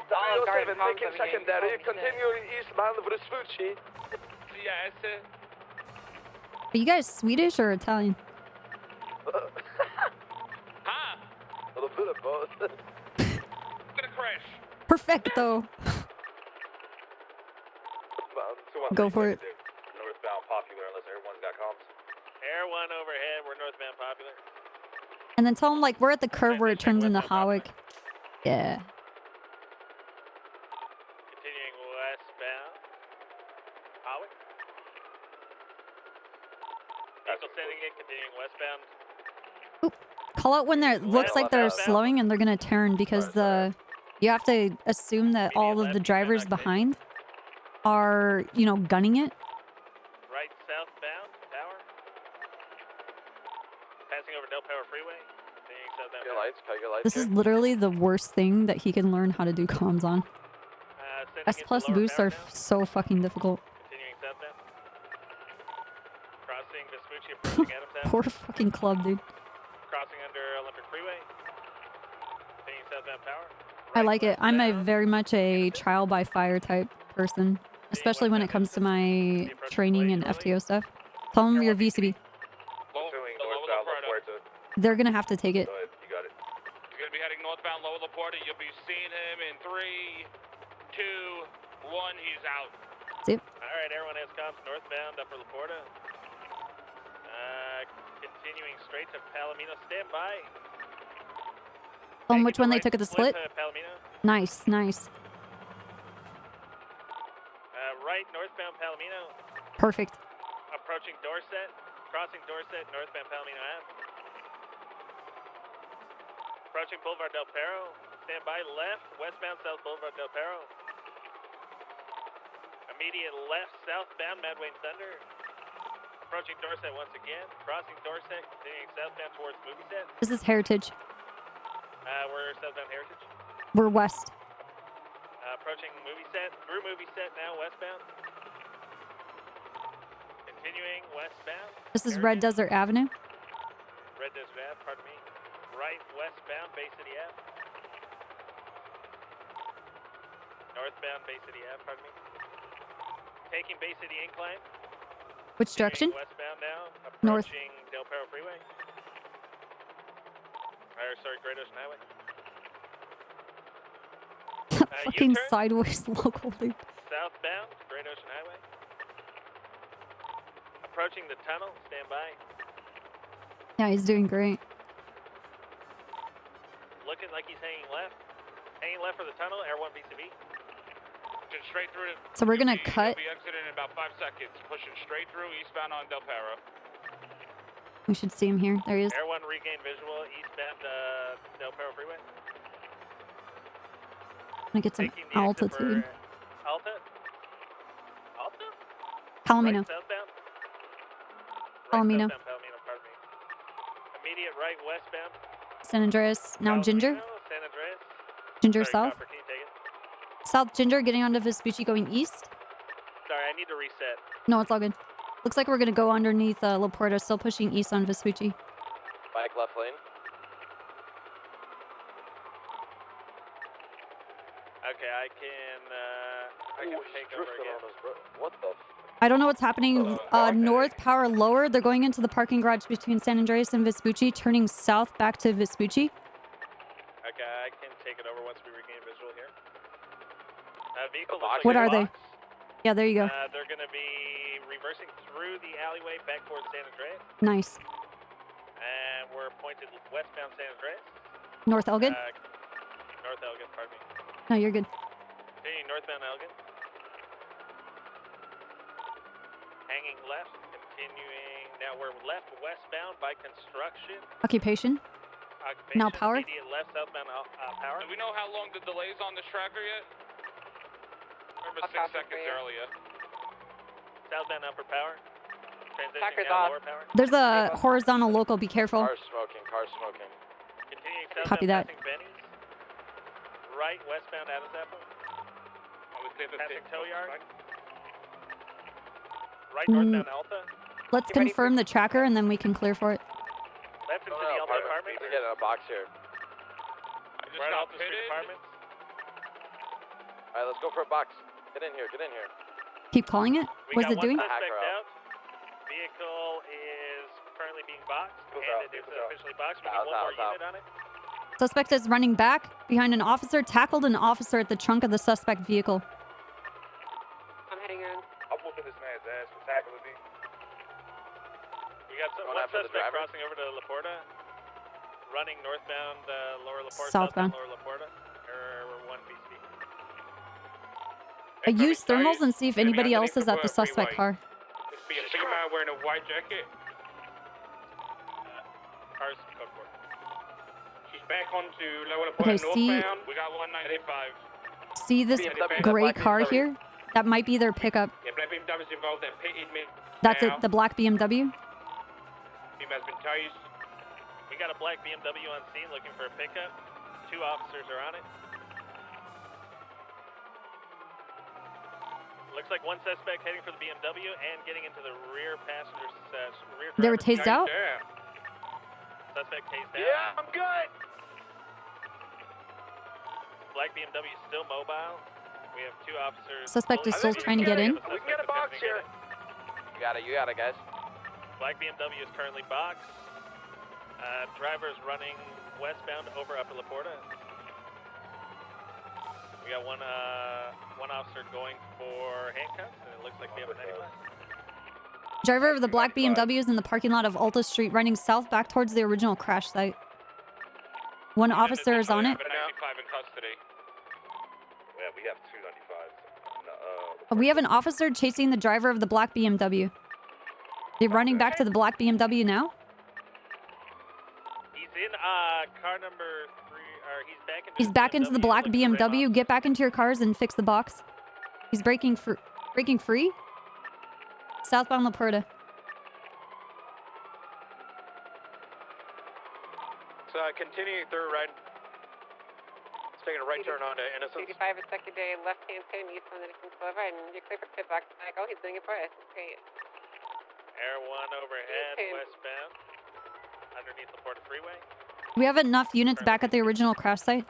307, taking secondary, continuing eastbound of Vespucci. Yes. Are you guys Swedish or Italian? A little bit of both. Gonna crash. Perfecto. Go for it. Northbound Popular, unless everyone's got comms. Air One overhead, we're northbound Popular. And then tell them like we're at the curve where it turns into Howick. Yeah. Continuing westbound. Howick. Vehicle sending it, continuing westbound. Call out when it looks like they're slowing and they're gonna turn because you have to assume that all of the drivers behind are, you know, gunning it. Right southbound, Tower. Passing over Del Power Freeway. Continuing southbound. This is literally the worst thing that he can learn how to do comms on. S+ boosts are so fucking difficult. Continuing southbound. Crossing Vespucci, approaching Adamstown. Poor fucking club, dude. Crossing under Olympic Freeway. Continuing southbound Power. I like it. I'm very much a trial by fire type person, especially when it comes to my training and FTO stuff. Tell them you're VCB. Pursuing northbound They're gonna have to take it. Go ahead, you got it. You're gonna be heading northbound Lower LaPorta. You'll be seeing him in 3, 2, 1. He's out. See it. All right, everyone has comms northbound Upper LaPorta. Continuing straight to Palomino. Stand by. On which one they took at the split? Palomino. Nice, nice. Right, northbound Palomino. Perfect. Approaching Dorset. Crossing Dorset, northbound Palomino Ave. Approaching Boulevard Del Perro. Stand by left, westbound South Boulevard Del Perro. Immediate left, southbound Madwayne Thunder. Approaching Dorset once again. Crossing Dorset, continuing southbound towards Movie Set. This is Heritage. We're southbound Heritage. We're west. Approaching Movie Set. Through Movie Set now, westbound. Continuing westbound. This is Red Desert Avenue. Red Desert Ave, pardon me. Right westbound Bay City Ave. Northbound Bay City Ave, pardon me. Taking Bay City Incline. Which direction? Westbound now. North. Approaching Del Perro Freeway. Sorry, Great Ocean Highway. Fucking U-turn. sideways local loop. Southbound Great Ocean Highway. Approaching the tunnel. Stand by. Yeah, he's doing great. Looking like he's hanging left. Hanging left for the tunnel. Air 1 BCB. Pushing straight through. So we're gonna cut. You'll be exiting in about 5 seconds. Pushing straight through eastbound on Del Perro. We should see him here. There he is. Air 1 regain visual eastbound Del Perro Freeway. I'm gonna get some Taking the exit altitude. for Alta? Alta? Palomino. Right southbound? Palomino. Southbound Palomino, pardon me. Immediate right westbound. San Andreas. Now Ginger. San Andreas. Ginger Sorry, south. Copper, can you take it? South Ginger getting onto Vespucci going east. Sorry, I need to reset. No, it's all good. Looks like we're gonna go underneath LaPorta, still pushing east on Vespucci. Bike left lane. Okay, I can take over again. What the? I don't know what's happening. North power lower. They're going into the parking garage between San Andreas and Vespucci, turning south back to Vespucci. Okay, I can take it over once we regain visual here. Vehicle What are they? Yeah, there you go. They're going to be reversing through the alleyway back towards San Andreas. Nice. And we're pointed westbound San Andreas. North Elgin? North Elgin, pardon me. No, you're good. Continuing northbound Elgin. Hanging left, continuing. Now we're left westbound by construction. Occupation. Now power. Immediate left southbound power. Do we know how long the delay's on this tracker yet? Remember 6 seconds earlier. Southbound upper power. Transitioning Tracker's now off. lower power. There's a horizontal local. Be careful. Cars smoking, cars smoking. Continuing southbound Copy that. passing Benny's. Right westbound Adams Apple. Passing Tow Yard. Right northbound Alta. Let's confirm the tracker and then we can clear for it. Left into the Alta apartment. We're getting a box here. Right Alta Street apartments. Alright, let's go for a box. Get in here, get in here. Keep calling it. We What's got it doing? one suspect out. Vehicle is currently being boxed, and it is officially boxed. We need one more unit on it. Suspect is running back behind an officer, tackled an officer at the trunk of the suspect vehicle. I'm heading in. I'm whooping this man's ass for tackling me. We got one suspect crossing over to LaPorta, running northbound Lower LaPorta, Southbound. Lower LaPorta, or 1 BC. I use thermals and see if anybody else is at the suspect car. This be a female wearing a white jacket. Cars code 4. She's back onto Lower Okay, LaPorta see- northbound. We got 195. See this gray car here? That might be their pickup. Yeah, black BMW's involved. They're pitted me. That's now. it, the black BMW. Female's been tased. We got a black BMW on scene looking for a pickup. 2 officers are on it. Looks like one suspect heading for the BMW and getting into the rear passenger's rear. They were driver's tased out? seat. Suspect tased out. Yeah, I'm good. Black BMW is still mobile. We have 2 officers. Suspect is still trying to get in. We can get a box here. You got it, guys. Black BMW is currently boxed. Driver's running westbound over Upper Laporta. We got one officer going for handcuffs, and it looks like we have a 95. Driver of the black BMW is in the parking lot of Alta Street, running south back towards the original crash site. One officer is on it. 95 in custody. Yeah, we have 295s. We have an officer chasing the driver of the black BMW. They're running back to the black BMW now? He's in car number 3, or He's back into the black BMW. Get back into your cars and fix the box. He's breaking free? Southbound La Puerta. So continuing through right. It's taking a right turn onto Innocence. 85 is secondary, left-hand turn, east on the Innocence Boulevard, and you're clear for pit box. Like, oh, he's doing it for us. Great. Air 1 overhead, westbound, underneath the Porta Freeway. We have enough units back at the original crash site.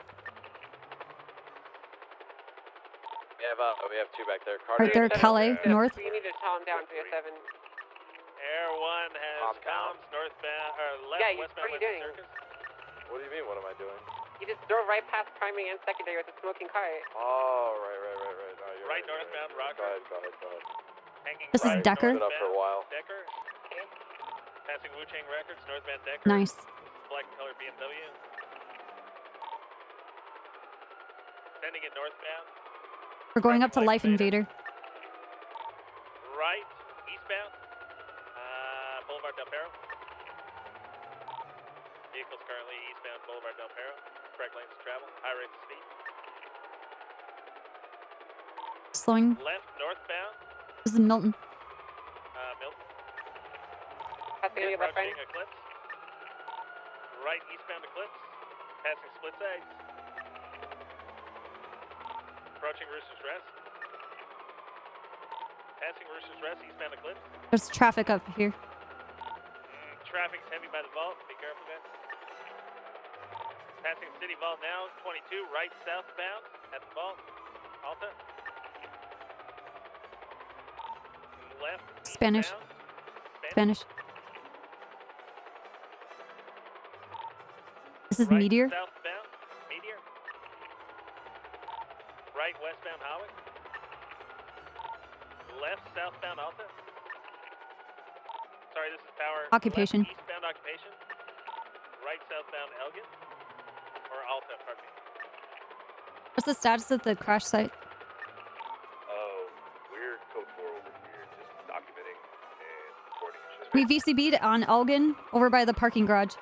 We have 2 back there. Right there, Calais, north. You need to tell him down 307. Air 1 has comms northbound, or left, yeah, westbound, what are you doing? Circus. What do you mean, what am I doing? You just drove right past primary and secondary with a smoking car. Oh, right. No, you're right northbound, Rockford. Go ahead. Hanging This is right Decker. Been up for a while. Decker. Okay. Passing Wu-Chang Records, northbound Decker. Nice. Black and colored BMW. Sending it northbound. We're going up to Life Invader. Right, eastbound. Boulevard Del Perro. Vehicles currently eastbound Boulevard Del Perro. Correct lanes of travel. High rates of speed. Slowing. Left, northbound. This is Milton. Milton. Passing your left right. Eclipse. Right, eastbound Eclipse. Passing split sides. Approaching Rooster's Rest. Passing Rooster's Rest, eastbound Eclipse. There's traffic up here. Traffic's heavy by the vault. Be careful, guys. Passing City Vault now. 22, right southbound at the vault. Alta. Left. Spanish. Eastbound. Spanish. This is Right, Meteor. Southbound. Meteor. Right westbound Howick. Left southbound Alta. Sorry, this is Power. Occupation. Left, eastbound Occupation. Right southbound Elgin. Or Alta, pardon me. What's the status of the crash site? We're code 4 over here, just documenting and reporting. We VCB'd on Elgin over by the parking garage.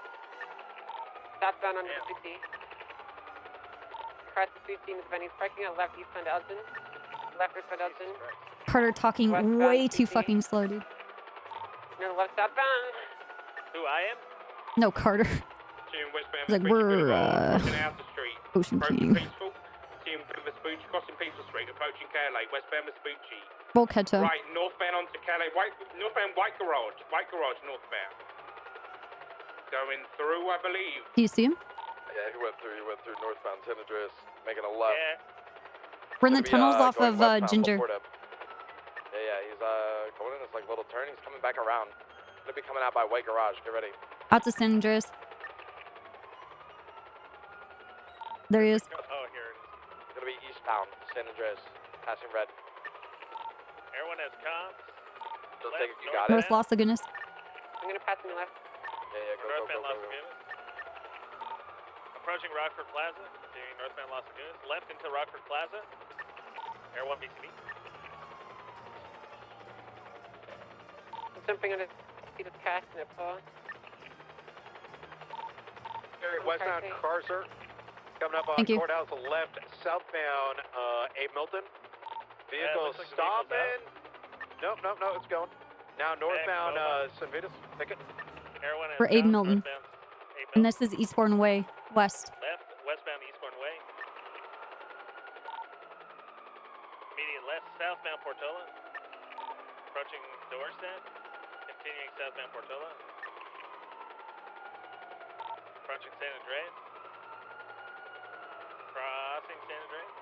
Southbound on the Sushi. Across the Sushi in Benny's parking on left eastbound Elgin. Left eastbound Elgin. Carter talking Westbound way too CC. fucking slow, dude. No, left southbound. Who I am? No, Carter. He's like, we're, Ocean King. Team Vespucci, crossing Peaceful Street, approaching Calais, westbound Vespucci. We'll catch up. Right, northbound onto Calais, northbound White Garage, northbound. Going through, I believe. Do you see him? Yeah, he went through northbound San Andreas, making a left. Yeah. We're in the tunnels off of Ginger. Yeah, he's going in this like little turn. He's coming back around. Gonna be coming out by White Garage. Get ready. Out to San Andreas. There he is. Oh, here it is. Gonna be eastbound San Andreas, passing red. Everyone has comms. Just take it. You got it. North Las Lagunas. I'm gonna pass him left. Yeah, go. Northbound Las Lagunas. Approaching Rockford Plaza. Continuing northbound Las Lagunas. Left into Rockford Plaza. Air 1 BCB. I'm jumping on his seat of cash in a pull. Westbound Carcer. Coming up on Thank you. Courthouse left, southbound A Milton. Vehicle looks like the stopping. Nope, it's going. Now northbound San Vitas. Ticket. Air 1 has For Aid comms, Milton. northbound And this is Eastbourne Way, west. Westbound Eastbourne Way. Immediate left, southbound Portola. Approaching Dorset. Continuing southbound Portola. Approaching San Andreas. Crossing San Andreas.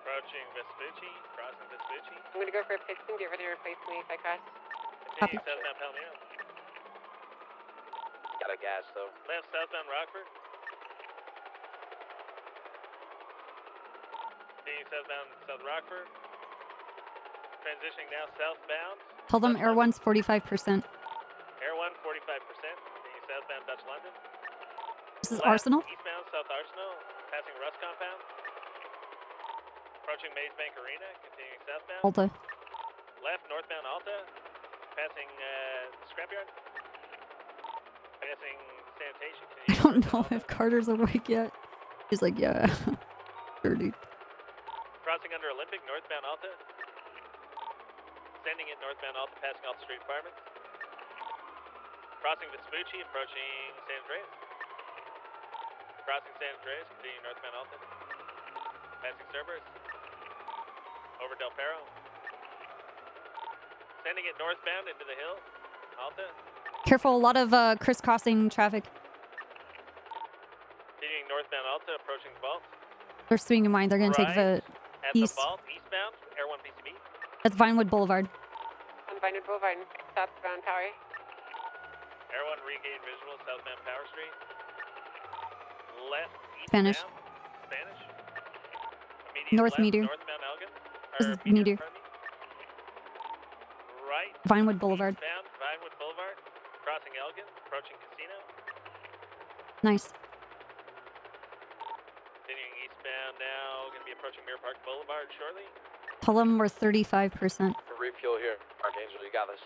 Approaching Vespucci. Crossing Vespucci. I'm gonna go for a piston. Get ready to replace me if I crash. Continuing southbound Palomino. Got a gas though. Left southbound Rockford. Continuing southbound South Rockford. Transitioning now southbound. Tell them Air 1's 45%. Air 1, 45%. Continuing southbound Dutch London. This is Left, Arsenal? Eastbound South Arsenal. Passing Rust Compound. Approaching Maze Bank Arena. Continuing southbound. Alta. Left northbound Alta. Passing Scrapyard. Passing Sanitation. I don't know if Carter's awake yet. He's like, yeah. Sure, dude. Crossing under Olympic, northbound Alta. Sending it northbound Alta, passing off the street apartments. Crossing Vespucci, approaching San Andreas. Crossing San Andreas, continuing northbound Alta. Passing Cerberus. Over Del Perro. Sending it northbound into the hill. Alta. Careful, a lot of crisscrossing traffic. Continuing northbound Alta, approaching the vault. They're swinging mine. They're going to take the At east. the vault, eastbound, Air 1 PCB. That's Vinewood Boulevard. On Vinewood Boulevard, southbound Power. Air 1 regain visual, southbound Power Street. Left, Spanish. eastbound, Spanish. Immediate North left, Meteor. northbound Elgin. This is Meteor. Right, Vinewood Boulevard. eastbound, Vinewood Boulevard. Crossing Elgin, approaching Casino. Nice. Continuing eastbound now, going to be approaching Mirror Park Boulevard shortly. Tell them we're 35%. Refuel here. Archangel, you got this.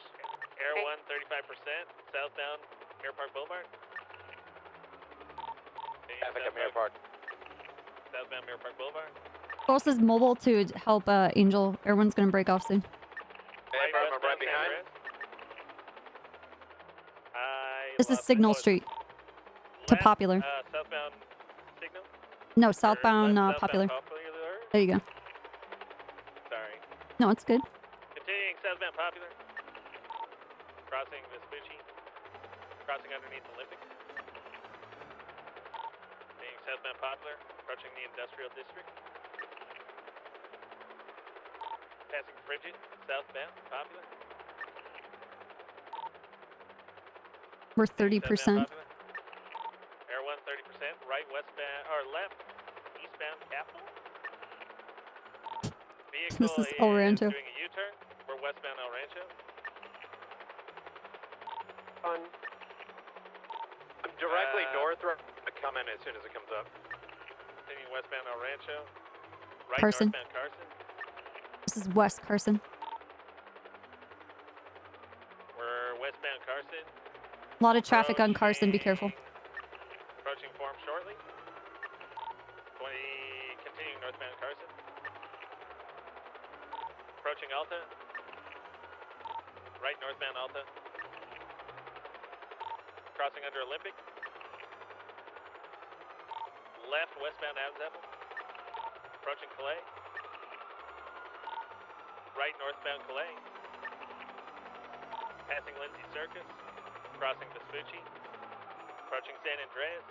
Air 1, 35%. Southbound Mirror Park Boulevard. Traffic at Mirror Park. Southbound Mirror Park Boulevard. Close is mobile to help Angel. Air 1's going to break off soon. Hey, bro, I'm right behind. This is Signal Street. To Popular. Southbound Signal. No, southbound Popular. There you go. Sorry. No, it's good. Continuing southbound Popular. Crossing Vespucci. Crossing underneath Olympic. Continuing southbound Popular. Approaching the Industrial District. Passing Frigid. Southbound Popular. We're 30%. Air 1, 30%. Right, westbound, or left, eastbound Capitol. Vehicle This is El Rancho. doing a U-turn. We're westbound El Rancho. On. I'm directly north. Come in as soon as it comes up. Continuing westbound El Rancho. Right, Carson. northbound Carson. This is West Carson. We're westbound Carson. A lot of traffic on Carson. Be careful. Approaching form shortly. Continuing northbound Carson. Approaching Alta. Right northbound Alta. Crossing under Olympic. Left westbound Adams Apple. Approaching Calais. Right northbound Calais. Passing Lindsay Circus. Crossing Vespucci. Approaching San Andreas.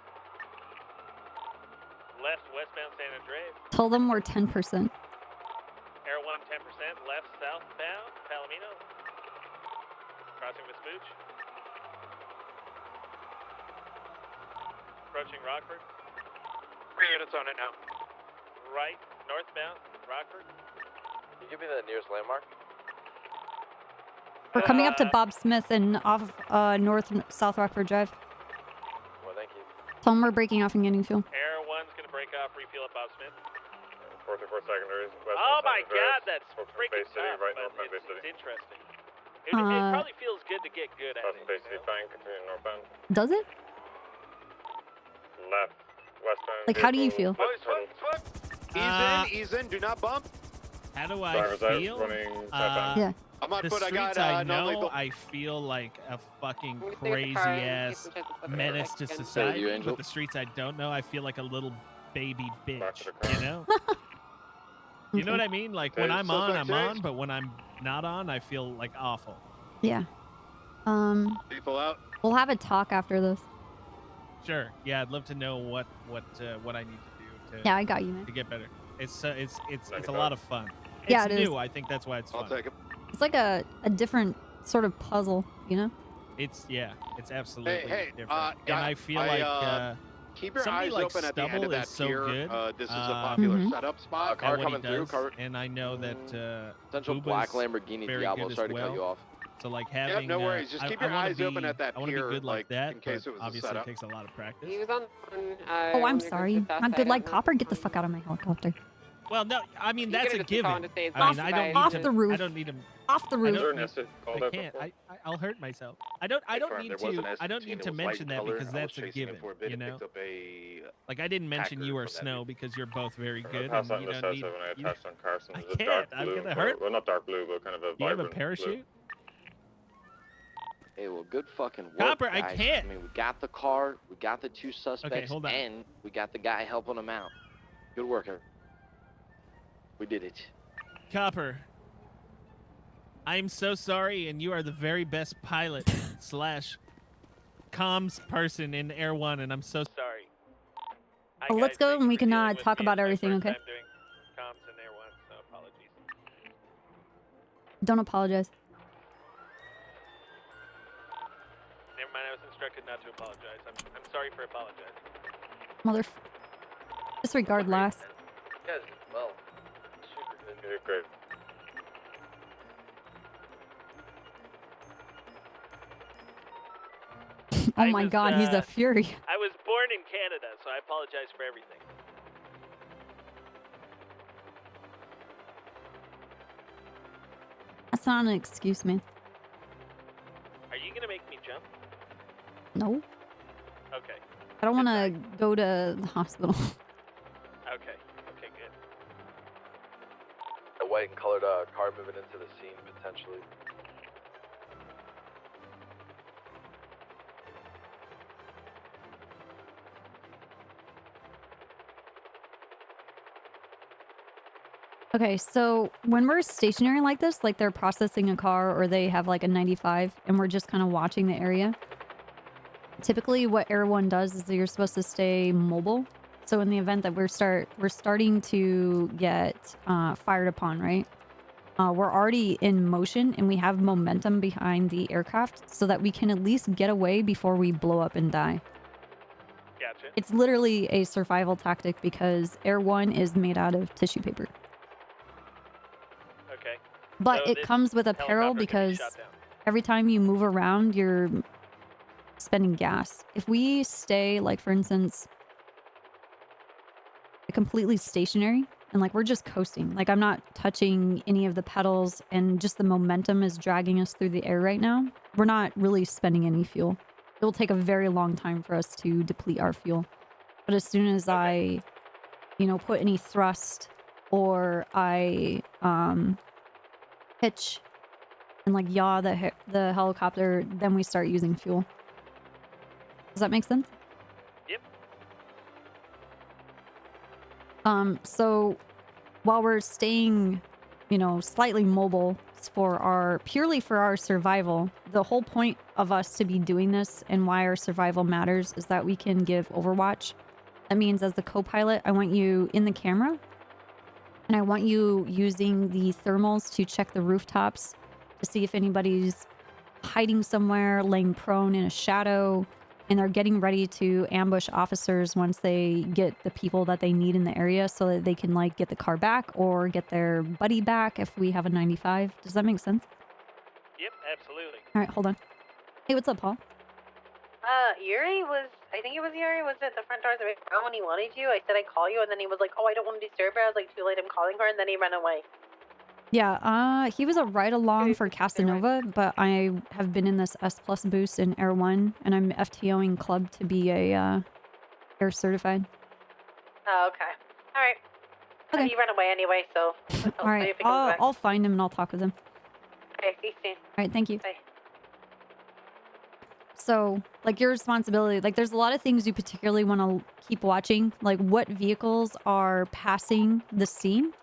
Left westbound San Andreas. Tell them we're 10%. Air 1, 10%. Left southbound Palomino. Crossing Vespucci. Approaching Rockford. 3 units on it now. Right northbound Rockford. Can you give me the nearest landmark? We're coming up to Bob Smith and off North South Rockford Drive. Well, thank you. Tell them we're breaking off and getting fuel. Air 1's going to break off, refuel at Bob Smith. 44 secondaries. Oh my god, that's freaking Bay City, tough, right but northbound Bay it's City. interesting. It probably feels good to get good at it. Bay City, fine, continuing northbound. Does it? Left, westbound. Like, how do you feel? Ease in, do not bump. How do I Driver's out, feel? running Yeah. I'm on The foot. I streets got I know, non-lethal. I feel like a fucking Let me see crazy the car and ass get some checks with menace the to Mexican. society. you, Angel? But the streets I don't know, I feel like a little baby bitch. You know? You know what I mean? Like when I'm on, I'm on, but when I'm not on, I feel like awful. Yeah. People out. We'll have a talk after this. Sure. Yeah, I'd love to know what I need to do to Yeah, I got you, man. to get better. It's a lot of fun. Yeah, It's it is. new. I think that's why it's fun. I'll take it. It's like a different sort of puzzle, you know? It's absolutely Hey, different. And I feel keep your somebody eyes like open at the end Stubble of that is so pier. good. This is a popular Mm-hmm. setup spot. Car at what coming he through. does, and I know that Central Booba's black Lamborghini very Diablo. good as Sorry to cut you well. off. So like having no worries. Just keep your eyes open at that I want to pier, be good like that, in case but it was a obviously setup. it takes a lot of practice. He was on. Oh, I'm sorry. Not good like Copper. Get the fuck out of my helicopter. Well, no, I mean that's a could've just given. gone to say it's I mean, off I don't need off to. the roof. I don't need him. Off the roof. I can't. I'll hurt myself. I don't need to. I don't need to mention that because that's a given. You know. Like I didn't mention you or Snow because you're both very good. Pass And on you the don't side need. when I attached on Carson. I It's a can't. dark I'm blue. gonna hurt. Well, not dark blue, but kind of a You have a vibrant parachute? blue. Hey, well, good fucking work, Copper, guys. I can't. I mean, we got the car, we got the 2 suspects, hold on. and we got the guy helping them out. Good work, everyone. We did it. Copper, I am so sorry, and you are the very best pilot / comms person in Air One, and I'm so sorry. Oh, let's go and we can talk about everything, okay? Comms in Air One, so apologies. Don't apologize. Never mind, I was instructed not to apologize. I'm sorry for apologizing. Mother. Disregard last. Yes, well, super good. You're great. Oh my god, he's a fury. I was born in Canada, so I apologize for everything. That's not an excuse, man. Are you gonna make me jump? No. Okay. I don't want to go to the hospital. Okay. Okay, good. A white and colored car moving into the scene, potentially. Okay, so when we're stationary like this, like they're processing a car or they have like a 95 and we're just kind of watching the area. Typically what Air One does is that you're supposed to stay mobile. So in the event that we're starting to get fired upon, right? We're already in motion and we have momentum behind the aircraft so that we can at least get away before we blow up and die. Gotcha. It's literally a survival tactic because Air One is made out of tissue paper. Okay. But So it this comes with a peril helicopter can be because shot down. every time you move around, you're spending gas. If we stay, like, for instance, completely stationary and, like, we're just coasting. Like, I'm not touching any of the pedals and just the momentum is dragging us through the air right now. We're not really spending any fuel. It will take a very long time for us to deplete our fuel. But as soon as I, you know, put any thrust or I pitch and like yaw the helicopter, then we start using fuel. Does that make sense? Yep. So while we're staying, you know, slightly mobile purely for our survival, the whole point of us to be doing this and why our survival matters is that we can give overwatch. That means as the co-pilot, I want you in the camera and I want you using the thermals to check the rooftops to see if anybody's hiding somewhere, laying prone in a shadow, and they're getting ready to ambush officers once they get the people that they need in the area so that they can, like, get the car back or get their buddy back if we have a 95. Does that make sense? Yep, absolutely. All right, hold on. Hey, what's up, Paul? Yuri I think it was Yuri, was at the front door of the room when he wanted you. I said I'd call you, and then he was like, oh, I don't want to disturb her. I was like, too late, I'm calling her, and then he ran away. Yeah, he was a ride-along for Casanova, but I have been in this S+ boost in Air 1, and I'm FTOing Club to be a Air Certified. Oh, okay. All right. Okay. He ran away anyway, so All right, I'll find him and I'll talk with him. Okay, see you soon. All right, thank you. Bye. So, like, your responsibility, like, there's a lot of things you particularly want to keep watching, like what vehicles are passing the scene.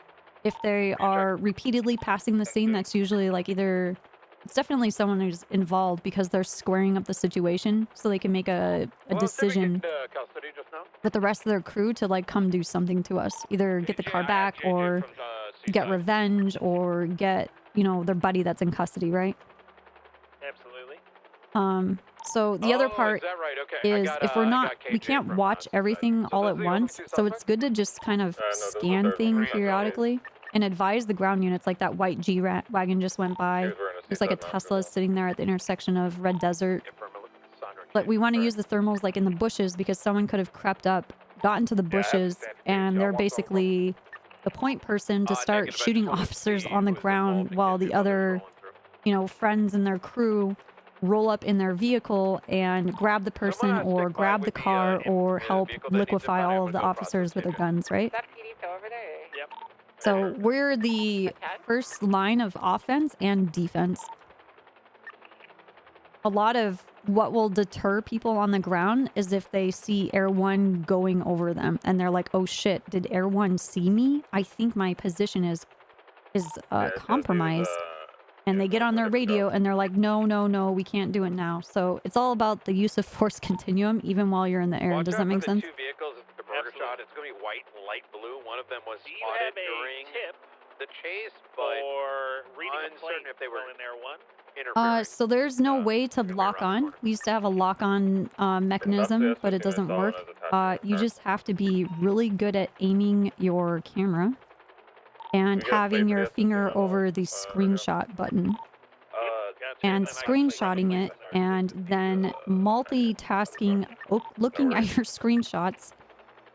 If they are repeatedly passing the scene, that's usually like either, it's definitely someone who's involved because they're squaring up the situation so they can make a decision with the rest of their crew to, like, come do something to us. Either get the car back or get revenge or get, you know, their buddy that's in custody, right? Absolutely. So the other part is if we're not, we can't watch everything all at once. So it's good to just kind of scan things periodically and advise the ground units. Like that white G-Wagon just went by. Looks like a Tesla sitting there at the intersection of Red Desert. But we want to use the thermals like in the bushes because someone could have crept up, got into the bushes, and they're basically the point person to start shooting officers on the ground while the other, you know, friends and their crew roll up in their vehicle and grab the person or grab the car or help liquefy all of the officers with their guns, right? So we're the first line of offense and defense. A lot of what will deter people on the ground is if they see Air 1 going over them and they're like, oh shit, did Air 1 see me? I think my position is compromised. And they get on their radio and they're like, no, no, no, we can't do it now. So it's all about the use of force continuum, even while you're in the air. Does that make sense? Two vehicles, it's the burger shot. It's going to be white and light blue. One of them was spotted during the chase, but uncertain if they were in Air 1. So there's no way to lock on. We used to have a lock-on mechanism, but it doesn't work. You just have to be really good at aiming your camera and having your finger over the screenshot button and screenshotting it and then multitasking, looking at your screenshots,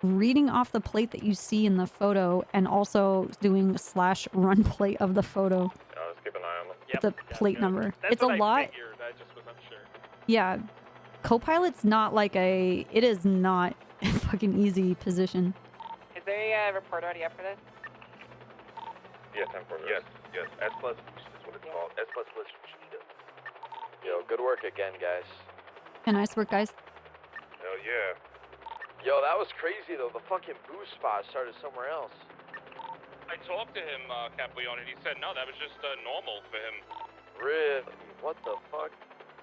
reading off the plate that you see in the photo, and also doing / run plate of the photo. Let's keep an eye on them. The plate number. It's a lot. Yeah. Copilot's not like a... It is not a fucking easy position. Is there a report already up for this? Yeah, 10-4. Yes. S plus is what it's called. S plus cheetah. Yo, good work again, guys. Yeah, nice work, guys. Hell yeah. Yo, that was crazy though. The fucking boost spot started somewhere else. I talked to him, Caprione, and he said no, that was just normal for him. Really? What the fuck?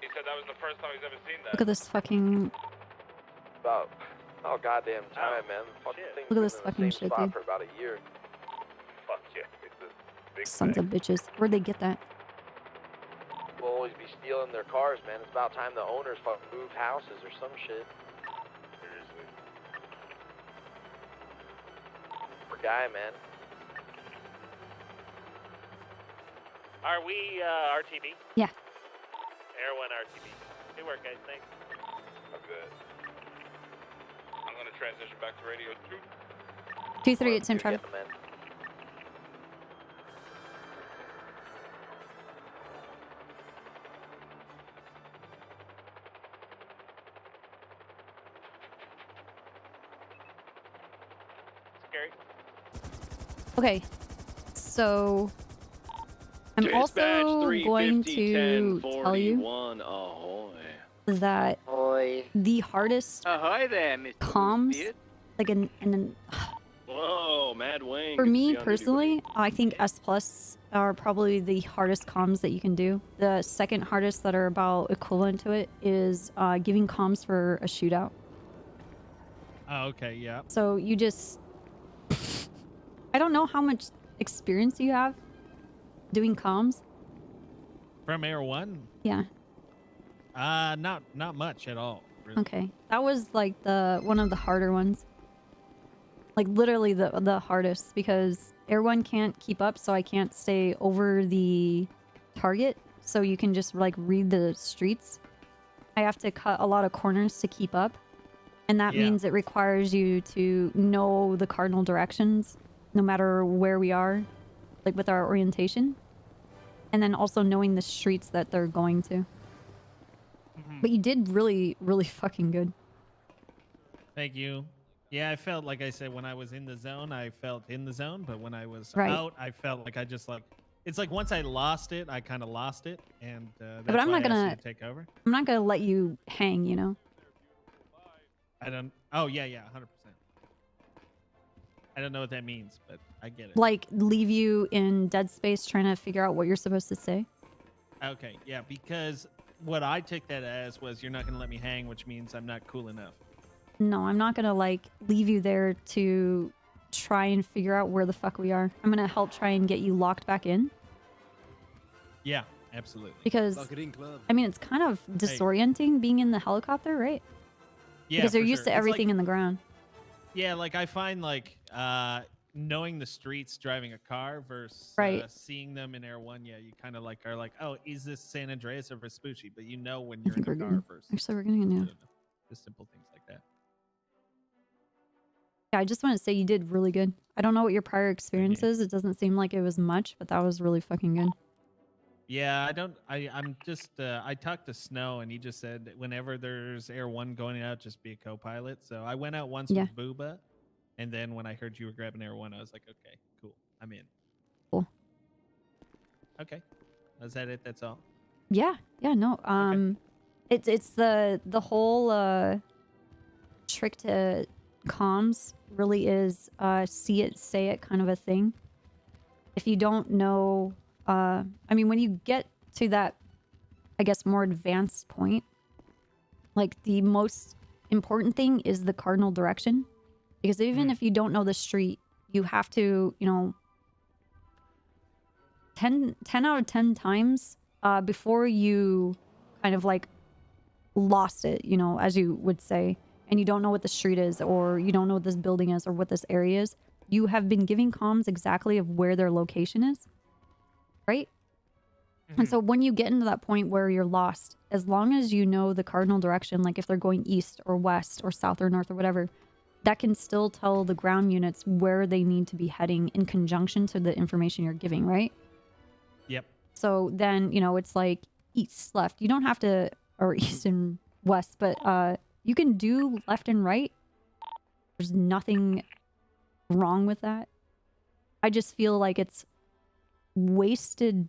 He said that was the first time he's ever seen that. Look at this fucking... About goddamn time, man. Look at this fucking shit, dude. For about a year. Fuck yeah. Sons of bitches. Where'd they get that? We'll always be stealing their cars, man. It's about time the owners fucking move houses or some shit. Seriously. Poor guy, man. Are we RTB? Yeah. Air 1 RTB. Good work, guys. Thanks. I'm good. I'm going to transition back to radio 2. 238, same traffic. Scary. Okay, so I'm also going to tell you that the hardest comms, like whoa, Mad Wing. for me personally, I think S Plus are probably the hardest comms that you can do. The second hardest that are about equivalent to it is giving comms for a shootout. Oh, okay, yeah. So you just... I don't know how much experience you have doing comms. From Air 1? Yeah. Not much at all. Really. Okay. That was like one of the harder ones. Like literally the hardest, because Air 1 can't keep up, so I can't stay over the target, so you can just like read the streets. I have to cut a lot of corners to keep up, and that means it requires you to know the cardinal directions no matter where we are, like with our orientation, and then also knowing the streets that they're going to. But you did really, really fucking good. Thank you. Yeah, I felt, like I said, when I was in the zone, I felt in the zone, but when I was out, I felt like I just like, it's like once I lost it, I kind of lost it, and that's but I'm why not I asked gonna you to take over. I'm not gonna let you hang, you know. I don't. Oh yeah, 100%. I don't know what that means, but I get it. Like leave you in dead space trying to figure out what you're supposed to say. Okay, yeah, because what I took that as was you're not going to let me hang, which means I'm not cool enough. No, I'm not gonna like leave you there to try and figure out where the fuck we are. I'm gonna help try and get you locked back in. Yeah, Absolutely. Because, I mean, it's kind of disorienting being in the helicopter, right? Yeah, because they're for used sure. to It's everything like- in the ground. Yeah, like I find like knowing the streets driving a car versus Right. seeing them in Air One, yeah, you kind of like are like, oh, is this San Andreas or Vespucci? But you know when I you're in think a we're car good. versus Actually, we're getting a new. just simple things like that. Yeah, I just want to say you did really good. I don't know what your prior experience is. It doesn't seem like it was much, but that was really fucking good. Yeah, I'm just I talked to Snow and he just said that whenever there's Air One going out, just be a co-pilot. So I went out once with Booba, and then when I heard you were grabbing Air One, I was like, okay, cool, I'm in. Cool. Okay, is that it? That's all. Yeah, no. It's the whole trick to comms really is see it, say it kind of a thing. If you don't know, I mean, when you get to that, I guess, more advanced point, like the most important thing is the cardinal direction, because even if you don't know the street, you have to, you know, 10 out of 10 times before you kind of like lost it, you know, as you would say, and you don't know what the street is, or you don't know what this building is, or what this area is, you have been giving comms exactly of where their location is, right? And so when you get into that point where you're lost, as long as you know the cardinal direction, like if they're going east or west or south or north or whatever, that can still tell the ground units where they need to be heading in conjunction to the information you're giving, right? Yep. So then, you know, it's like east, left. You don't have to, or east and west, but you can do left and right. There's nothing wrong with that. I just feel like it's wasted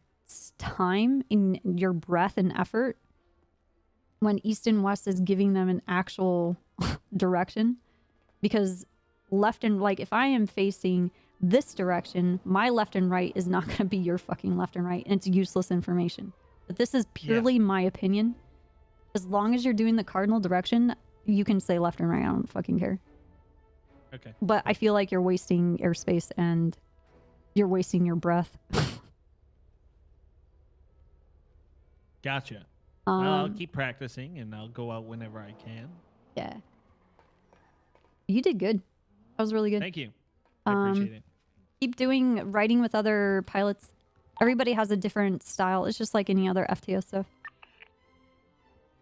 time in your breath and effort when east and west is giving them an actual direction, because left and, like, if I am facing this direction, my left and right is not going to be your fucking left and right, and it's useless information. But this is purely my opinion. As long as you're doing the cardinal direction, you can say left and right. I don't fucking care. Okay. But I feel like you're wasting airspace and you're wasting your breath. Gotcha. Well, I'll keep practicing and I'll go out whenever I can. Yeah. You did good. That was really good. Thank you. I appreciate it. Keep doing writing with other pilots. Everybody has a different style. It's just like any other FTO stuff.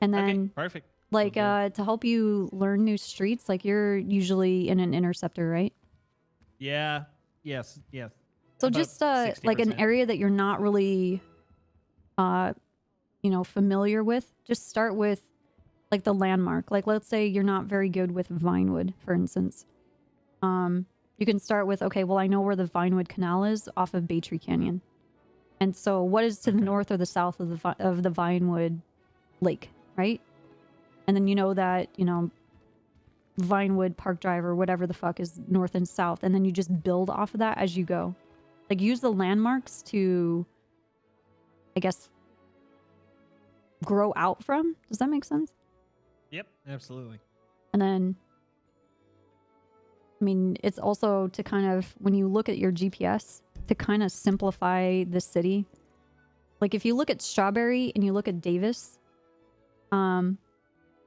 And then, perfect. Like, to help you learn new streets, like you're usually in an interceptor, right? Yeah. Yes. So About just like an 60%. area that you're not really, you know, familiar with. Just start with like the landmark. Like, let's say you're not very good with Vinewood, for instance. You can start with, okay, well, I know where the Vinewood Canal is off of Baytree Canyon. And so what is to the north or the south of the Vinewood Lake, right? And then you know that, you know, Vinewood Park Drive or whatever the fuck is north and south. And then you just build off of that as you go. Like, use the landmarks to, I guess, grow out from. Does that make sense? Yep, absolutely. And then, I mean, it's also to kind of, when you look at your GPS, to kind of simplify the city. Like, if you look at Strawberry and you look at Davis,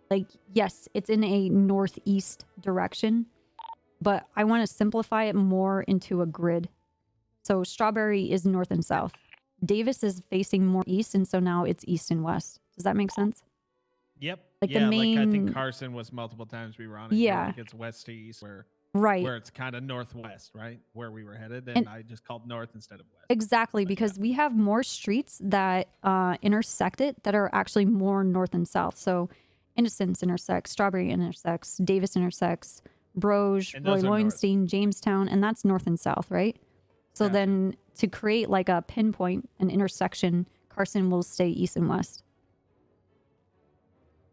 like, yes, it's in a northeast direction, but I want to simplify it more into a grid. So Strawberry is north and south. Davis is facing more east, and so now it's east and west. Does that make sense? Yep. Like yeah, the main... like I think Carson was multiple times we were on it. Yeah. Like it's west to east, where it's kind of northwest, right? Where we were headed, and I just called north instead of west. Exactly, because we have more streets that intersect it that are actually more north and south. So Innocence intersects, Strawberry intersects, Davis intersects, Broge, Roy Lowenstein, Jamestown, and that's north and south, right? So then to create like a pinpoint, an intersection, Carson will stay east and west.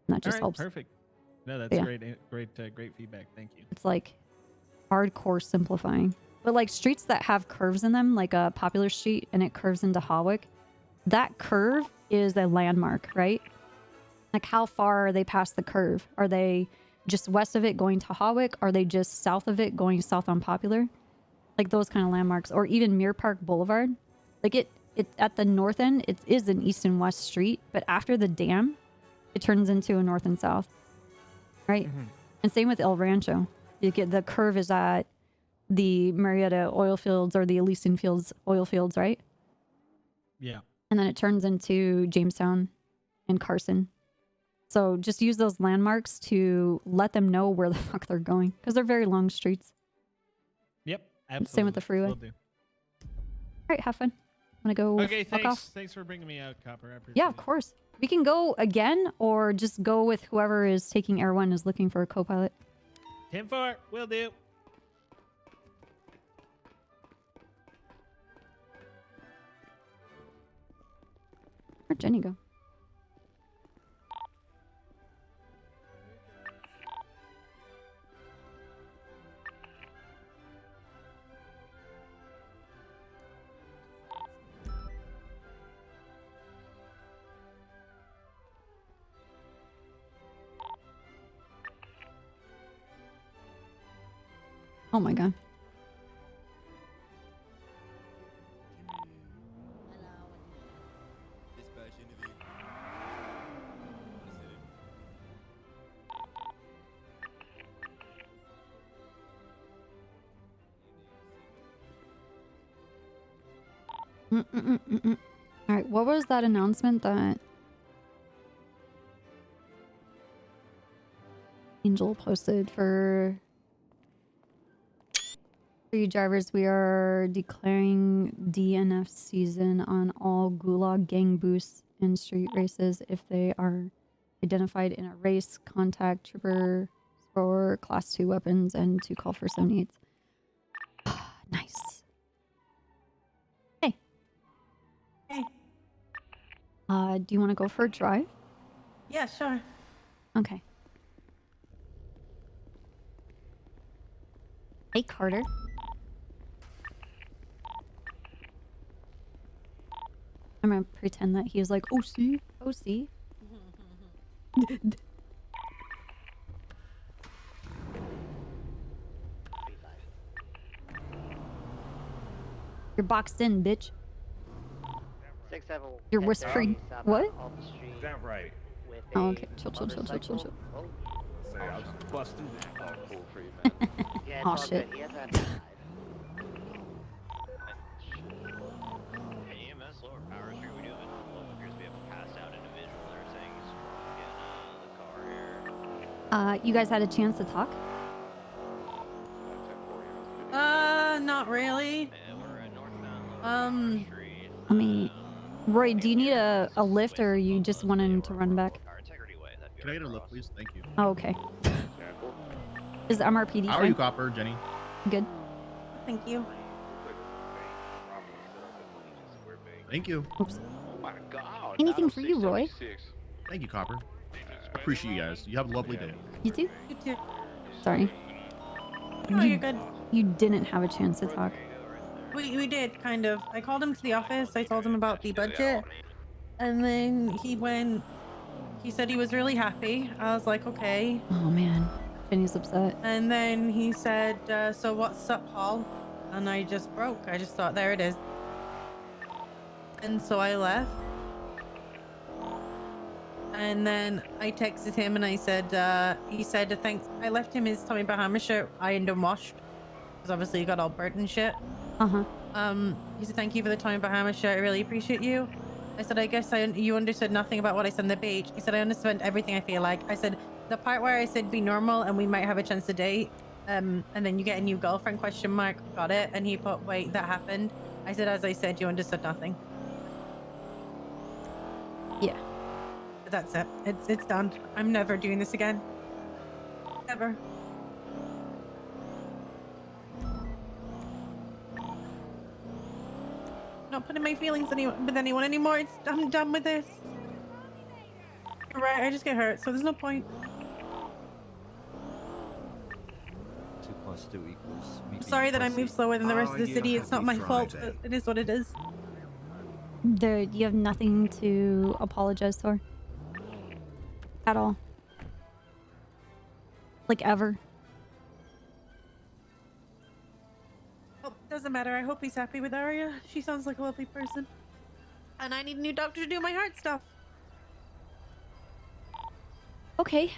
And that just helps. Perfect. No, that's great feedback. Thank you. It's like hardcore simplifying. But like streets that have curves in them, like a popular street and it curves into Hawick, that curve is a landmark, right? Like, how far are they past the curve? Are they just west of it going to Hawick? Are they just south of it going south on Popular? Like those kind of landmarks. Or even Mirror Park Boulevard. Like, it at the north end, it is an east and west street, but after the dam, it turns into a north and south. Right? And same with El Rancho. You get the curve is at the Marietta oil fields or the Elysian fields oil fields, right? Yeah. And then it turns into Jamestown and Carson. So just use those landmarks to let them know where the fuck they're going, because they're very long streets. Yep, absolutely. Same with the freeway. Will do. All right, have fun. I'm gonna go. Okay, fuck thanks. off. Thanks for bringing me out, Copper. I appreciate Yeah, of course. We can go again, or just go with whoever is taking Air 1 is looking for a co-pilot. 10-4, will do. Where'd Jenny go? Oh my god. All right, what was that announcement that Angel posted for you drivers? We are declaring DNF season on all Gulag gang boosts and street races. If they are identified in a race, contact trooper for class 2 weapons and to call for 78. Nice. Hey. Hey. Do you want to go for a drive? Yeah, sure. Okay. Hey, Carter. I'm gonna pretend that he was like, OC, OC. You're boxed in, bitch. 6-7. You're whispering. What? Is that right? Oh, okay. Chill, chill, chill, chill, chill, chill. Say, I'll just bust through that. Oh, cool for you, man. Yeah, Aw, it's all shit. good. He has that side. EMS lower power street. We do have a appears to be a passed out individual. They're saying he's in the car here. You guys had a chance to talk? Not really. I mean, Roy, do you need a lift or are you just wanting to run back? Can I get a lift, please? Thank you. Oh, okay. Is MRPD How are fine? you, Copper? Jenny? Good. Thank you. Thank you. Oops. Oh my god. Anything for you, Roy? Thank you, Copper. Appreciate you guys. You have a lovely day. You too? You too. Sorry. No, you're good. You didn't have a chance to talk. We did, kind of. I called him to the office. I told him about the budget. And then he went... He said he was really happy. I was like, okay. Oh, man. Jenny's upset. And then he said, so what's up, Paul? And I just broke. I just thought, there it is. And so I left. And then I texted him and I said, he said, thanks. I left him his Tommy Bahama shirt ironed and washed. Because obviously he got all burnt and shit. Uh-huh. He said, thank you for the Tommy Bahama shirt. I really appreciate you. I said, I guess you understood nothing about what I said on the beach. He said, I understand everything I feel like. I said, the part where I said be normal and we might have a chance to date. And then you get a new girlfriend, question mark. Got it. And he put, wait, that happened. I said, as I said, you understood nothing. Yeah. But that's it. It's done. I'm never doing this again. Never. Not putting my feelings with anyone anymore. I'm done with this. You're right. I just get hurt, so there's no point. 2 + 2 equals. I'm sorry that I move slower than the rest of the city. It's not my fault, but it is what it is. You have nothing to apologize for. At all. Like, ever. Oh, doesn't matter. I hope he's happy with Arya. She sounds like a lovely person. And I need a new doctor to do my heart stuff. Okay.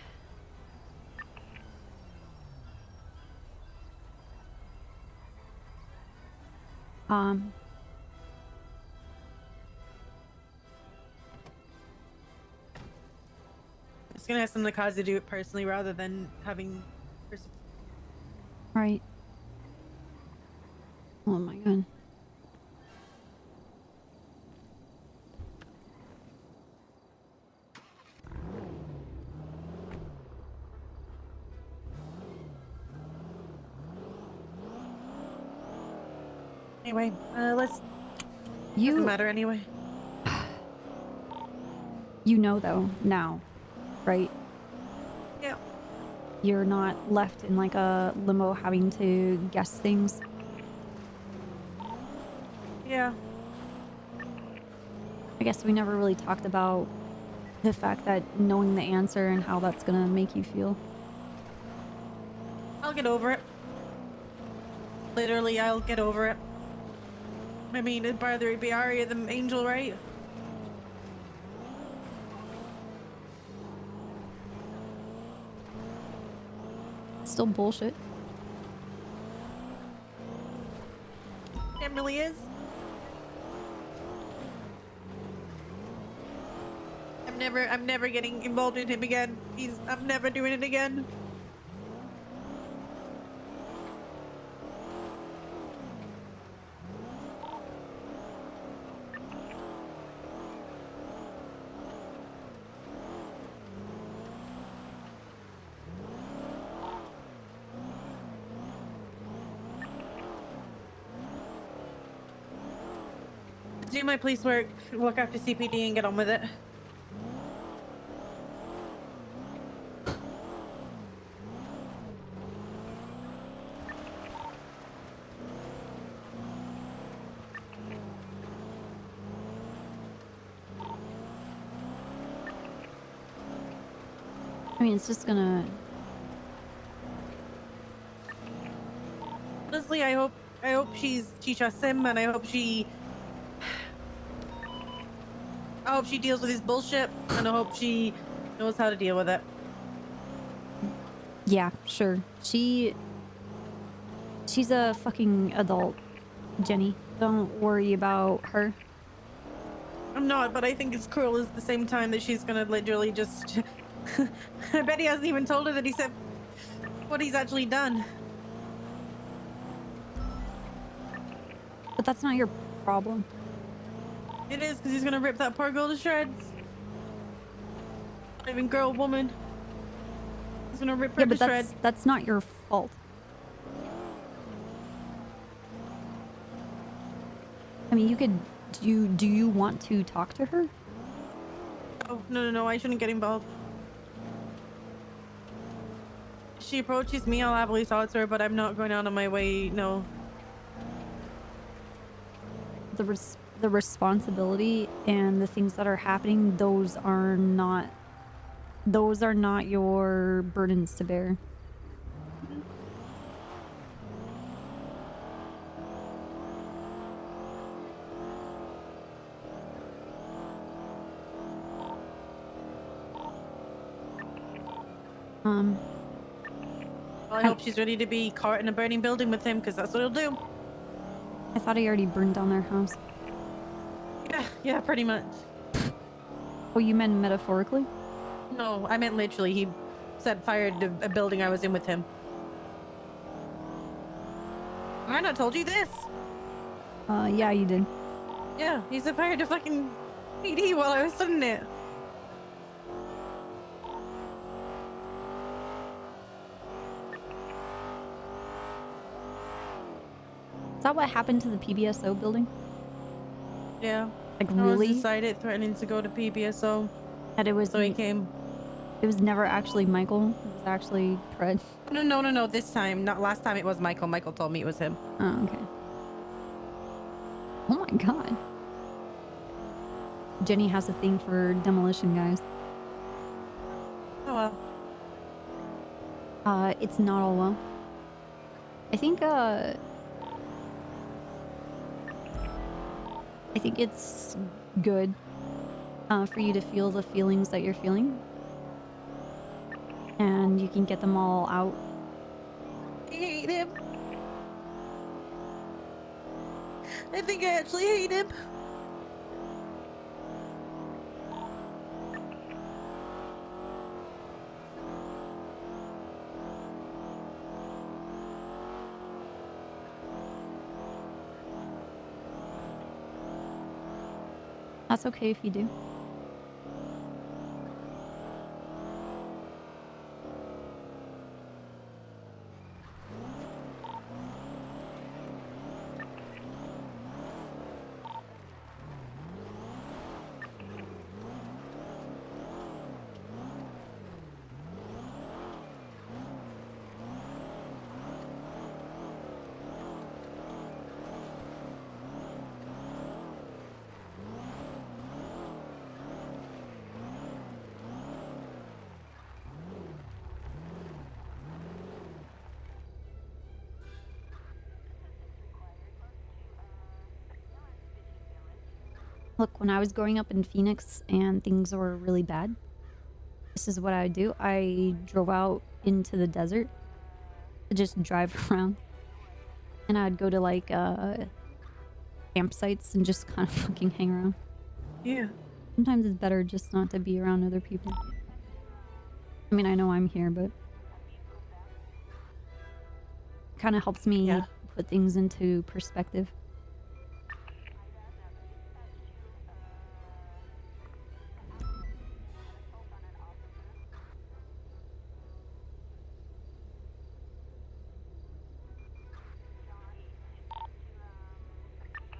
Just gonna ask some of the cars to do it personally rather than having. Right. Oh my god. Anyway, let's. You doesn't matter anyway. You know though now, right? Yeah. You're not left in like a limbo having to guess things. Yeah. I guess we never really talked about the fact that knowing the answer and how that's gonna make you feel. I'll get over it. Literally, I'll get over it. I mean, it'd rather be Arya than Angel, right? Still bullshit. It really is. I'm never getting involved in him again. I'm never doing it again. Do my police work, look after CPD and get on with it. I mean, it's just gonna... Honestly, I hope she trusts him, and I hope she deals with his bullshit, and I hope she knows how to deal with it. Yeah, sure. She's a fucking adult, Jenny. Don't worry about her. I'm not, but I think it's cruel at the same time that she's gonna literally just... I bet he hasn't even told her that he said what he's actually done. But that's not your problem. It is, because he's gonna rip that poor girl to shreds. Not even girl, woman. He's gonna rip her to shreds. That's not your fault. I mean, you could... Do you want to talk to her? Oh, no, I shouldn't get involved. She approaches me, I'll happily talk to her, but I'm not going out of my way, no. The responsibility and the things that are happening, those are not your burdens to bear. Well, I hope she's ready to be caught in a burning building with him, because that's what he'll do. I thought he already burned down their house. Yeah, pretty much. Oh, you meant metaphorically? No, I meant literally. He set fire to a building I was in with him. I not told you this. Yeah, you did. Yeah, he set fire to fucking PD while I was sitting there. Is that what happened to the PBSO building? Yeah. Like, I really? was inside threatening to go to PBSO. And it was... So he came. It was never actually Michael. It was actually Fred. No. This time. Not last time it was Michael. Michael told me it was him. Oh, okay. Oh my god. Jenny has a thing for demolition guys. Oh well. It's not all well. I think it's good for you to feel the feelings that you're feeling. And you can get them all out. I hate him. I think I actually hate him. That's okay if you do. Look, when I was growing up in Phoenix and things were really bad, this is what I would do. I drove out into the desert to just drive around. And I'd go to like campsites and just kind of fucking hang around. Yeah. Sometimes it's better just not to be around other people. I mean, I know I'm here, but it kind of helps me put things into perspective.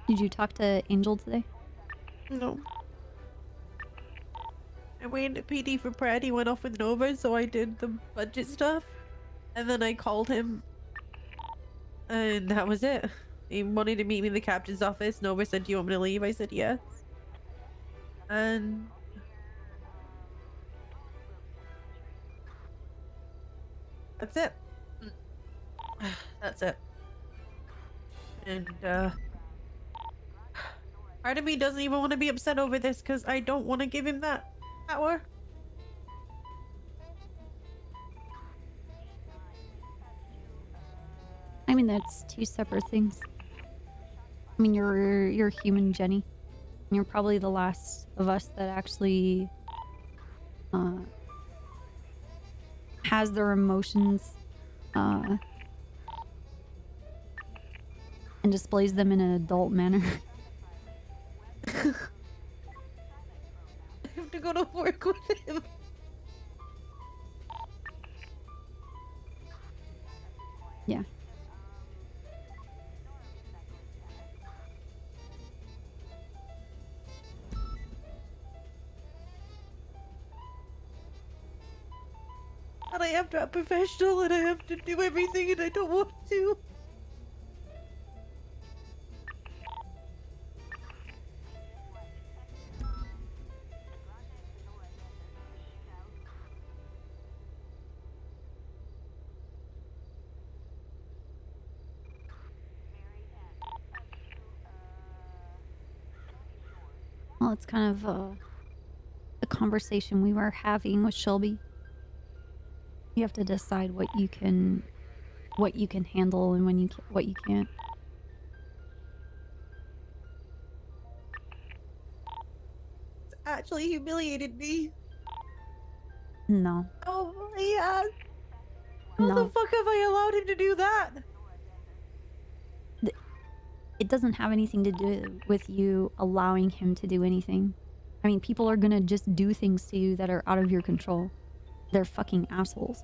Did you talk to Angel today? No. I waited to PD for Brad. He went off with Nova, so I did the budget stuff. And then I called him. And that was it. He wanted to meet me in the captain's office. Nova said, "Do you want me to leave?" I said, "Yes." And that's it. That's it. And part of me doesn't even want to be upset over this because I don't want to give him that power. I mean, that's two separate things. I mean, you're human, Jenny. And you're probably the last of us that actually has their emotions and displays them in an adult manner. I have to go to work with him. Yeah. And I have to be professional and I have to do everything and I don't want to. Well, it's kind of the conversation we were having with Shelby. You have to decide what you can handle and what you can't. It's actually humiliated me. No. Oh my god. How No. the fuck have I allowed him to do that? It doesn't have anything to do with you allowing him to do anything. I mean, people are gonna just do things to you that are out of your control. They're fucking assholes.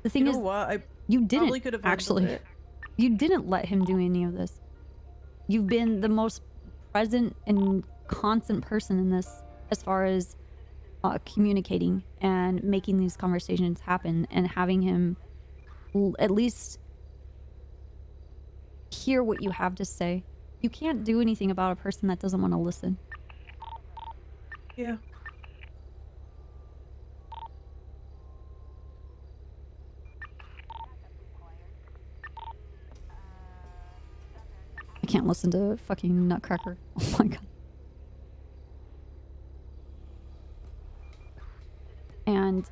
The thing is, you didn't actually. You didn't let him do any of this. You've been the most present and constant person in this, as far as communicating and making these conversations happen and having him at least hear what you have to say. You can't do anything about a person that doesn't want to listen. Yeah. I can't listen to fucking Nutcracker. Oh my god. And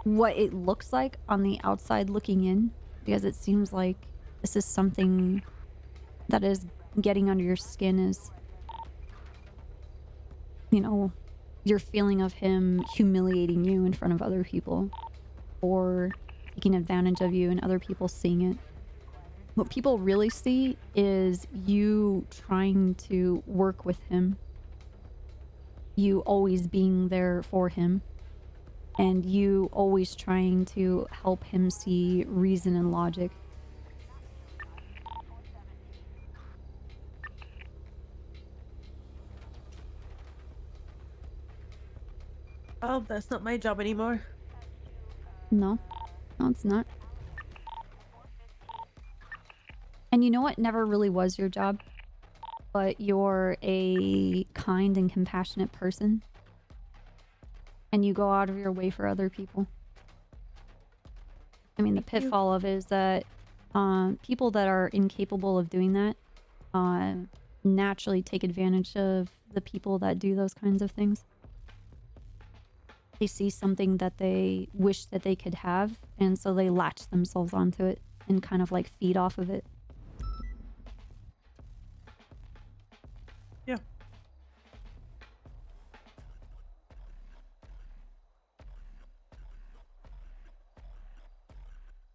what it looks like on the outside looking in, because it seems like this is something that is getting under your skin, is, you know, your feeling of him humiliating you in front of other people or taking advantage of you and other people seeing it. What people really see is you trying to work with him, you always being there for him, and you always trying to help him see reason and logic. Oh, that's not my job anymore. No. No, it's not. And you know what never really was your job? But you're a kind and compassionate person. And you go out of your way for other people. I mean, the pitfall of it is that people that are incapable of doing that naturally take advantage of the people that do those kinds of things. They see something that they wish that they could have, and so they latch themselves onto it and kind of like feed off of it. Yeah.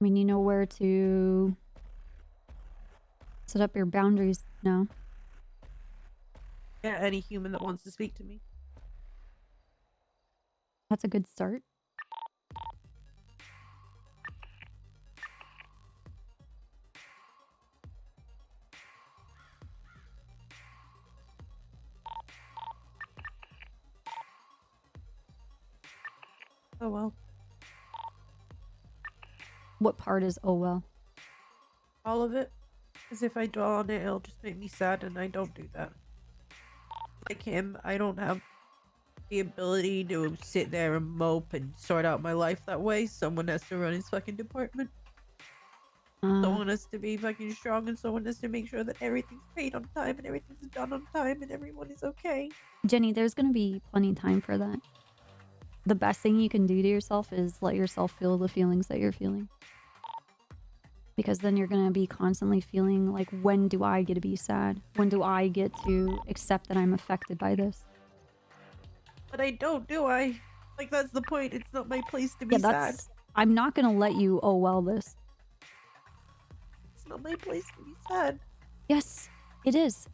I mean, you know where to set up your boundaries now. Yeah, any human that wants to speak to me. That's a good start. Oh well. What part is oh well? All of it. Because if I dwell on it, it'll just make me sad, and I don't do that. Like him, I don't have the ability to sit there and mope and sort out my life that way. Someone has to run his fucking department. Someone has to be fucking strong, and someone has to make sure that everything's paid on time and everything's done on time and everyone is okay. Jenny, there's gonna be plenty of time for that. The best thing you can do to yourself is let yourself feel the feelings that you're feeling. Because then you're gonna be constantly feeling like, when do I get to be sad? When do I get to accept that I'm affected by this? But I don't, do I? Like, that's the point. It's not my place to be sad. I'm not gonna let you oh well this. It's not my place to be sad. Yes, it is.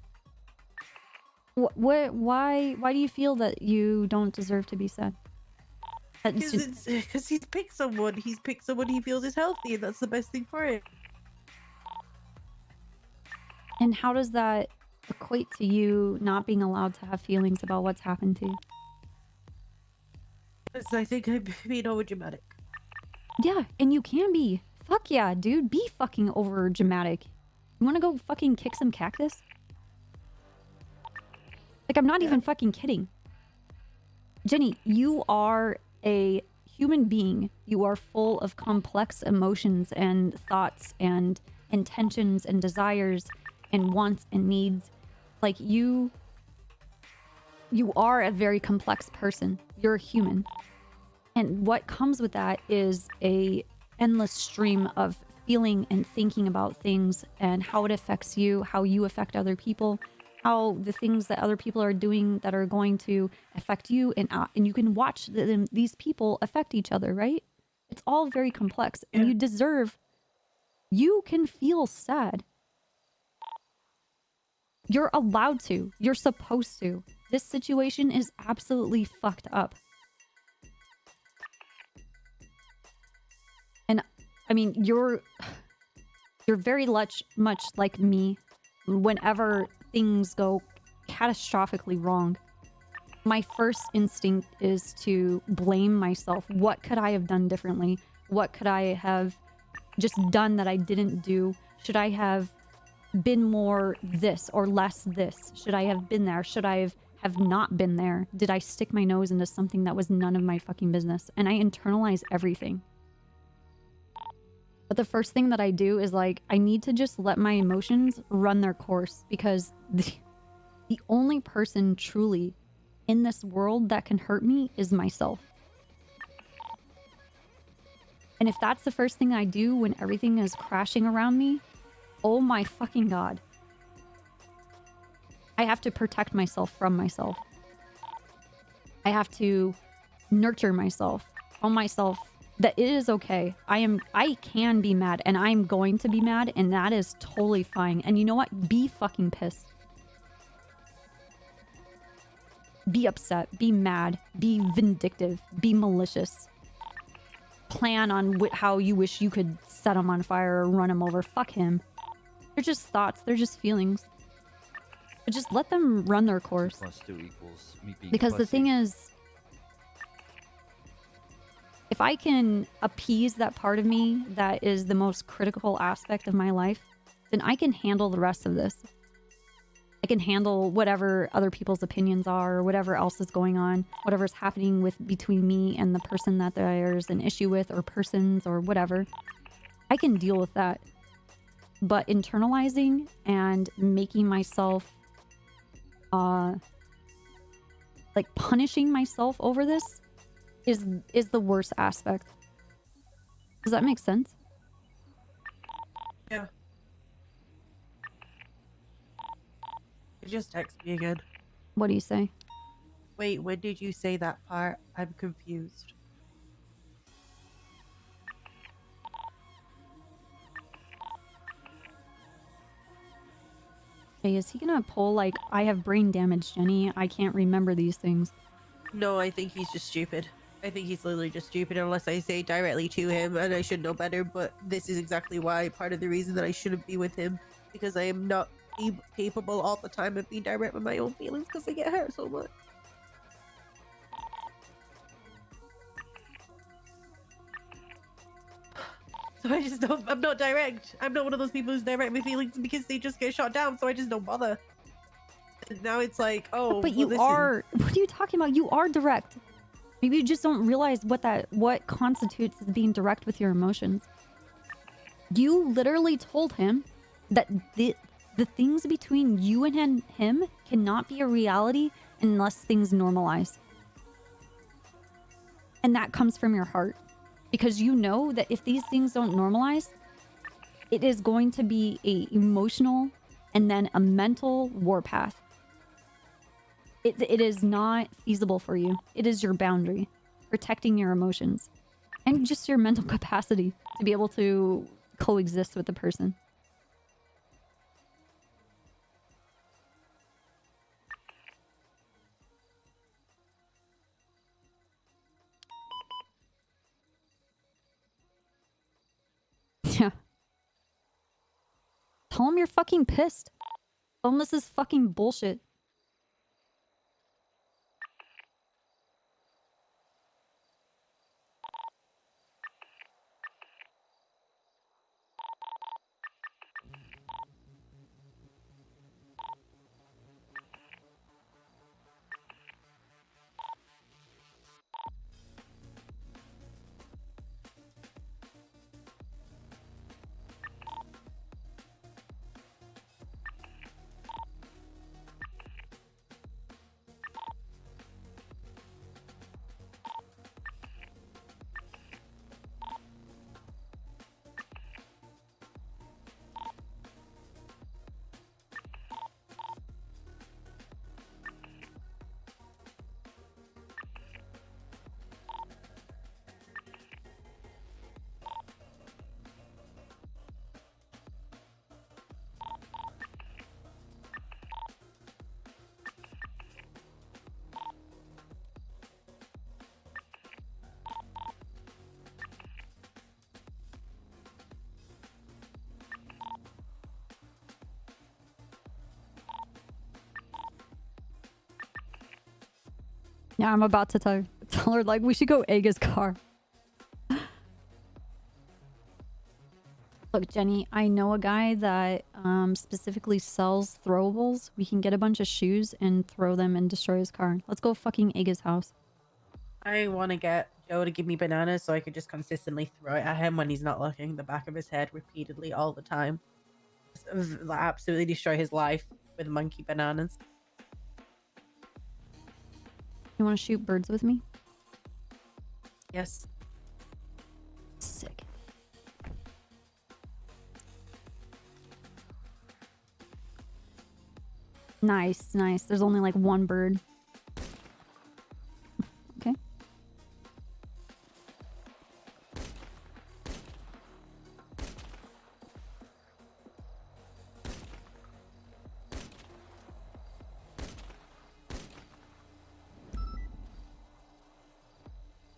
Why do you feel that you don't deserve to be sad? Because he's picked someone. He's picked someone he feels is healthy, and that's the best thing for him. And how does that equate to you not being allowed to have feelings about what's happened to you? Because I think I'm being overdramatic. Yeah, and you can be. Fuck yeah, dude. Be fucking over dramatic. You wanna go fucking kick some cactus? Like, I'm not even fucking kidding. Jenny, you are a human being. You are full of complex emotions and thoughts and intentions and desires and wants and needs. Like, you are a very complex person. You're a human. And what comes with that is a endless stream of feeling and thinking about things and how it affects you, how you affect other people, how the things that other people are doing that are going to affect you, and you can watch these people affect each other, right? It's all very complex, and you can feel sad. You're allowed to. You're supposed to. This situation is absolutely fucked up. And I mean, you're very much like me. Whenever things go catastrophically wrong, my first instinct is to blame myself. What could I have done differently? What could I have just done that I didn't do? Should I have been more this or less this? Should I have been there? Should I have not been there? Did I stick my nose into something that was none of my fucking business? And I internalize everything. But the first thing that I do is like, I need to just let my emotions run their course, because the only person truly in this world that can hurt me is myself. And if that's the first thing I do when everything is crashing around me, oh my fucking God. I have to protect myself from myself. I have to nurture myself, tell myself that it is okay. I can be mad, and I'm going to be mad, and that is totally fine. And you know what? Be fucking pissed. Be upset, be mad, be vindictive, be malicious. Plan on how you wish you could set him on fire or run him over. Fuck him. They're just thoughts, they're just feelings. But just let them run their course. +2 equals me being Because the thing is, if I can appease that part of me that is the most critical aspect of my life, then I can handle the rest of this. I can handle whatever other people's opinions are, or whatever else is going on, whatever's happening between me and the person that there's an issue with, or persons, or whatever. I can deal with that. But internalizing and making myself, like punishing myself over this is the worst aspect. Does that make sense? Yeah. Just text me again. What do you say? Wait, when did you say that part? I'm confused. Hey, is he gonna pull like, I have brain damage, Jenny, I can't remember these things? No, I think he's just stupid. I think he's literally just stupid unless I say directly to him, and I should know better, but this is exactly why, part of the reason that I shouldn't be with him, because I am not capable all the time of being direct with my own feelings because I get hurt so much. So I just don't, I'm not direct. I'm not one of those people who's direct with feelings because they just get shot down, so I just don't bother. And now it's like, oh, but you are, what are you talking about? You are direct. Maybe you just don't realize what constitutes as being direct with your emotions. You literally told him that the things between you and him cannot be a reality unless things normalize. And that comes from your heart. Because you know that if these things don't normalize, it is going to be a emotional and then a mental warpath. It is not feasible for you. It is your boundary. Protecting your emotions. And just your mental capacity to be able to coexist with the person. Yeah. Tell him you're fucking pissed. Tell him this is fucking bullshit. Yeah, I'm about to tell her, like, we should go egg his car. Look, Jenny, I know a guy that specifically sells throwables. We can get a bunch of shoes and throw them and destroy his car. Let's go fucking egg his house. I want to get Joe to give me bananas so I could just consistently throw it at him when he's not looking, the back of his head repeatedly all the time. Just absolutely destroy his life with monkey bananas. You want to shoot birds with me? Yes. Sick. Nice, nice. There's only like one bird. Okay.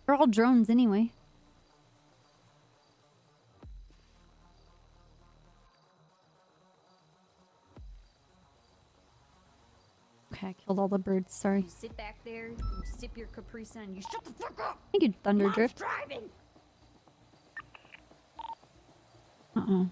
They're all drones anyway. Okay, I killed all the birds. Sorry. You sit back there, you sip your Capri Sun, you shut the fuck up! Thank you, Thunderdrift. Driving! Uh-oh.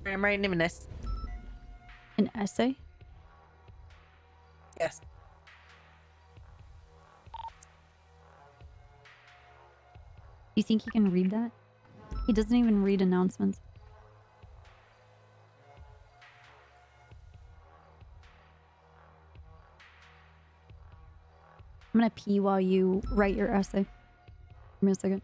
I'm writing him this. An essay? Yes. You think he can read that? He doesn't even read announcements. I'm gonna pee while you write your essay. Give me a second.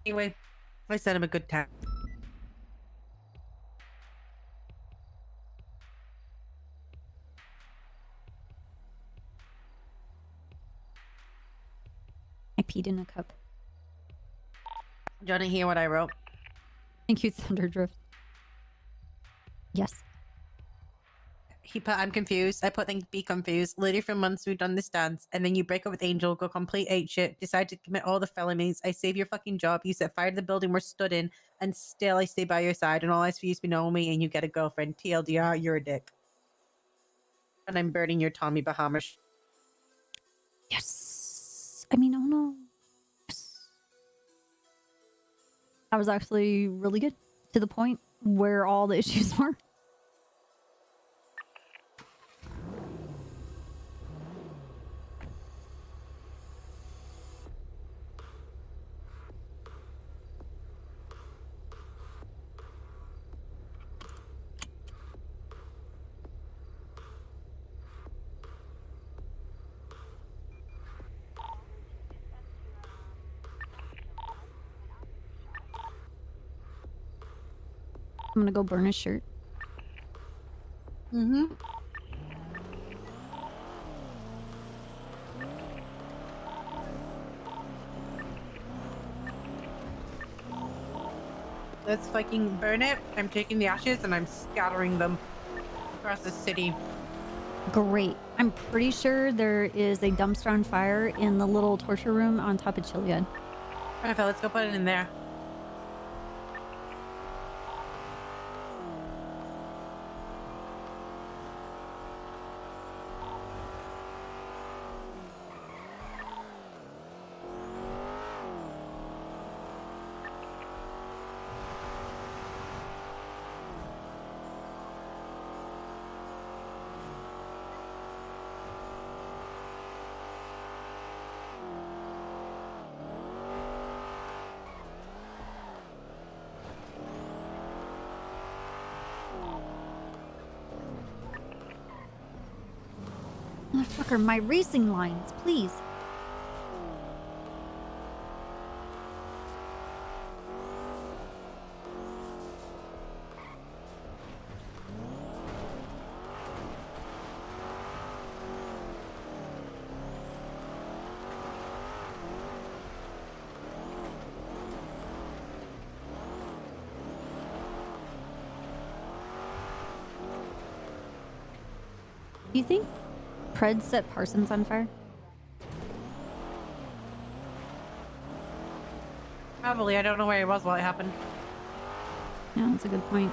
Anyway, I sent him a good time. I peed in a cup. Do you want to hear what I wrote? Thank you, Thunderdrift. Yes. He put, I'm confused. I put, think, be confused. Literally for months we've done this dance, and then you break up with Angel, go complete ape shit, decide to commit all the felonies. I save your fucking job. You set fire to the building we're stood in, and still I stay by your side, and all I ask for you is to know me, and you get a girlfriend. TLDR, you're a dick. And I'm burning your Tommy Bahama. Yes. I mean, oh no. Yes. That was actually really good. To the point where all the issues were. I'm gonna go burn his shirt. Mm-hmm. Let's fucking burn it. I'm taking the ashes and I'm scattering them across the city. Great. I'm pretty sure there is a dumpster on fire in the little torture room on top of Chiliad. Okay, let's go put it in there. Motherfucker, my racing lines, please. Do you think Pred set Parsons on fire? Probably. I don't know where he was while it happened. Yeah, that's a good point.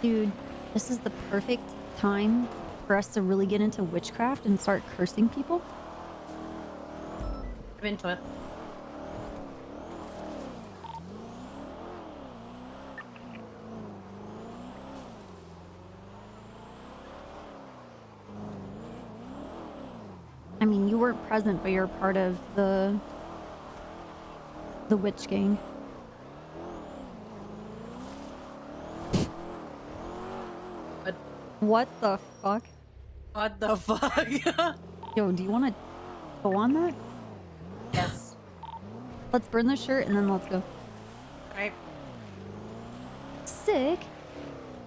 Dude, this is the perfect time for us to really get into witchcraft and start cursing people. I'm into it. I mean, you weren't present, but you're part of the witch gang. What the fuck? What the fuck? Yo, do you want to go on that? Yes. Let's burn the shirt and then let's go. Alright. Sick.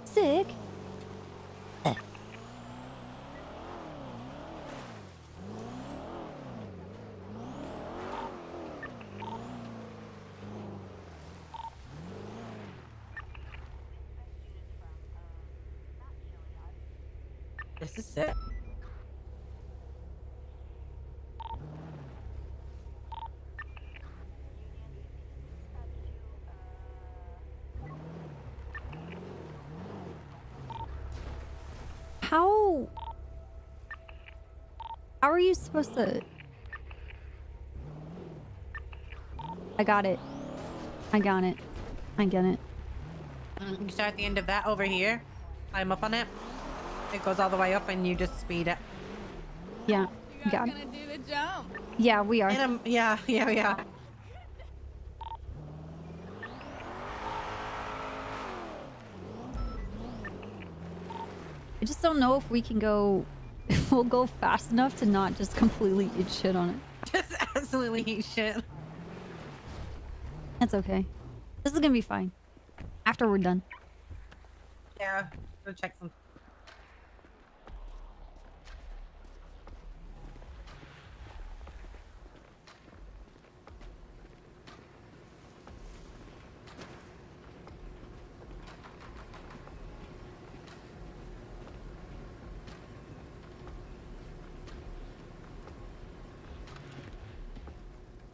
Sick. This is sick. How are you supposed to... I got it. I got it. I get it. You start at the end of that over here. Climb up on it. It goes all the way up and you just speed it. Yeah. You guys Got it. gonna do the jump? Yeah, we are. Yeah. I just don't know if we can go... If we'll go fast enough to not just completely eat shit on it. Just absolutely eat shit. That's okay. This is gonna be fine. After we're done. Yeah. Go check some.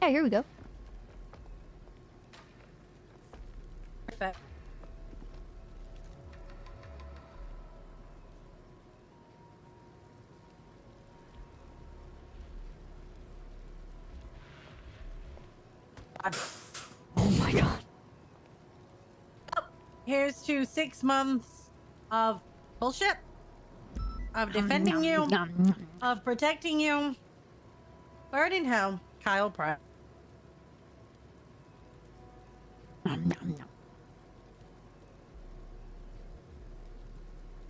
Yeah, here we go. Perfect. Oh my god. Here's to 6 months of bullshit, of defending you, of protecting you. Bird in hell, Kyle Pratt.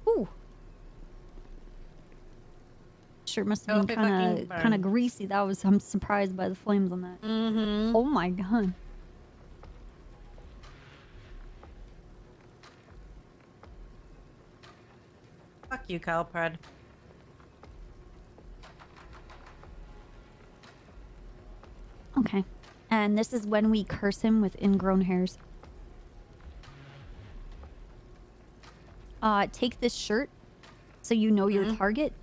Ooh. Sure must have been kind of greasy. That was. I'm surprised by the flames on that. Mm-hmm. Oh my god. Fuck you, Kyle Pratt. Okay. And this is when we curse him with ingrown hairs. Take this shirt so you know your target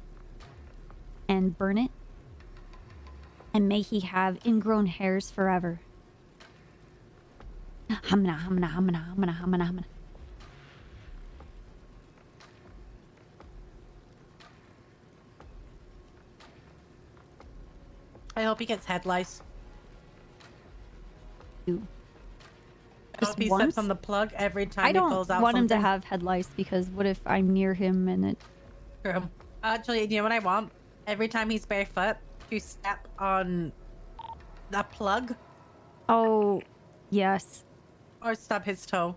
and burn it. And may he have ingrown hairs forever. Hamna, hamna, hamna, hamna, hamna, hamna. I hope he gets head lice. I hope he steps on the plug every time I he don't pulls out want him to something. have head lice because what if I'm near him and it... True. Actually, you know what I want? Every time he's barefoot, to step on the plug. Oh, yes. Or stub his toe.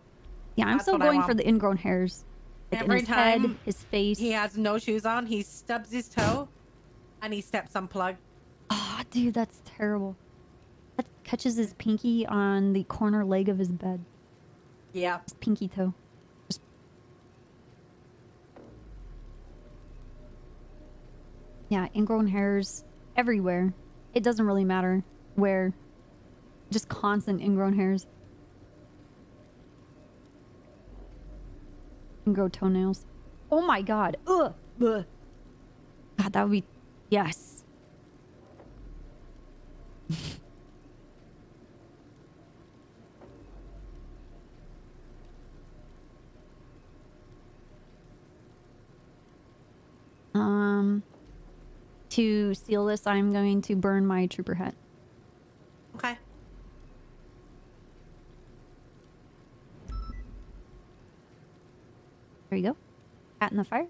Yeah, I'm That's still what I going want. for the ingrown hairs. Like in Every his time head, his face. he has no shoes on, he stubs his toe and he steps on plug. Oh, dude, that's terrible. That catches his pinky on the corner leg of his bed. Yeah. His pinky toe. Just... Yeah, ingrown hairs everywhere. It doesn't really matter where. Just constant ingrown hairs. Ingrown toenails. Oh my god. Ugh. Ugh. God, that would be... Yes. To seal this, I'm going to burn my trooper hat. Okay. There you go. Hat in the fire.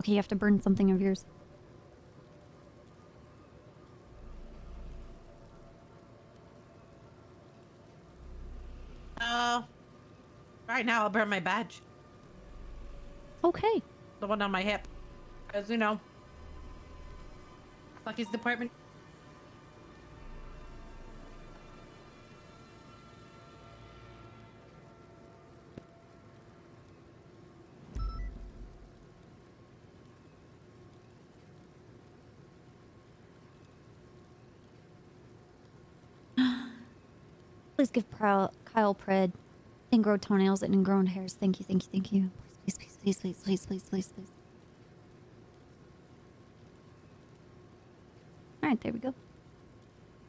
Okay, you have to burn something of yours. Right now I'll burn my badge. Okay. The one on my hip. As you know. Fuck his department. Please give Kyle Pred ingrown toenails and ingrown hairs. Thank you, thank you, thank you. Please, please, please, please, please, please, please, please. Alright, there we go.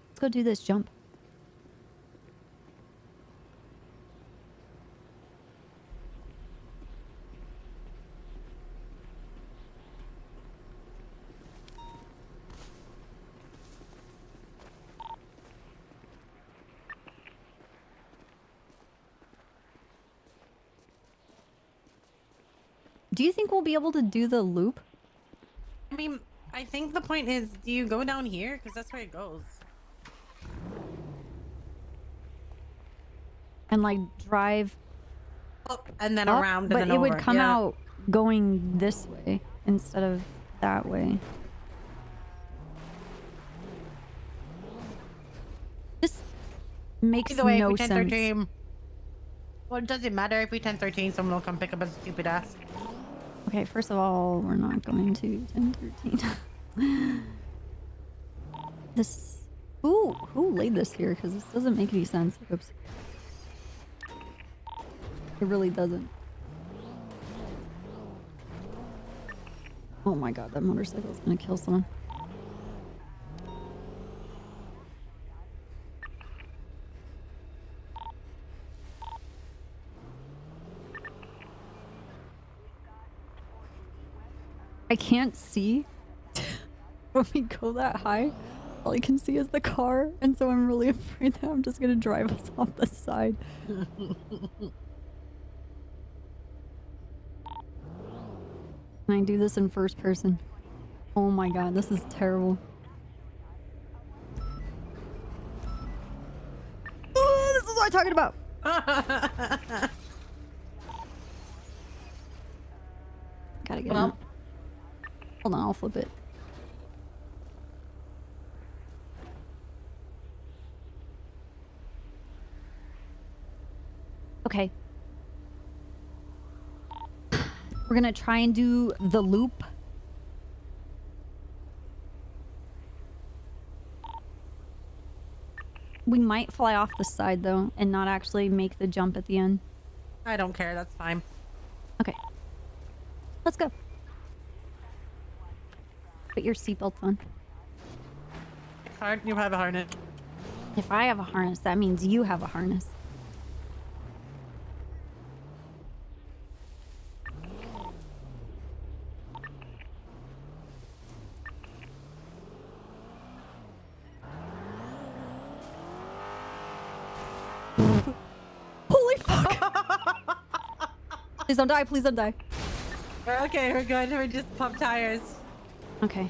Let's go do this jump. Do you think we'll be able to do the loop? I mean, I think the point is, do you go down here? Because that's where it goes. And like drive up and then up, around and but then it over. would come Yeah. out going this way instead of that way. This makes Either way, no if we sense. 10-13, well, it doesn't matter if we 10-13, someone will come pick up a stupid ass. Okay, first of all, we're not going to 10-13. This... Who laid this here? Because this doesn't make any sense. Oops. It really doesn't. Oh my god, that motorcycle is gonna kill someone. I can't see when we go that high. All I can see is the car, and so I'm really afraid that I'm just gonna drive us off the side. Can I do this in first person? Oh my god, this is terrible. Oh, this is what I'm talking about! Gotta get out. Hold on, I'll flip it. Okay. We're gonna try and do the loop. We might fly off the side though and not actually make the jump at the end. I don't care, that's fine. Okay. Let's go. Put your seatbelts on. You have a harness. If I have a harness, that means you have a harness. Holy fuck! Please don't die, please don't die. Okay, we're good. We just pump tires. Okay.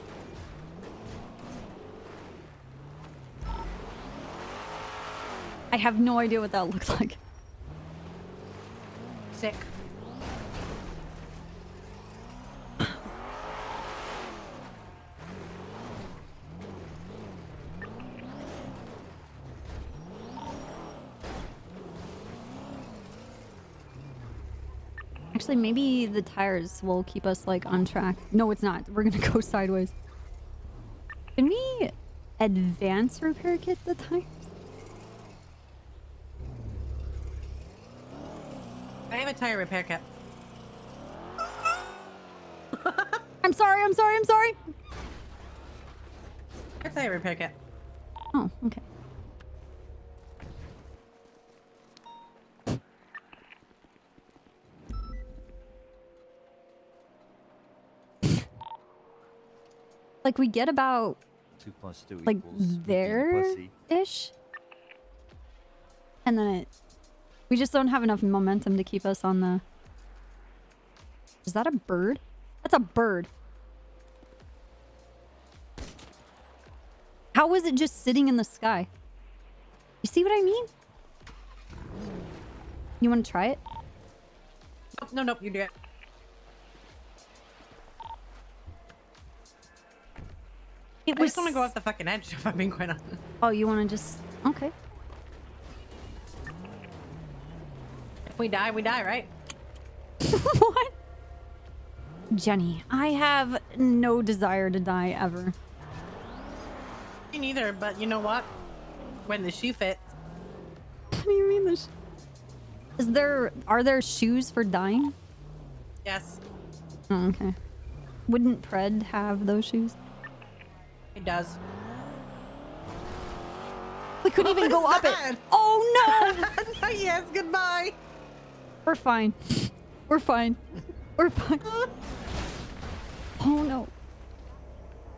I have no idea what that looks like. Sick. Actually, maybe the tires will keep us like on track. No, it's not. We're gonna go sideways. Can we advance repair kit the tires? I have a tire repair kit. I'm sorry, I'm sorry, I'm sorry. A tire repair kit. Oh, okay. Like we get about 2 + 2 like equals me being a pussy. there-ish. And then we just don't have enough momentum to keep us on the... Is that a bird? That's a bird. How was it just sitting in the sky? You see what I mean? You want to try it? Nope, you do it. I just want to go off the fucking edge if I'm being quite honest. Oh, you want to just... Okay. If we die, right? What? Jenny, I have no desire to die ever. Me neither, but you know what? When the shoe fits. What do you mean this? Are there shoes for dying? Yes. Oh, okay. Wouldn't Pred have those shoes? It does. We couldn't even go up it. Oh no! Yes, goodbye. We're fine. We're fine. We're fine. Oh no.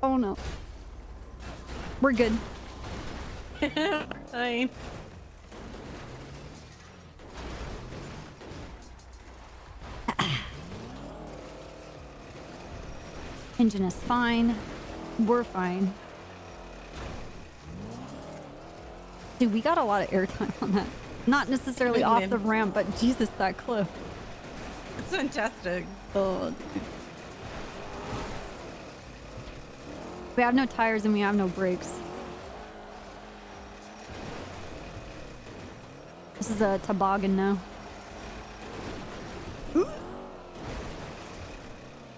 Oh no. We're good. Fine. Engine is fine. We're fine. Dude, we got a lot of airtime on that. Not necessarily off the ramp, but Jesus, that clip. It's fantastic. Oh. We have no tires and we have no brakes. This is a toboggan now.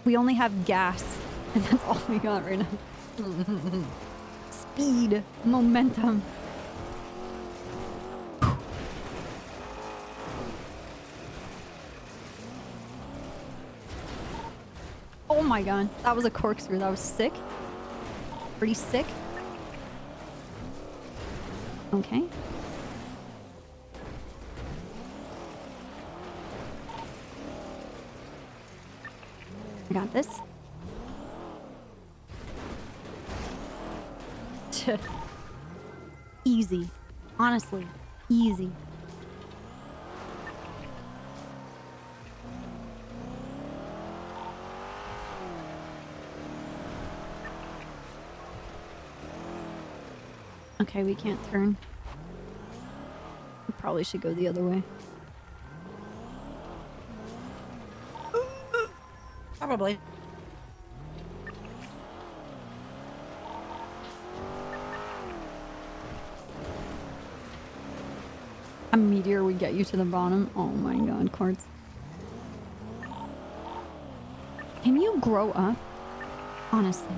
We only have gas, and that's all we got right now. Speed, momentum. Oh my god, that was a corkscrew. That was sick. Pretty sick. Okay. I got this. Easy. Honestly, easy. Okay, we can't turn. We probably should go the other way. Probably. A meteor would get you to the bottom. Oh my god, Quartz. Can you grow up? Honestly.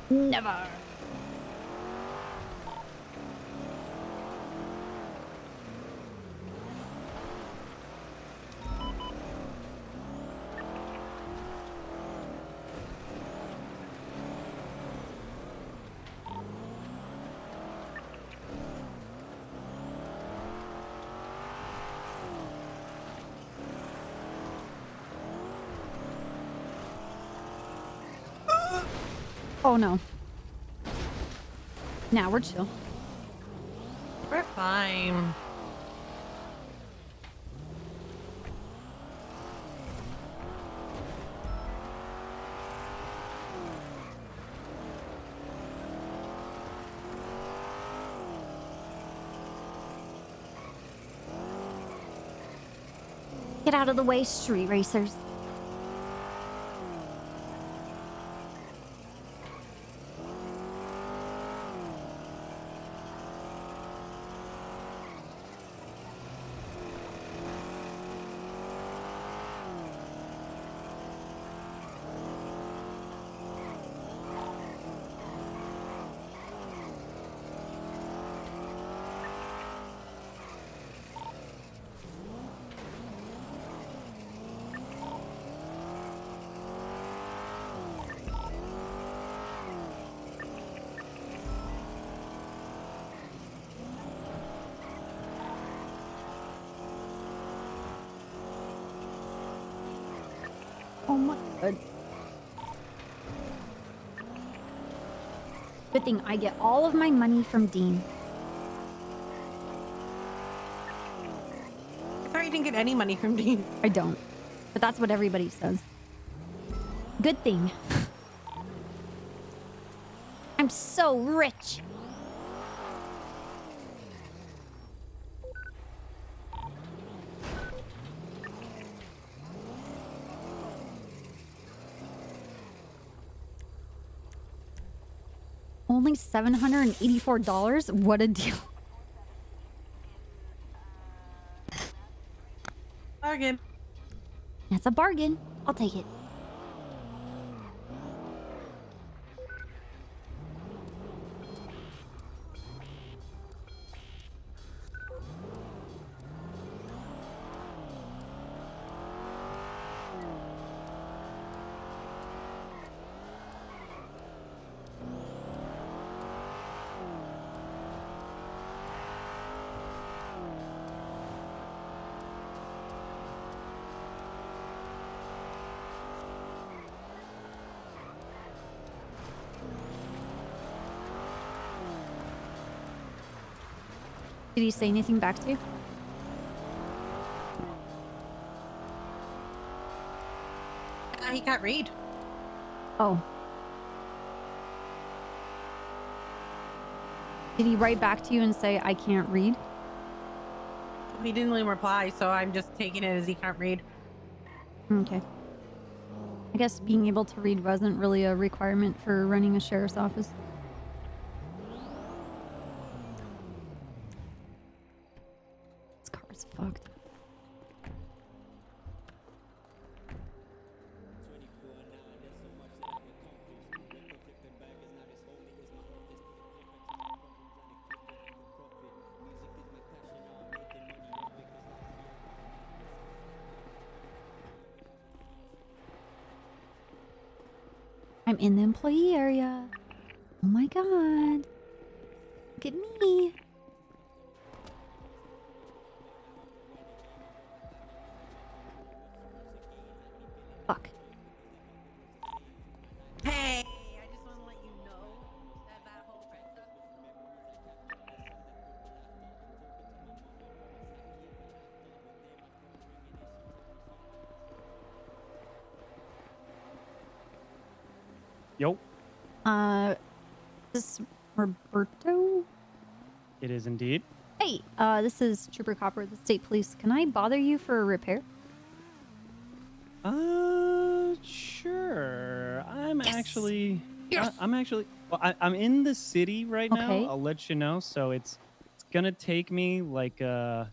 Never. Oh no. Now we're chill. We're fine. Get out of the way, street racers. Oh my god. Good thing I get all of my money from Dean. I thought you didn't get any money from Dean. I don't. But that's what everybody says. Good thing. I'm so rich. Only $784? What a deal. Bargain. That's a bargain. I'll take it. Did he say anything back to you? He can't read. Oh. Did he write back to you and say, I can't read? He didn't really reply, so I'm just taking it as he can't read. Okay. I guess being able to read wasn't really a requirement for running a sheriff's office. This car is fucked. I'm in the employee area. Oh my god. Look at me. Fuck. Hey, I just want to let you know that whole princess. Yo. This is Roberto? It is indeed. Hey, this is Trooper Copper of the State Police. Can I bother you for a repair? Sure. I'm Yes! actually. Yes! I'm actually. Well, I'm in the city right Okay. now. I'll let you know. So it's gonna take me like I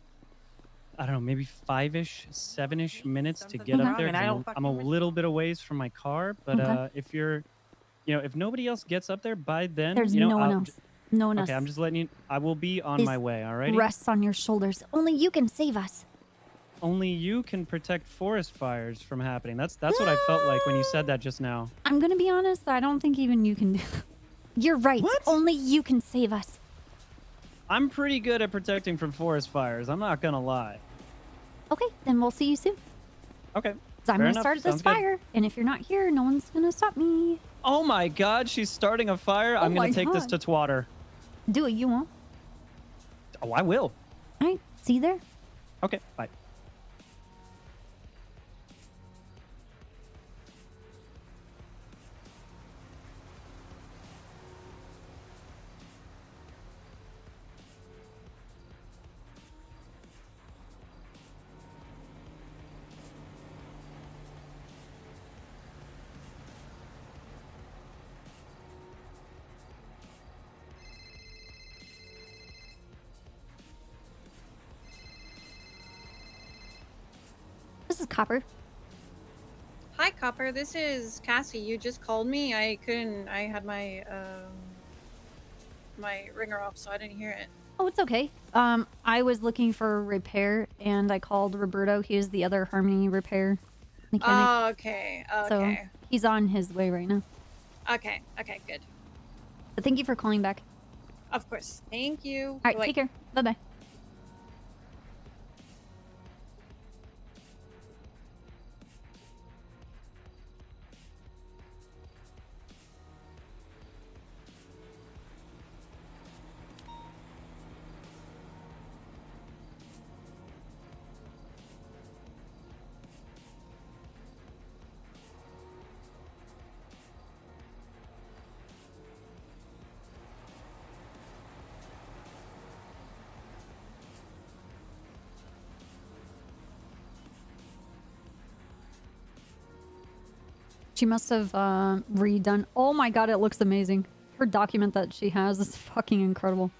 don't know, maybe 5-ish, 7-ish minutes to get up there. and I 'Cause don't I'm a little bit of ways from my car, but Okay. if you're, if nobody else gets up there by then, There's no one I'll else. No one else. Okay, I'm just letting you. I will be on This my way. Alrighty. rests on your shoulders. Only you can save us. Only you can protect forest fires from happening. That's what I felt like when you said that just now. I'm gonna be honest, I don't think even you can do. You're right. What? Only you can save us. I'm pretty good at protecting from forest fires. I'm not gonna lie. Okay, then we'll see you soon. Okay. So I'm fair gonna enough. start this Sounds good. fire, and if you're not here, no one's gonna stop me. Oh my God, she's starting a fire. I'm my gonna take this God. to Twatter. Do it, you won't. Oh, I will. All right, see you there. Okay, bye. This is Copper. Hi, Copper. This is Cassie. You just called me. I had my my ringer off, so I didn't hear it. Oh, it's okay. I was looking for a repair, and I called Roberto. He is the other Harmony repair mechanic. Oh, okay. So Okay. he's on his way right now. Okay. Okay. Good. But thank you for calling back. Of course. Thank you. All right, Bye. take care. Bye-bye. She must have redone. Oh my god, it looks amazing. Her document that she has is fucking incredible.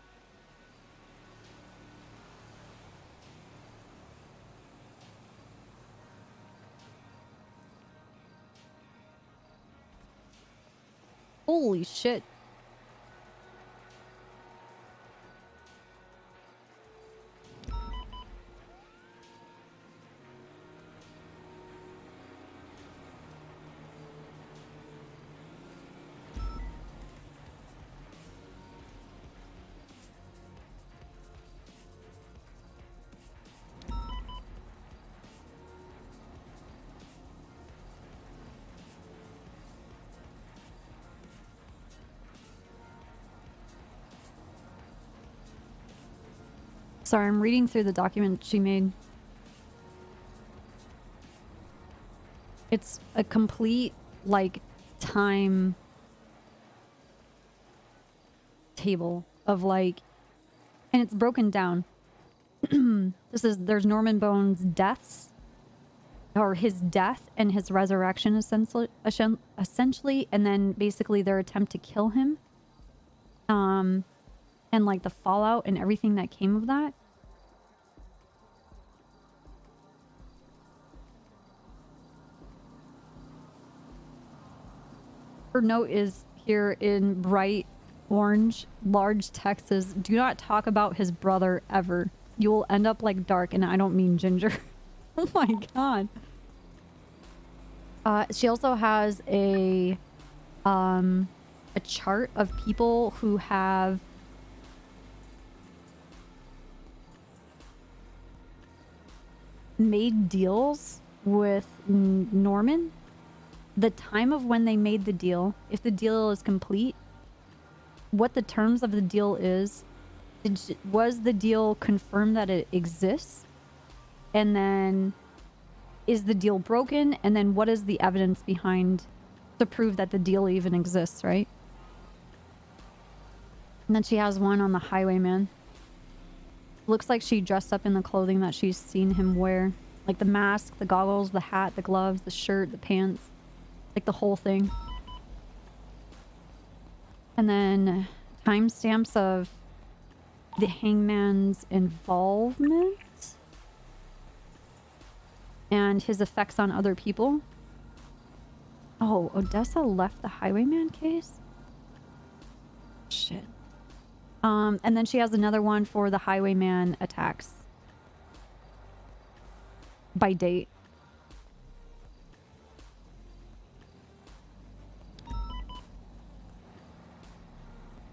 Holy shit. Sorry, I'm reading through the document she made. It's a complete, like, time table of, like, and it's broken down. There's Norman Bone's deaths, or his death and his resurrection, essentially, and then basically their attempt to kill him. And like the fallout and everything that came of that. Her note is here in bright orange, large text says, "Do not talk about his brother ever. You will end up like Dark, and I don't mean Ginger." Oh my god. She also has a chart of people who have made deals with Norman, the time of when they made the deal, if the deal is complete, what the terms of the deal is, was the deal confirmed that it exists, and then is the deal broken, and then what is the evidence behind to prove that the deal even exists, right? And then she has one on the highwayman. Looks like she dressed up in the clothing that she's seen him wear. Like the mask, the goggles, the hat, the gloves, the shirt, the pants. Like the whole thing. And then timestamps of the hangman's involvement. And his effects on other people. Oh, Odessa left the highwayman case? Shit. And then she has another one for the highwayman attacks. By date.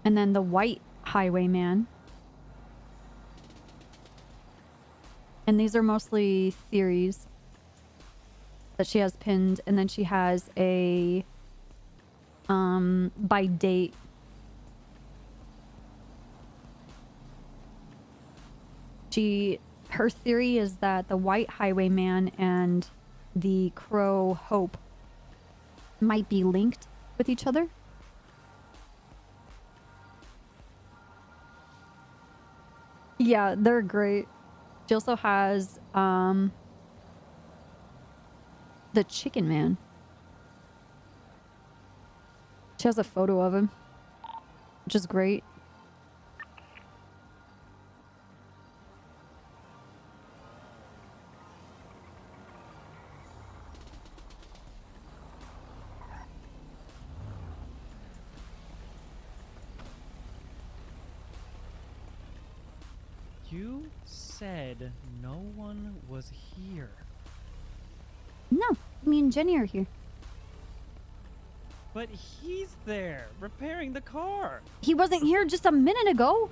And then the white highwayman. And these are mostly theories that she has pinned. And then she has a by date. Her theory is that the white highwayman and the crow Hope might be linked with each other. Yeah, they're great. She also has the chicken man. She has a photo of him, which is great. You said no one was here. No, me and Jenny are here. But he's there, repairing the car. He wasn't here just a minute ago.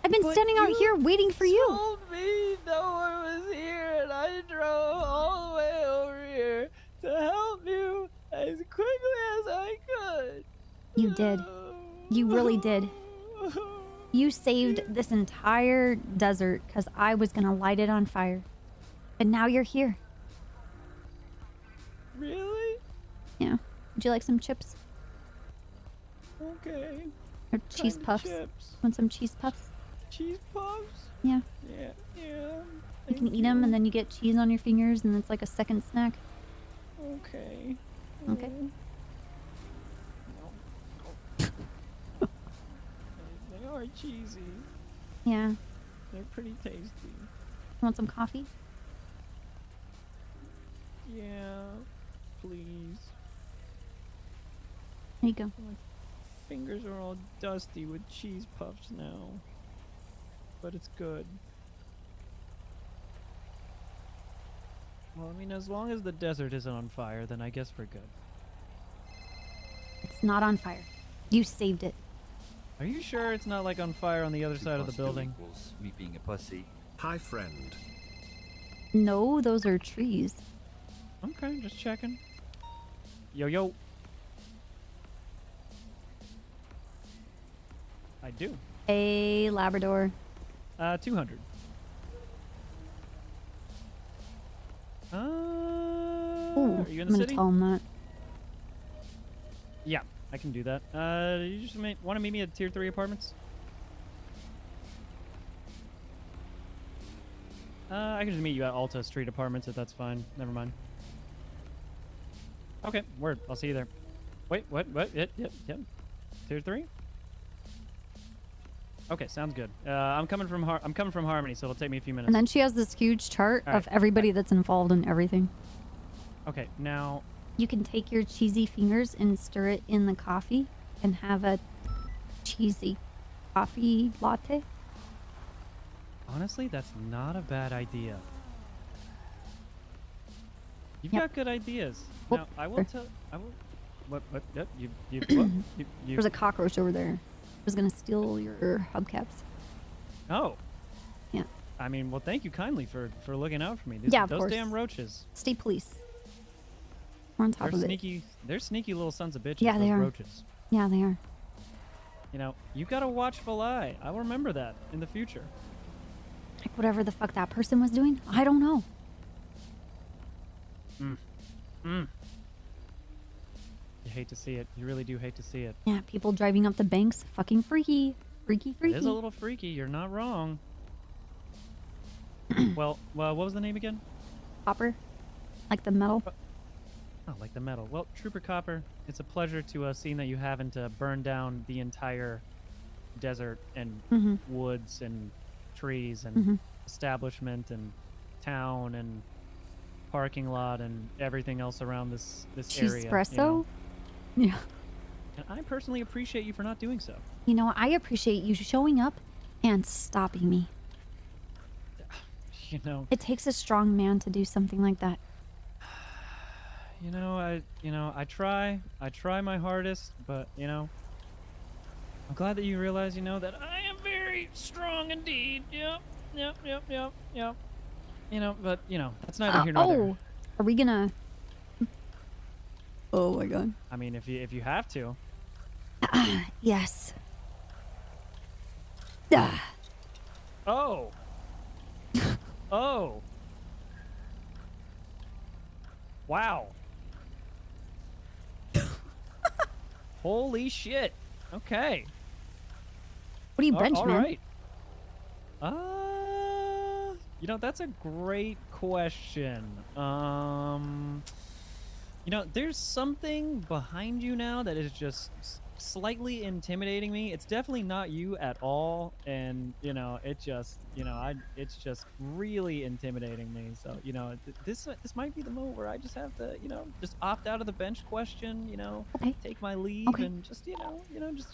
I've been standing out here waiting for you. Told me no one was here, and I drove all the way over here to help you as quickly as I could. You did. You really did. You saved this entire desert because I was gonna light it on fire. And now you're here. Really? Yeah. Would you like some chips? Okay. Or cheese puffs? Chips. Want some cheese puffs? Cheese puffs? Yeah. Yeah. You can eat them and then you get cheese on your fingers and it's like a second snack. Okay. Okay. They are cheesy. Yeah. They're pretty tasty. Want some coffee? Yeah. Please. There you go. My fingers are all dusty with cheese puffs now. But it's good. Well, I mean, as long as the desert isn't on fire, then I guess we're good. It's not on fire. You saved it. Are you sure it's not like on fire on the other side of the building? Equals me being a pussy. Hi, friend. No, those are trees. Okay, just checking. Yo. I do. A Labrador. 200. Ooh, Are you in I'm the gonna city? tell him that. Yeah, I can do that. You just want to meet me at Tier 3 apartments? I can just meet you at Alta Street Apartments if that's fine. Never mind. Okay, word. I'll see you there. Wait, what? Yep. Tier 3? Okay, sounds good. I'm coming from Harmony, so it'll take me a few minutes. And then she has this huge chart All right. of everybody that's involved in everything. Okay, now You can take your cheesy fingers and stir it in the coffee and have a cheesy coffee latte. honestly, that's not a bad idea. You've Yep. got good ideas. Whoop, Now, I will sorry. tell. I will. What? Yep. You. What? You. There's a cockroach over there. I was gonna steal your hubcaps. Oh. Yeah. I mean, well, thank you kindly for looking out for me. Yeah, of those course. damn roaches. State police. We're on top They're of sneaky. They're sneaky little sons of bitches. Yeah, those they are. roaches. Yeah, they are. You know, you got a watchful eye. I'll remember that in the future. Like whatever the fuck that person was doing, I don't know. You hate to see it. You really do hate to see it. Yeah, people driving up the banks, fucking freaky, freaky. It is a little freaky. You're not wrong. well, what was the name again? Copper, like the metal. Oh, like the metal. Well, Trooper Copper, it's a pleasure to seeing that you haven't burned down the entire desert and Mhm. woods and trees and Mhm. establishment and town and parking lot and everything else around this area. Espresso. You know? Yeah. And I personally appreciate you for not doing so. You know, I appreciate you showing up and stopping me. You know, It takes a strong man to do something like that. I try my hardest, but I'm glad that you realize, that I am very strong indeed. Yep. But that's neither here nor there. Oh, are we gonna? Oh my god. I mean, if you have to. Yes. Oh. Oh. Wow. Holy shit. Okay. What do you bench, all man? right. That's a great question. There's something behind you now that is just slightly intimidating me. It's definitely not you at all, and it's just really intimidating me. So this might be the moment where I just have to just opt out of the bench question. Okay. Take my leave and just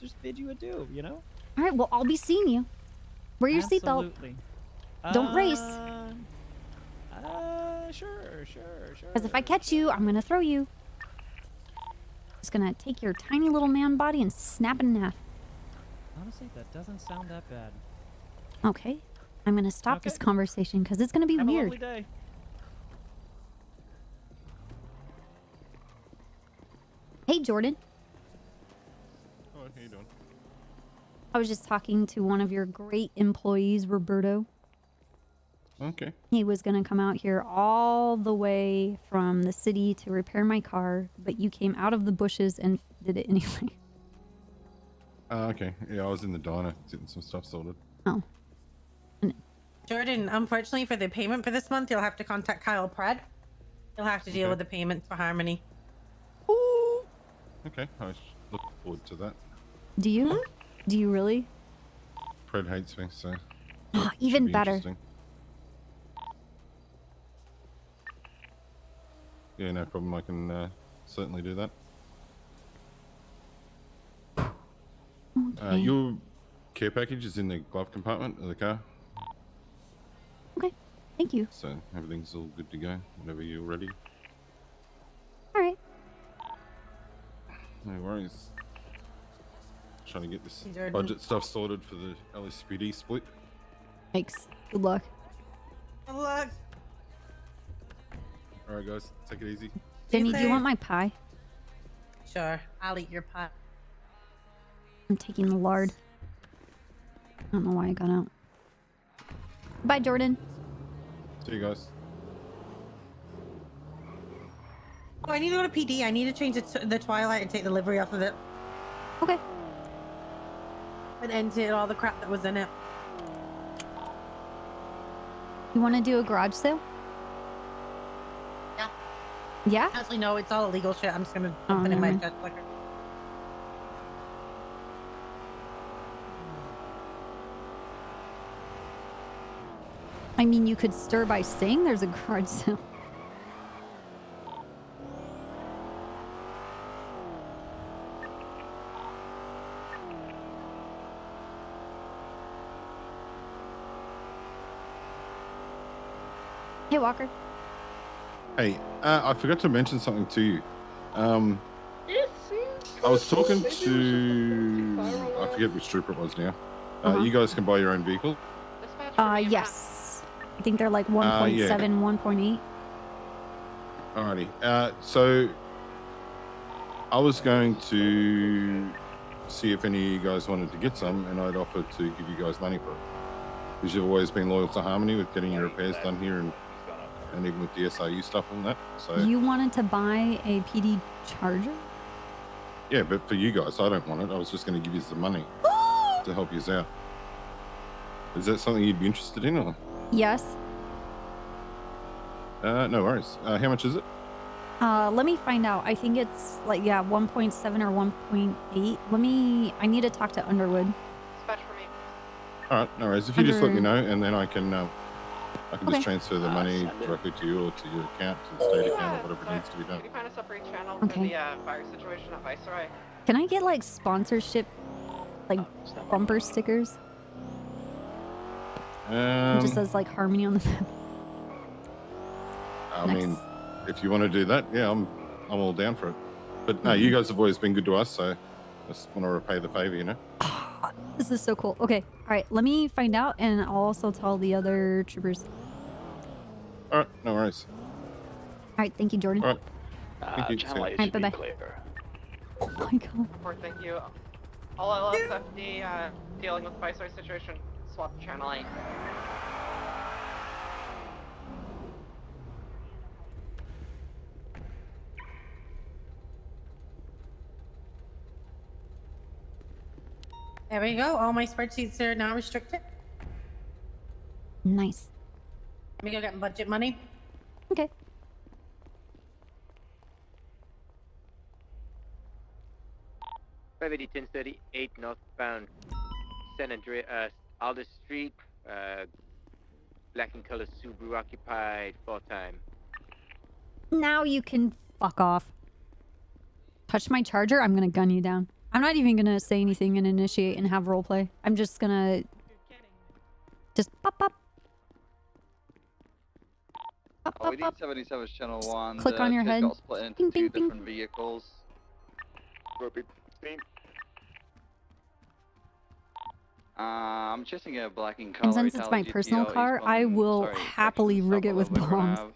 just bid you adieu. All right. Well, I'll be seeing you. Wear your seatbelt. Absolutely. Don't race. Sure. Because if I catch you, I'm gonna throw you. Just gonna take your tiny little man body and snap it in half. Honestly, that doesn't sound that bad. Okay. I'm gonna stop this conversation because it's gonna be Have weird. a lovely day. Hey, Jordan. Oh, how you doing? I was just talking to one of your great employees, Roberto. Okay. He was going to come out here all the way from the city to repair my car, but you came out of the bushes and did it anyway. Okay. Yeah, I was in the diner getting some stuff sorted. Oh. Jordan, unfortunately for the payment for this month, you'll have to contact Kyle Pratt. You'll have to deal with the payments for Harmony. Okay, I look forward to that. Do you? Do you really? Fred hates me, so... Oh, it should even be better. interesting. Yeah, no problem. I can certainly do that. Okay. Your care package is in the glove compartment of the car. Okay, thank you. So everything's all good to go whenever you're ready. All right. No worries. Trying to get this Jordan. budget stuff sorted for the LSPD split. Thanks. Good luck. Good luck. All right, guys, take it easy. Jenny, do you want my pie? Sure, I'll eat your pie. I'm taking the lard. I don't know why I got out. Bye, Jordan. See you guys. Oh, I need to go to PD. I need to change the Twilight and take the livery off of it. Okay. And empty all the crap that was in it. You want to do a garage sale? Yeah. Yeah? Actually, no, it's all illegal shit. I'm just gonna dump it in my never jet liquor. I mean, you could stir by saying there's a garage sale. Hey, Walker. Hey, I forgot to mention something to you. I was talking to... I forget which trooper it was now. You guys can buy your own vehicle. Yes. I think they're like 1.7, yeah. 1.8. Alrighty. So I was going to see if any of you guys wanted to get some, and I'd offer to give you guys money for it. Because you've always been loyal to Harmony with getting your repairs done here and even with the SRU stuff and that. So You wanted to buy a PD Charger? yeah, but for you guys, I don't want it. I was just going to give you some money to help you out. Is that something you'd be interested in? Or? Yes. No worries. How much is it? Let me find out. I think it's like, yeah, 1.7 or 1.8. I need to talk to Underwood. Dispatch for me. All right, no worries. If you just let me Under- know, and then I can Okay. just transfer the money directly to you or to your account, to the state account, or whatever needs to be done. Can you find a separate channel Okay. for the fire situation at Viceroy? Can I get like sponsorship, like bumper stickers? It just says like Harmony on the map. I mean, if you want to do that, yeah, I'm all down for it. But no, you guys have always been good to us, so I just want to repay the favor, you know. This is so cool. Okay, all right. Let me find out, and I'll also tell the other troopers. All right, no worries. All right, thank you, Jordan. All right. Thank you. All right, bye bye. Oh my god. Report, thank you. All LSFD dealing with Viceroy situation. Swap to channel 8. There we go. All my spreadsheets are now restricted. Nice. Let me go get budget money. Okay. Private 1038 northbound San Andreas, Aldous Street, black and color Subaru occupied, full time. Now you can fuck off. Touch my charger, I'm gonna gun you down. I'm not even gonna say anything and initiate and have roleplay. I'm just gonna... Just pop, pop. Pop, pop, pop. 77's channel 1. Click on your Chase head. got split into Bing, two bing, bing. different vehicles. I'm chasing a black and color. And since it's my Italian personal GTO, car, eastbound- I will sorry, happily direction rig it south with of Woodburn bombs. Ave.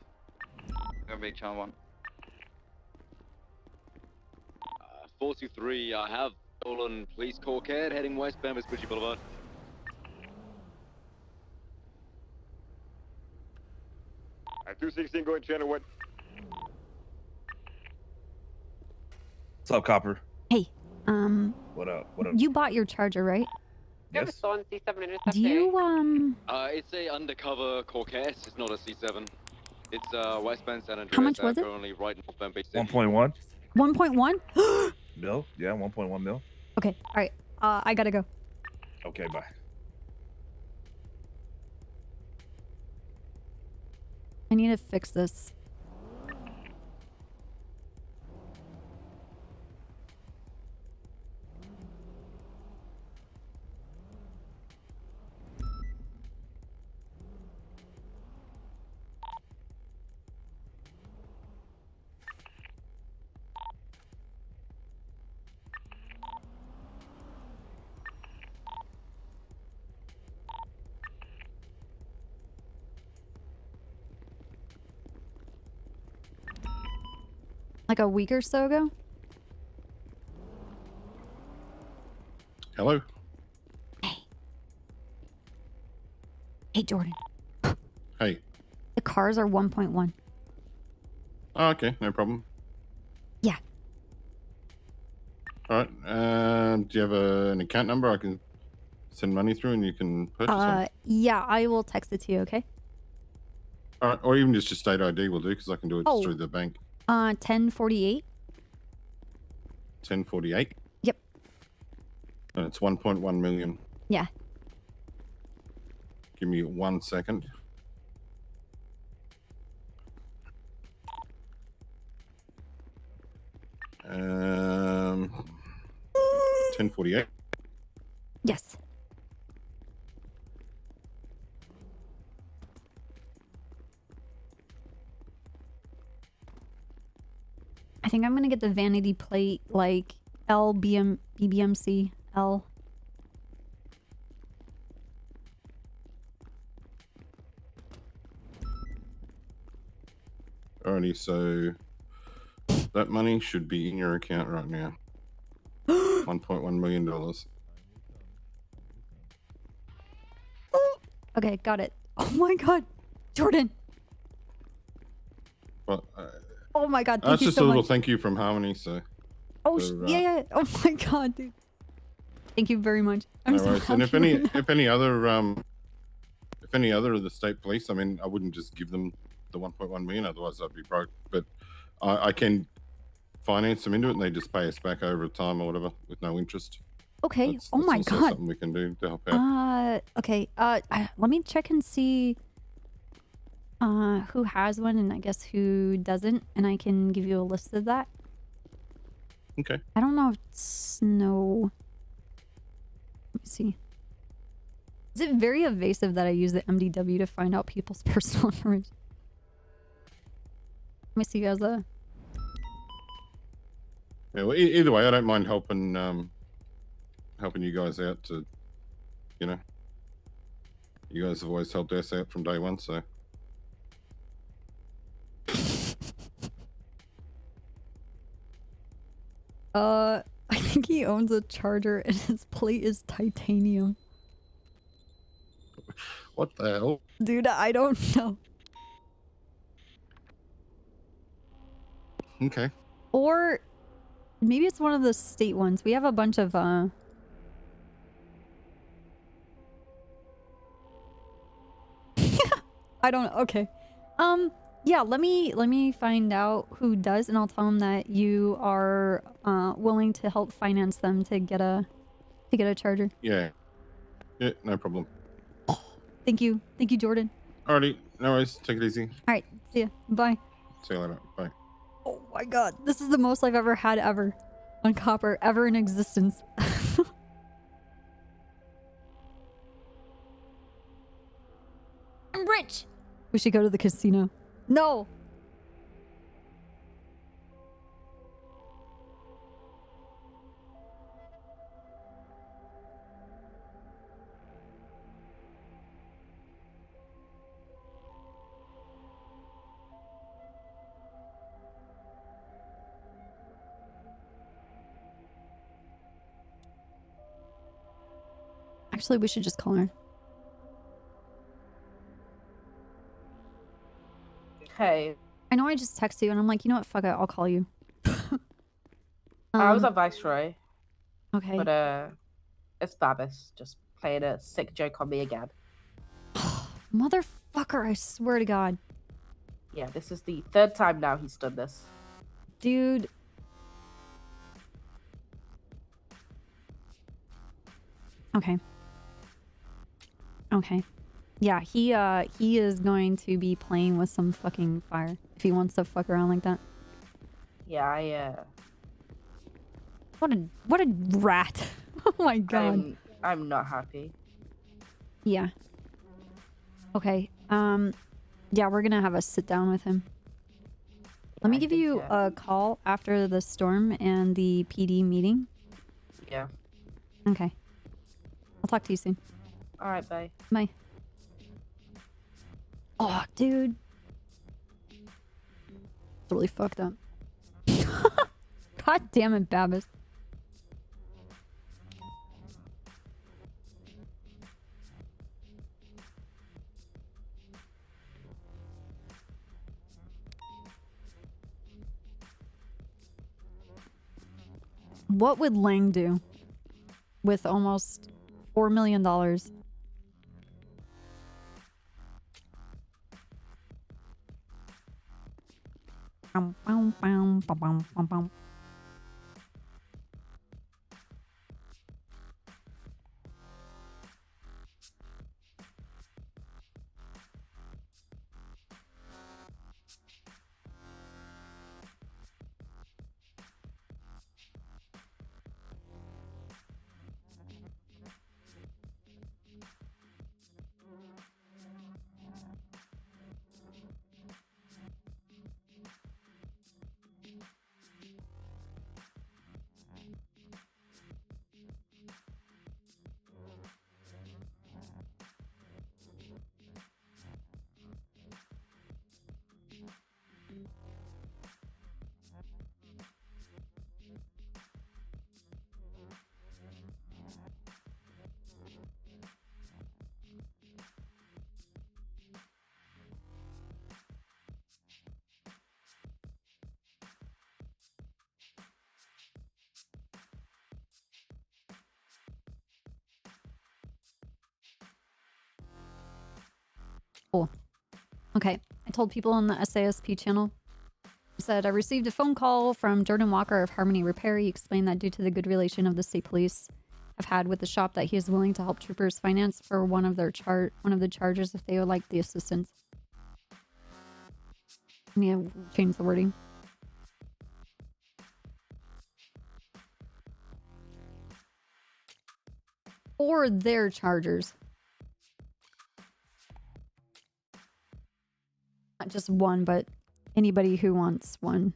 Gonna be channel 1. 423, I have stolen police Corcade heading westbound Vespucci Boulevard. At 216 going channel 1. What's up, Copper? Hey, What up? What up? you bought your charger, right? You have a stolen C7 intercept. Do you, It's a undercover Corcade, it's not a C7. It's westbound San Andreas. How much was it? Currently right northbound Bay 1.1 1.1? mil? Yeah, 1.1 mil. Okay, alright. I gotta go. Okay, bye. I need to fix this. Like a week or so ago? Hello. Hey, Jordan. Hey. The cars are 1.1. Oh, okay, no problem. Yeah. All right. Do you have an account number I can send money through and you can purchase them? Yeah, I will text it to you, okay? All right, or even just your state ID will do because I can do it Oh. through the bank. 1048. 1048. Yep. And it's 1.1 million. Yeah. Give me 1 second. Um, 1048. Yes. I think I'm gonna get the vanity plate like BBMC L. Alrighty, so that money should be in your account right now. $1.1 million. Okay, got it. Oh my god, Jordan. Well, Oh my god, thank that's you just so a little much. thank you from Harmony. So. Oh for, yeah, yeah. Oh my god, dude. Thank you very much. I'm No so worries. And if happy any, right now. if any other of the state police, I mean, I wouldn't just give them the 1.1 million, otherwise I'd be broke. But I can finance them into it, and they just pay us back over time or whatever with no interest. Okay. That's Oh my also god. something we can do to help out. Okay. Let me check and see who has one and I guess who doesn't, and I can give you a list of that. Okay. I don't know if Snow. Let me see. Is it very evasive that I use the MDW to find out people's personal information? Let me see, guys. Yeah, well, either way, I don't mind helping helping you guys out. To, you know, you guys have always helped us out from day one, so. I think he owns a Charger and his plate is titanium. What the hell? Dude, I don't know. Okay. Or maybe it's one of the state ones. We have a bunch of I don't know. Okay. Yeah, let me find out who does, and I'll tell them that you are willing to help finance them to get a Charger. Yeah. Yeah, no problem. Thank you, Jordan. Alrighty, no worries. Take it easy. All right, see ya. Bye. See you later. Bye. Oh my god, this is the most I've ever had ever on Copper ever in existence. I'm rich. We should go to the casino. No. Actually, we should just call her. Hey. I know I just texted you and I'm like, you know what? Fuck it. I'll call you. I was at Viceroy. Okay. But, it's Babis. Just playing a sick joke on me again. Motherfucker, I swear to God. Yeah, this is the third time now he's done this. Dude. Okay. Okay. Yeah, he is going to be playing with some fucking fire if he wants to fuck around like that. Yeah, What a rat. Oh my god. I'm not happy. Yeah. Okay. Yeah, we're gonna have a sit down with him. Let me give you a call after the storm and the PD meeting. Yeah. Okay. I'll talk to you soon. Alright, bye. Bye. Oh, dude. It's really fucked up. God damn it, Babis. What would Lang do with almost $4 million? Bum, bum, bum, bum, bum, bum, bum. Cool. Okay, I told people on the SASP channel. I said, I received a phone call from Jordan Walker of Harmony Repair. He explained that due to the good relation of the state police have had with the shop that he is willing to help troopers finance for one of the charges if they would like the assistance. Yeah, change the wording. For their chargers. Not just one, but anybody who wants one.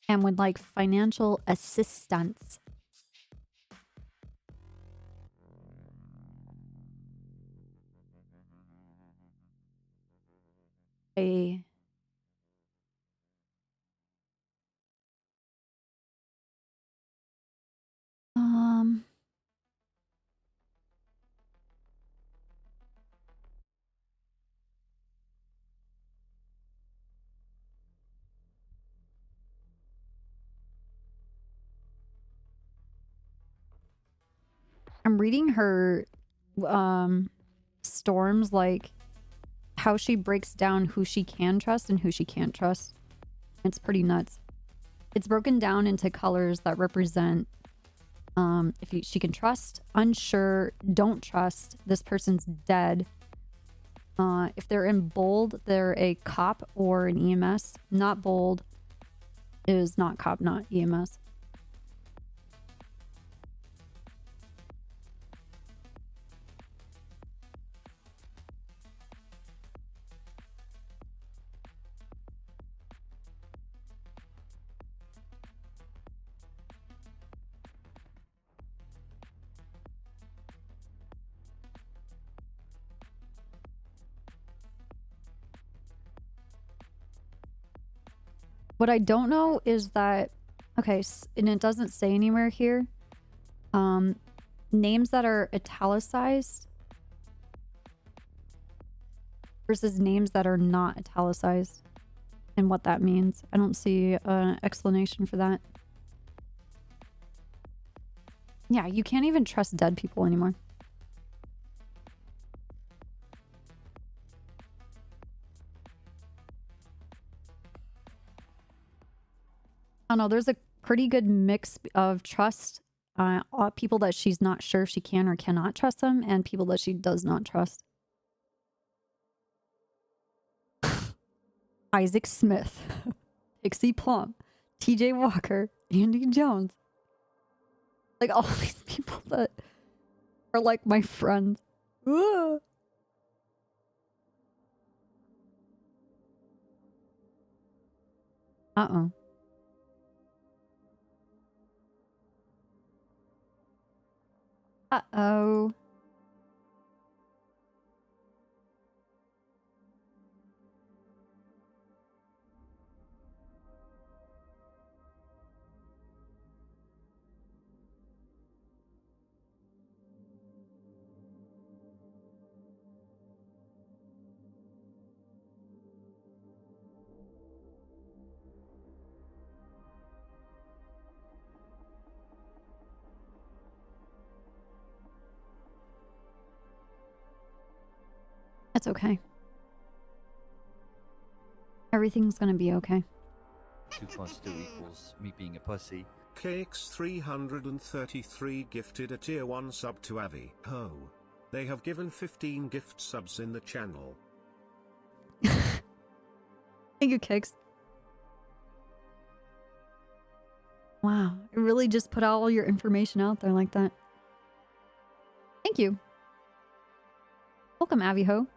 And would like financial assistance. Um, I'm reading her storms, like how she breaks down who she can trust and who she can't trust. It's pretty nuts. It's broken down into colors that represent if she can trust, unsure, don't trust, this person's dead. If they're in bold, they're a cop or an EMS. Not bold is not cop, not EMS. What I don't know is that, okay, and it doesn't say anywhere here, names that are italicized versus names that are not italicized and what that means. I don't see an explanation for that. Yeah, you can't even trust dead people anymore. I don't know, there's a pretty good mix of trust. People that she's not sure she can or cannot trust them, and people that she does not trust. Isaac Smith, Pixie Plum, TJ Walker, Andy Jones. Like all these people that are like my friends. Ugh. Uh-oh. Uh-oh. That's okay. Everything's gonna be okay. 2 plus 2 equals me being a pussy. KX333 gifted a tier 1 sub to Avi. Ho. They have given 15 gift subs in the channel. Thank you, Kix. Wow, it really just put all your information out there like that. Thank you. Welcome, Avi Ho.